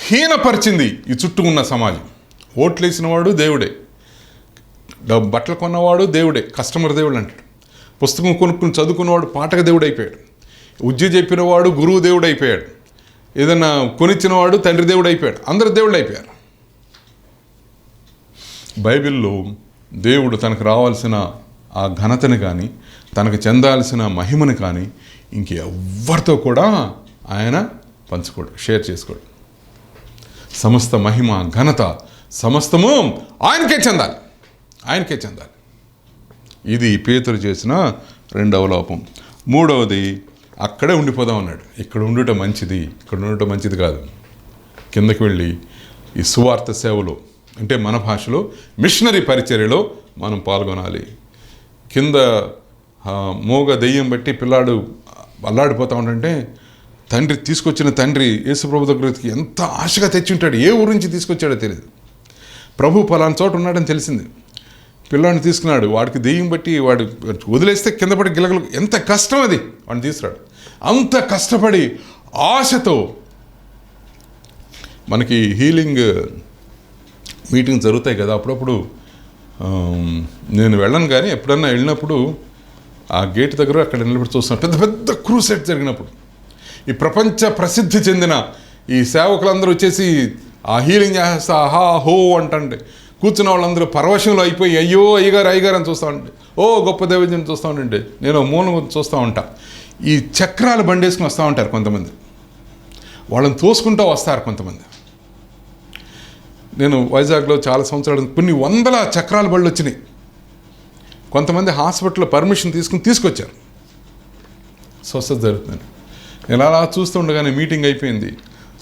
హీనపరిచింది ఈ చుట్టూ ఉన్న సమాజం. ఓట్లేసిన వాడు దేవుడే, బట్టలు కొన్నవాడు దేవుడే, కస్టమర్ దేవుడు అంటాడు. పుస్తకం కొనుక్కుని చదువుకున్నవాడు పాఠక దేవుడు అయిపోయాడు. ఉద్యోగం చెప్పినవాడు గురువు దేవుడు అయిపోయాడు. ఏదన్నా కొనిచ్చినవాడు తండ్రి దేవుడు అయిపోయాడు. అందరు దేవుళ్ళు అయిపోయారు. బైబిల్లో దేవుడు తనకు రావాల్సిన ఆ ఘనతని కానీ, తనకు చెందాల్సిన మహిమని కానీ ఇంకెవ్వరితో కూడా ఆయన పంచుకోడు, షేర్ చేసుకోడు. సమస్త మహిమ, ఘనత సమస్తము ఆయనకే చెందాలి, ఆయనకే చెందాలి. ఇది పేతురు చేసిన రెండవ లోపం. మూడవది, అక్కడే ఉండిపోదాం అన్నాడు. ఇక్కడ ఉండటం మంచిది, ఇక్కడ ఉండటం మంచిది కాదు. కిందకి వెళ్ళి ఈ సువార్త సేవలో, అంటే మన భాషలో మిషనరీ పరిచర్యలో మనం పాల్గొనాలి. కింద మోగ దెయ్యం బట్టి పిల్లాడు అల్లాడిపోతా ఉంటే తీసుకొచ్చిన తండ్రి యేసుప్రభు దగ్గరికి ఎంత ఆశగా తెచ్చి ఉంటాడు. ఏ ఊరు నుంచి తీసుకొచ్చాడో తెలియదు. ప్రభు పలానా చోట ఉన్నాడని తెలిసింది. పిల్లాడిని తీసుకున్నాడు. వాడికి దెయ్యం బట్టి వాడు వదిలేస్తే కింద పడి గిలగలు, ఎంత కష్టం అది. వాడిని తీసుకురాడు. అంత కష్టపడి ఆశతో. మనకి హీలింగ్ మీటింగ్ జరుగుతాయి కదా, అప్పుడప్పుడు నేను వెళ్ళను, కానీ ఎప్పుడన్నా వెళ్ళినప్పుడు ఆ గేట్ దగ్గర అక్కడ నిలబడి చూస్తున్నాను. పెద్ద పెద్ద క్రూసెట్ జరిగినప్పుడు ఈ ప్రపంచ ప్రసిద్ధి చెందిన ఈ సేవకులందరూ వచ్చేసి ఆ హీలింగ్ చేస్తా హా హో అంటండి. కూర్చున్న వాళ్ళందరూ పరవశంలో అయిపోయి అయ్యో అయ్యగారు అని చూస్తూ ఉంటే, ఓ గొప్ప దైవజనం చూస్తూ ఉంటే నేను మూలం చూస్తూ ఉంటా. ఈ చక్రాలు బండేసుకుని వస్తూ ఉంటారు కొంతమంది, వాళ్ళని తోసుకుంటూ వస్తారు కొంతమంది. నేను వైజాగ్లో చాలా సంవత్సరాలు కొన్ని వందల చక్రాల బళ్ళు వచ్చినాయి. కొంతమంది హాస్పిటల్లో పర్మిషన్ తీసుకొచ్చారు, స్వస్థత జరుగుతుందని. నేను అలా చూస్తుండగానే మీటింగ్ అయిపోయింది.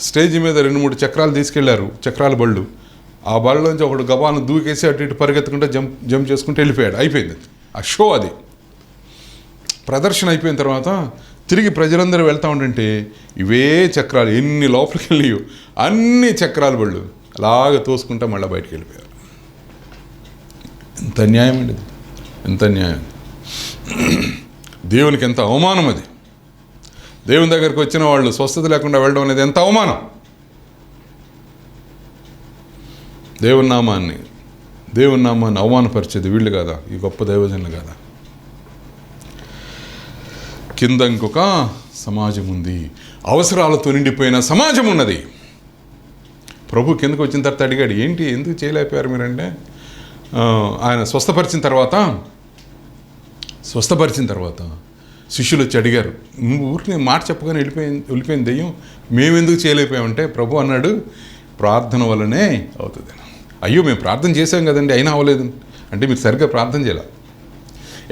స్టేజ్ మీద 2-3 చక్రాలు తీసుకెళ్లారు, చక్రాల బళ్ళు. ఆ బళ్ళలోంచి ఒకడు గబాలను దూకేసి అటు ఇటు పరిగెత్తుకుంటే జంప్ చేసుకుంటూ వెళ్ళిపోయాడు. అయిపోయింది ఆ షో. అది ప్రదర్శన అయిపోయిన తర్వాత తిరిగి ప్రజలందరూ వెళ్తూ ఉంటుంటే ఇవే చక్రాలు ఎన్ని లోపలికి వెళ్ళియో అన్ని చక్రాల బళ్ళు అలాగ తోసుకుంటా మళ్ళీ బయటికి వెళ్ళిపోయారు. ఎంత అన్యాయం అండి, ఎంత అన్యాయం. దేవునికి ఎంత అవమానం అది. దేవుని దగ్గరికి వచ్చిన వాళ్ళు స్వస్థత లేకుండా వెళ్ళడం అనేది ఎంత అవమానం. దేవుని నామాన్ని అవమానపరిచేది వీళ్ళు కదా, ఈ గొప్ప దైవజనులు కదా. కింద ఇంకొక సమాజం ఉంది, అవసరాలతో నిండిపోయిన సమాజం ఉన్నది. ప్రభు కిందకు వచ్చిన తర్వాత అడిగాడు, ఏంటి ఎందుకు చేయలేకపోయారు మీరంటే, ఆయన స్వస్థపరిచిన తర్వాత శిష్యులు వచ్చి అడిగారు, నువ్వు ఊరికి మాట చెప్పగానే వెళ్ళిపోయింది దెయ్యం, మేమెందుకు చేయలేకపోయామంటే ప్రభు అన్నాడు, ప్రార్థన వల్లనే అవుతుంది. అయ్యో మేము ప్రార్థన చేసాం కదండి అయినా అవ్వలేదు అంటే మీరు సరిగ్గా ప్రార్థన చేయాల.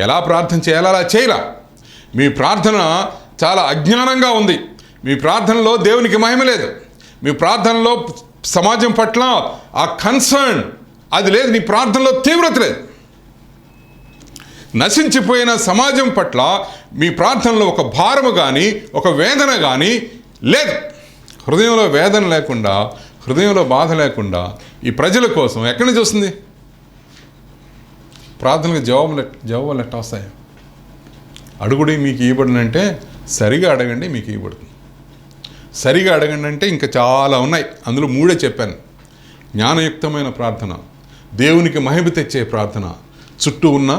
ఎలా ప్రార్థన చేయాలో అలా చేయలా. మీ ప్రార్థన చాలా అజ్ఞానంగా ఉంది. మీ ప్రార్థనలో దేవునికి మహిమ లేదు. మీ ప్రార్థనలో సమాజం పట్ల ఆ కన్సర్న్ అది లేదు. నీ ప్రార్థనలో తీవ్రత లేదు. నశించిపోయిన సమాజం పట్ల మీ ప్రార్థనలో ఒక భారము కానీ ఒక వేదన కానీ లేదు. హృదయంలో వేదన లేకుండా, హృదయంలో బాధ లేకుండా ఈ ప్రజల కోసం ఎక్కడి నుంచి వస్తుంది? ప్రార్థనకు జవాబులు ఎట్లా వస్తాయి? అడుగుడి మీకు ఇవ్వబడినంటే సరిగా అడగండి మీకు ఇవ్వబడుతుంది. సరిగా అడగండి అంటే ఇంకా చాలా ఉన్నాయి, అందులో 3 చెప్పాను. జ్ఞానయుక్తమైన ప్రార్థన, దేవునికి మహిమ తెచ్చే ప్రార్థన, చుట్టూ ఉన్న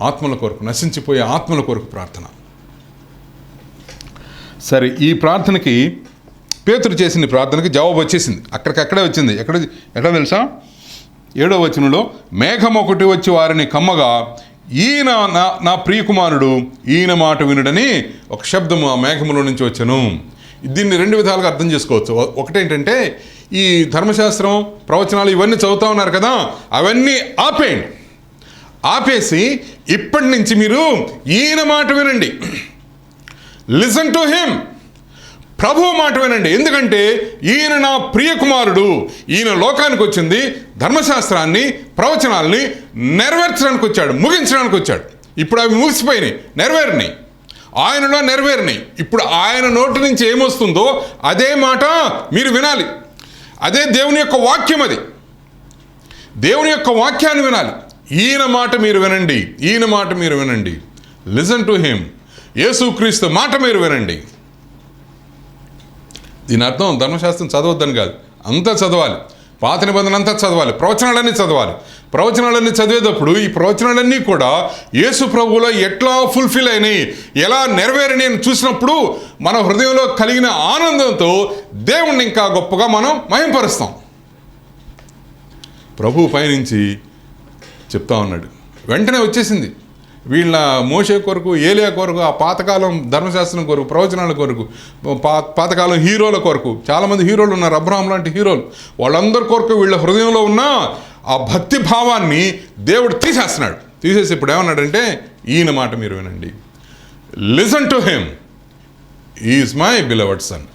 ఆత్మల కొరకు, నశించిపోయే ఆత్మల కొరకు ప్రార్థన. సరే, ఈ ప్రార్థనకి పేతురు చేసిన ప్రార్థనకి జవాబు వచ్చేసింది. అక్కడికక్కడే వచ్చింది. ఎక్కడ తెలుసా? 7వ వచనంలో, మేఘం ఒకటి వచ్చి వారిని కమ్మగా ఈయన నా ప్రియకుమారుడు, ఈయన మాట వినుడని ఒక శబ్దము ఆ మేఘములో నుంచి వచ్చెను. దీన్ని 2 విధాలుగా అర్థం చేసుకోవచ్చు. ఒకటేంటంటే, ఈ ధర్మశాస్త్రం ప్రవచనాలు ఇవన్నీ చదువుతూ ఉన్నారు కదా, అవన్నీ ఆపేయండి. ఆపేసి ఇప్పటి నుంచి మీరు ఈయన మాట వినండి. Listen to him. ప్రభువు మాట వినండి. ఎందుకంటే ఈయన నా ప్రియకుమారుడు, ఈయన లోకానికి వచ్చింది ధర్మశాస్త్రాన్ని ప్రవచనాల్ని నెరవేర్చడానికి వచ్చాడు, ముగించడానికి వచ్చాడు. ఇప్పుడు అవి ముగిసిపోయినాయి, నెరవేరినాయి, ఆయనలో నెరవేరినాయి. ఇప్పుడు ఆయన నోటి నుంచి ఏమొస్తుందో అదే మాట మీరు వినాలి. అదే దేవుని యొక్క వాక్యం. అది దేవుని యొక్క వాక్యాన్ని వినాలి. ఈయన మాట మీరు వినండి, ఈయన మాట మీరు వినండి. Listen to him. యేసుక్రీస్తు మాట మీరు వినండి. దీని అర్థం ధర్మశాస్త్రం చదవద్దని కాదు, అంతా చదవాలి, పాత నిబంధన అంతా చదవాలి, ప్రవచనాలన్నీ చదవాలి. ప్రవచనాలన్నీ చదివేటప్పుడు ఈ ప్రవచనాలన్నీ కూడా యేసు ప్రభువులో ఎట్లా ఫుల్ఫిల్ అయినాయి, ఎలా నెరవేరని అని చూసినప్పుడు మన హృదయంలో కలిగిన ఆనందంతో దేవుణ్ణి ఇంకా గొప్పగా మనం మహింపరుస్తాం. ప్రభువు పైనుంచి చెప్తా ఉన్నాడు, వెంటనే వచ్చేసింది. వీళ్ళ మోషే కొరకు, ఏలియా కొరకు, ఆ పాతకాలం ధర్మశాస్త్రం కొరకు, ప్రవచనాల కొరకు, పాతకాలం హీరోల కొరకు, చాలామంది హీరోలు ఉన్నారు, అబ్రహాం లాంటి హీరోలు, వాళ్ళందరి కొరకు వీళ్ళ హృదయంలో ఉన్న ఆ భక్తి భావాన్ని దేవుడు తీసేస్తున్నాడు. తీసేసి ఇప్పుడు ఏమన్నాడంటే, ఈయన మాట మీరు వినండి, listen to him, is my beloved son,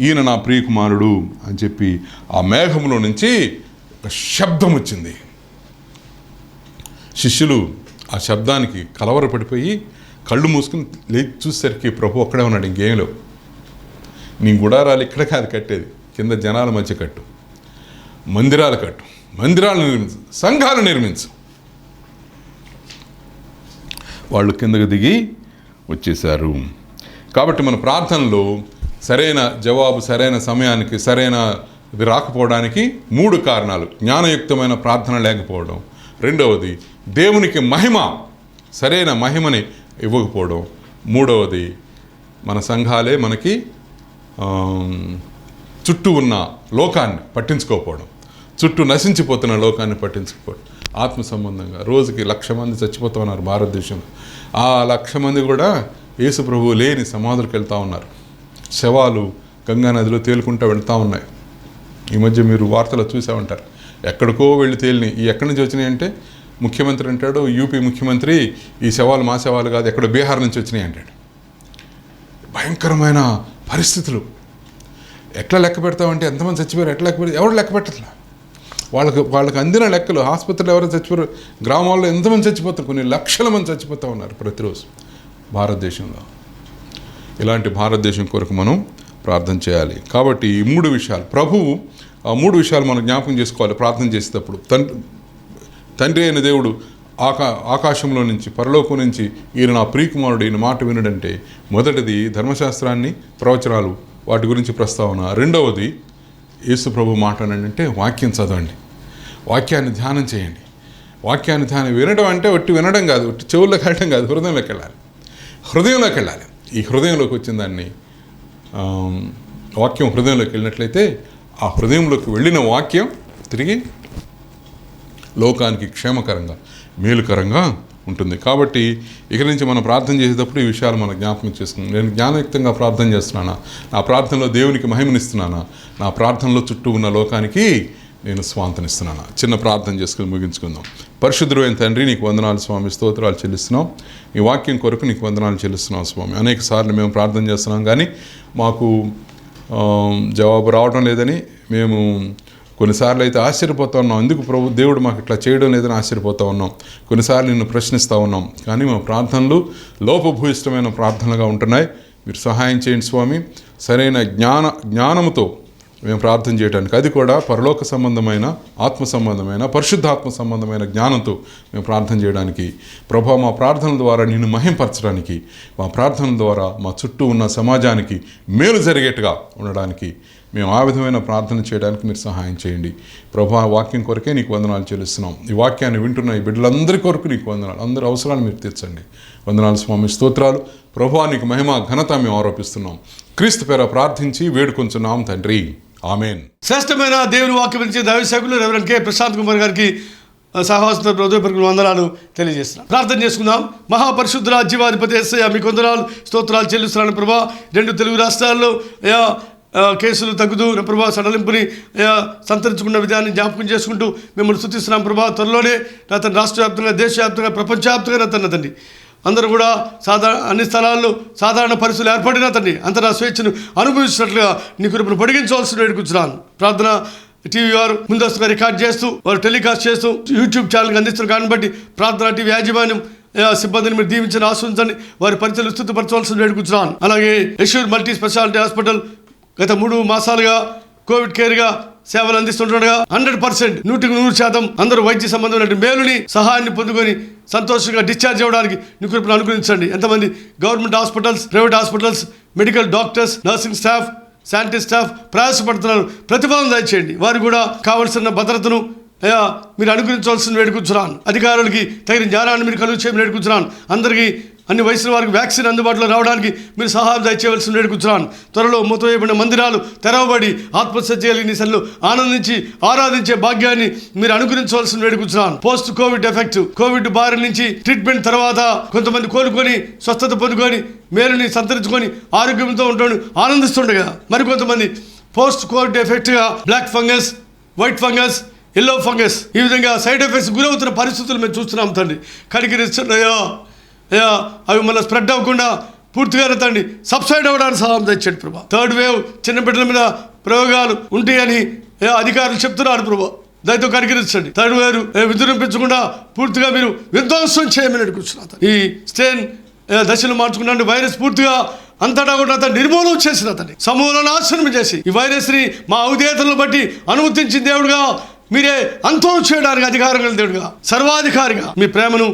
ఈయన నా ప్రియకుమారుడు అని చెప్పి ఆ మేఘంలో నుంచి ఒక శబ్దం వచ్చింది. శిష్యులు ఆ శబ్దానికి కలవరపడిపోయి కళ్ళు మూసుకుని లేచి చూసేసరికి ప్రభు ఒక్కడే ఉన్నాడు, ఇంకేం లేవు. నీ గుడారాలు ఇక్కడ కాదు కట్టేది, కింద జనాల మధ్య కట్టు, మందిరాలు కట్టు, మందిరాలు నిర్మించు, సంఘాలు నిర్మించు. వాళ్ళు కిందకు దిగి వచ్చేశారు. కాబట్టి మన ప్రార్థనలో సరైన జవాబు సరైన సమయానికి సరైనది రాకపోవడానికి 3 కారణాలు: జ్ఞానయుక్తమైన ప్రార్థన లేకపోవడం, రెండవది దేవునికి మహిమ, సరైన మహిమని ఇవ్వకపోవడం, మూడవది మన సంఘాలే మనకి చుట్టూ ఉన్న లోకాన్ని పట్టించుకోకపోవడం, చుట్టూ నశించిపోతున్న లోకాన్ని పట్టించుకోవడం. ఆత్మ సంబంధంగా రోజుకి 1,00,000 మంది చచ్చిపోతూ ఉన్నారు భారతదేశంలో. ఆ 1,00,000 మంది కూడా యేసు ప్రభువు లేని సమాధులకు వెళ్తూ ఉన్నారు. శవాలు గంగా నదిలో తేలుకుంటూ వెళ్తూ ఉన్నాయి. ఈ మధ్య మీరు వార్తలు చూసే ఉంటారు, ఎక్కడికో వెళ్ళి తేలిని. ఈ ఎక్కడి నుంచి వచ్చినాయి అంటే, ముఖ్యమంత్రి అంటాడు, యూపీ ముఖ్యమంత్రి, ఈ శవాలు మా శవాలు కాదు, ఎక్కడో బీహార్ నుంచి వచ్చినాయి అంటాడు. భయంకరమైన పరిస్థితులు. ఎట్లా లెక్క పెడతామంటే, ఎంతమంది చచ్చిపోయారు ఎట్లా లెక్క పెడతారు? ఎవరు లెక్క పెట్టట్లా. వాళ్ళకి అందిన లెక్కలు, హాస్పిటల్లో ఎవరు చచ్చిపోయారు, గ్రామాల్లో ఎంతమంది చచ్చిపోతారు, కొన్ని లక్షల మంది చచ్చిపోతూ ఉన్నారు ప్రతిరోజు భారతదేశంలో. ఇలాంటి భారతదేశం కొరకు మనం ప్రార్థన చేయాలి. కాబట్టి ఈ 3 విషయాలు ప్రభువు, ఆ 3 విషయాలు మనం జ్ఞాపకం చేసుకోవాలి ప్రార్థన చేసేటప్పుడు. తండ్రి అయిన దేవుడు ఆకాశంలో నుంచి, పరలోకం నుంచి, ఈయన నా ప్రియకుమారుడు, ఈయన మాట వినడంటే, మొదటిది ధర్మశాస్త్రాన్ని, ప్రవచనాలు, వాటి గురించి ప్రస్తావన. రెండవది యేసు ప్రభు మాట అంటే వాక్యం చదవండి, వాక్యాన్ని ధ్యానం చేయండి. వాక్యాన్ని ధ్యానం వినడం అంటే ఒట్టి వినడం కాదు, ఒట్టి చెవుల్లోకి వెళ్ళడం కాదు, హృదయంలోకి వెళ్ళాలి. హృదయంలోకి వెళ్ళాలి. ఈ హృదయంలోకి వచ్చిన దాన్ని, వాక్యం హృదయంలోకి వెళ్ళినట్లయితే, ఆ హృదయంలోకి వెళ్ళిన వాక్యం తిరిగి లోకానికి క్షేమకరంగా, మేలుకరంగా ఉంటుంది. కాబట్టి ఇక నుంచి మనం ప్రార్థన చేసేటప్పుడు ఈ విషయాలు మనం జ్ఞాపకం చేసుకున్నాం. నేను జ్ఞానయుక్తంగా ప్రార్థన చేస్తున్నానా, నా ప్రార్థనలో దేవునికి మహిమనిస్తున్నానా, నా ప్రార్థనలో చుట్టూ ఉన్న లోకానికి నేను స్వాంతనిస్తున్నానా? చిన్న ప్రార్థన చేసుకుని ముగించుకుందాం. పరిశుద్ధుడైన తండ్రి, నీకు వందనాలు స్వామి, స్తోత్రాలు చెల్లిస్తున్నాం. ఈ వాక్యం కొరకు నీకు వందనాలు చెల్లిస్తున్నాం స్వామి. అనేక సార్లు మేము ప్రార్థన చేస్తున్నాం, కానీ మాకు జవాబు రావడం లేదని మేము కొన్నిసార్లు అయితే ఆశ్చర్యపోతూ ఉన్నాం. ఎందుకు ప్రభు దేవుడు మాకు ఇట్లా చేయడం లేదని ఆశ్చర్యపోతూ ఉన్నాం. కొన్నిసార్లు నిన్ను ప్రశ్నిస్తూ ఉన్నాం, కానీ మా ప్రార్థనలు లోపభూయిష్టమైన ప్రార్థనలుగా ఉంటున్నాయి. మీరు సహాయం చేయండి స్వామి. సరైన జ్ఞానముతో మేము ప్రార్థన చేయడానికి, అది కూడా పరలోక సంబంధమైన, ఆత్మ సంబంధమైన, పరిశుద్ధాత్మ సంబంధమైన జ్ఞానంతో మేము ప్రార్థన చేయడానికి, ప్రభా మా ప్రార్థనల ద్వారా నిన్ను మహింపరచడానికి, మా ప్రార్థనల ద్వారా మా చుట్టూ ఉన్న సమాజానికి మేలు జరిగేట్టుగా ఉండడానికి, మేము ఆ విధమైన ప్రార్థన చేయడానికి మీరు సహాయం చేయండి ప్రభా. వాక్యం కొరకే నీకు వందనాలు చెల్లిస్తున్నాం. ఈ వాక్యాన్ని వింటున్న ఈ బిడ్డలందరి కొరకు నీకు వందనాలు. అందరి అవసరాలు మీరు తీర్చండి. వందనాలు స్వామి, స్తోత్రాలు ప్రభా. నీకు మహిమ ఘనత మేము ఆరోపిస్తున్నాం. క్రీస్తు పేర ప్రార్థించి వేడుకొంచున్నాం తండ్రి, ఆమేన్. శ్రేష్టమైన దేవుని వాక్యం నుంచి దైవసేవకులు రెవరెండ్ కె ప్రశాంత్ కుమార్ గారికి సహవాస హృదయపూర్వక వందనాలు తెలియజేస్తున్నాం. ప్రార్థన చేసుకుందాం. మహాపరిశుద్ధుల జీవాధిపతి యేసయ్య మీకు వందనాలు, స్తోత్రాలు చెల్లిస్తున్నాను ప్రభా. 2 తెలుగు రాష్ట్రాల్లో కేసులు తగ్గుతూ ప్రభా సడలింపుని సంతరించుకున్న విధాన్ని జ్ఞాపకం చేసుకుంటూ మిమ్మల్ని స్తుతిస్తున్నాం ప్రభా. త్వరలోనే నా తండ్రి రాష్ట్ర వ్యాప్తంగా, దేశవ్యాప్తంగా, ప్రపంచవ్యాప్తంగా నా తండ్రి అందరూ కూడా అన్ని స్థలాల్లో సాధారణ పరిస్థితులు ఏర్పడిన తండ్రి అంతటా స్వేచ్ఛను అనుభవించినట్లుగా నీ కృపను పొడిగించవలసిన వేడుకుంటున్నాను. ప్రార్థన టీవీ వారు ముందస్తుగా రికార్డ్ చేస్తూ, వారు టెలికాస్ట్ చేస్తూ యూట్యూబ్ ఛానల్కి అందిస్తున్న కారణం బట్టి ప్రార్థన టీవీ యాజమాన్యం సిబ్బందిని మీరు దీవించిన ఆశ్రయించండి. వారి పరిచయలు స్థుతిపరచవలసిన వేడుకుంటున్నాను. అలాగే యశూర్ మల్టీ స్పెషాలిటీ హాస్పిటల్ గత 3 మాసాలుగా కోవిడ్ కేర్గా సేవలు అందిస్తుండగా 100% 100% అందరూ వైద్య సంబంధమైన మేలుని సహాయాన్ని పొందుకొని సంతోషంగా డిశ్చార్జ్ అవ్వడానికి నీ కృపను అనుగ్రహించండి. ఎంతమంది government hospitals, private hospitals, medical doctors, nursing staff, sanitary staff ప్రయాసపడుతున్నారు, ప్రతిఫలం దయచేయండి. వారు కూడా కావలసిన భద్రతను అయ్యా మీరు అనుగ్రహించవలసిన వేడుకుంటున్నాను. అధికారులకి తగిన జ్ఞానాన్ని మీరు కలుగు చేయమని వేడుకుంటున్నాను. అందరికీ అన్ని వయసుల వారికి వ్యాక్సిన్ అందుబాటులో రావడానికి మీరు సహాయం దయచేయవలసిన వేడుకుంటున్నాను. త్వరలో మూతవేయబడిన మందిరాలు తెరవబడి ఆత్మసత్యాలు నీ సన్నిధిలో ఆనందించి ఆరాధించే భాగ్యాన్ని మీరు అనుగ్రహించవలసిన వేడుకుంటున్నాను. పోస్ట్ కోవిడ్ ఎఫెక్ట్, కోవిడ్ బారి నుంచి ట్రీట్మెంట్ తర్వాత కొంతమంది కోలుకొని స్వస్థత పొందుకొని మేలుని సంతరించుకొని ఆరోగ్యంతో ఉంటాడు ఆనందిస్తుండగా, మరికొంతమంది పోస్ట్ కోవిడ్ ఎఫెక్ట్గా black fungus, white fungus, yellow fungus ఈ విధంగా సైడ్ ఎఫెక్ట్స్ గురవుతున్న పరిస్థితులు మేము చూస్తున్నాం తండ్రి. కనికరిస్తున్నాయా అయ్యా, అవి మళ్ళీ స్ప్రెడ్ అవ్వకుండా పూర్తిగా తండ్రి సబ్సైడ్ అవ్వడానికి సహాయం తెచ్చాడు ప్రభా. థర్డ్ వేవ్ చిన్న బిడ్డల మీద ప్రయోగాలు ఉంటాయని అధికారులు చెప్తున్నారు ప్రభా. దయతో కనికరించండి. థర్డ్ వేవ్ విజృంభించకుండా పూర్తిగా మీరు విధ్వంసం చేయమని అడుగుతున్నారు. ఈ స్టెయిన్ దశలు మార్చుకున్న వైరస్ పూర్తిగా అంతటా కూడా అతను నిర్మూలన చేసిన అతన్ని సమూల నాశనం చేసి ఈ వైరస్ని మా అవిధేయతలను బట్టి అనుమతించిన దేవుడుగా మీరే అంతం చేయడానికి అధికారం కలిగిన దేవుడుగా సర్వాధికారిగా మీ ప్రేమను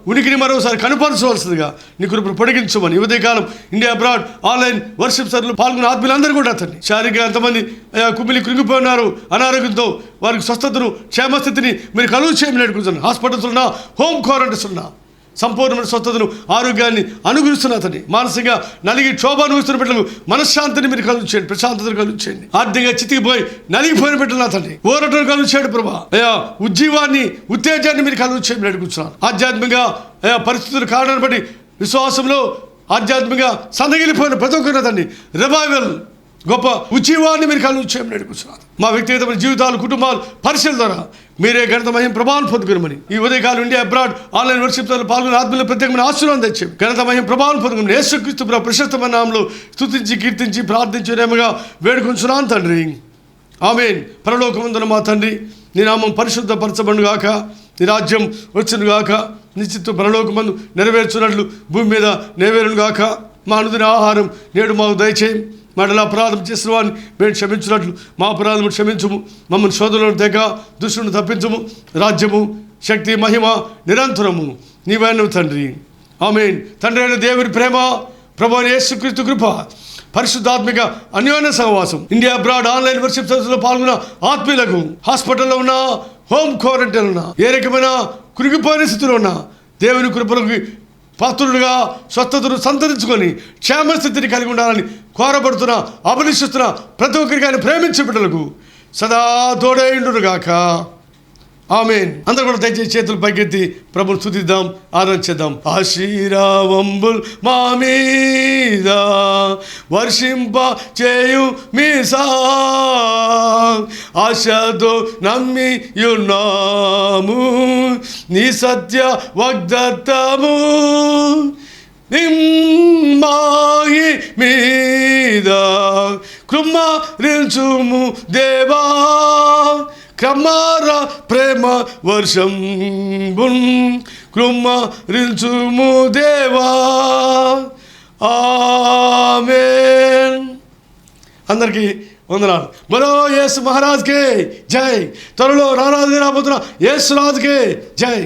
ఉనికిని మరోసారి కనపరచవలసిందిగా నీ కృపను పొడిగించమని ఉదయకాలం ఇండియా అబ్రాడ్ ఆన్లైన్ వర్షిప్ సర్లు పాల్గొన్న ఆత్మీయులందరూ కూడా అతన్ని శారీరకంగా ఎంతమంది కుమిలి కృంగిపోయినారు అనారోగ్యంతో వారికి స్వస్థతను క్షేమస్థితిని మీరు కలుగు చేయమని అడుగుతున్నాను. హాస్పిటల్స్ ఉన్నా, హోమ్ క్వారంటైన్స్ ఉన్నా సంపూర్ణమైన స్వస్థతను ఆరోగ్యాన్ని అనుగ్రహిస్తున్న అతన్ని మానసికంగా నలిగి క్షోభ అనుభవిస్తున్న బిడ్డలకు మనశ్శాంతిని మీరు కలుగు చేయండి, ప్రశాంతతను కలుగు చేయండి. ఆర్థికంగా చితికిపోయి నలిగిపోయిన బిడ్డలు అతన్ని ఊరటను కలుగు చేయడు ప్రభా. అయ్యా ఉజ్జీవాన్ని ఉత్తేజాన్ని మీరు కలుగు చేయమని అడుగుతున్నాను. ఆధ్యాత్మికంగా పరిస్థితుల కారణాన్ని బట్టి విశ్వాసంలో ఆధ్యాత్మికంగా సందగిలిపోయిన ప్రతి ఒక్కరిని అతన్ని రివైవల్ గొప్ప ఉజ్జీవాన్ని మీరు కలుగు చేయమని అడుగుతున్నాను. మా వ్యక్తిగతమైన జీవితాలు, కుటుంబాలు, పరిచయం ద్వారా మీరే ఘనత మహిమ ప్రభావం పొందుకునమని ఈ ఉదయకాలం ఇండియా అబ్రాడ్ ఆన్లైన్ వర్షిప్ పాల్గొన్న ఆత్మీయుల ప్రత్యేకమైన ఆశీర్వాదం తెచ్చి ఘనత మహిమ ప్రభావం పొందుకుని యేసుక్రీస్తు ప్రశస్తమైన నామములో స్తుతించి కీర్తించి ప్రార్థించేమగా వేడుకొంచున్నాను తండ్రి. ఆమేన్. పరలోకమందున మా తండ్రి, నీ నామం పరిశుద్ధపరచబడుగాక, నీ రాజ్యం వచ్చునుగాక, నీ చిత్తం పరలోకమందు నెరవేర్చున్నట్లు భూమి మీద నెరవేరునుగాక. మా అనుదిన ఆహారం నేడు మాకు దయచేయం. మరలా అపరాధం చేసిన వారిని మేము క్షమించినట్లు మా అపరాధము క్షమించుము. మమ్మల్ని శోధనలో తెగ దుష్టుని తప్పించుము. రాజ్యము, శక్తి, మహిమ నిరంతరము నీవైనవు తండ్రి. ఆమేన్. తండ్రి అయిన దేవుని ప్రేమ, ప్రభువైన యేసుక్రీస్తు కృప, పరిశుద్ధాత్మిక అన్యోన్య సహవాసం ఇండియా అబ్రాడ్ ఆన్లైన్ వర్షిప్ సర్వీస్లో పాల్గొన్న ఆత్మీయులకు, హాస్పిటల్లో ఉన్న, హోమ్ క్వారంటైన్ ఉన్న, ఏ రకమైన కురిగిపోయిన స్థితిలో ఉన్న దేవుని కృపలకు పాత్రులుగా స్వస్థతను సంతరించుకొని క్షేమస్థితిని కలిగి ఉండాలని కోరబడుతున్న, అభిలషిస్తున్న ప్రతి ఒక్కరికి ఆయన ప్రేమించే బిడ్డలకు సదా తోడైండునుగాక. ఆమేన్. అందరూ కూడా దయచేసి చేతులు పైకెత్తి ప్రభుని స్తుతిద్దాం, ఆరాధించేద్దాం. ఆశీర్వాదంబుల్ మా మీద వర్షింప చేయు మీసా, ఆశతో నమ్మియున్నాము నీ సత్య వాగ్దత్తము. నిమ్మాయి మీద కృమ్మరించుము దేవా, క్రమార ప్రేమ వర్షం కృమ్మరించుము దేవా. ఆమేన్. అందరికీ వందనాలు. బలో యేసు మహారాజ్కే జై. త్వరలో రారాజు రాబోతున్న యేసు రాజుకే జై.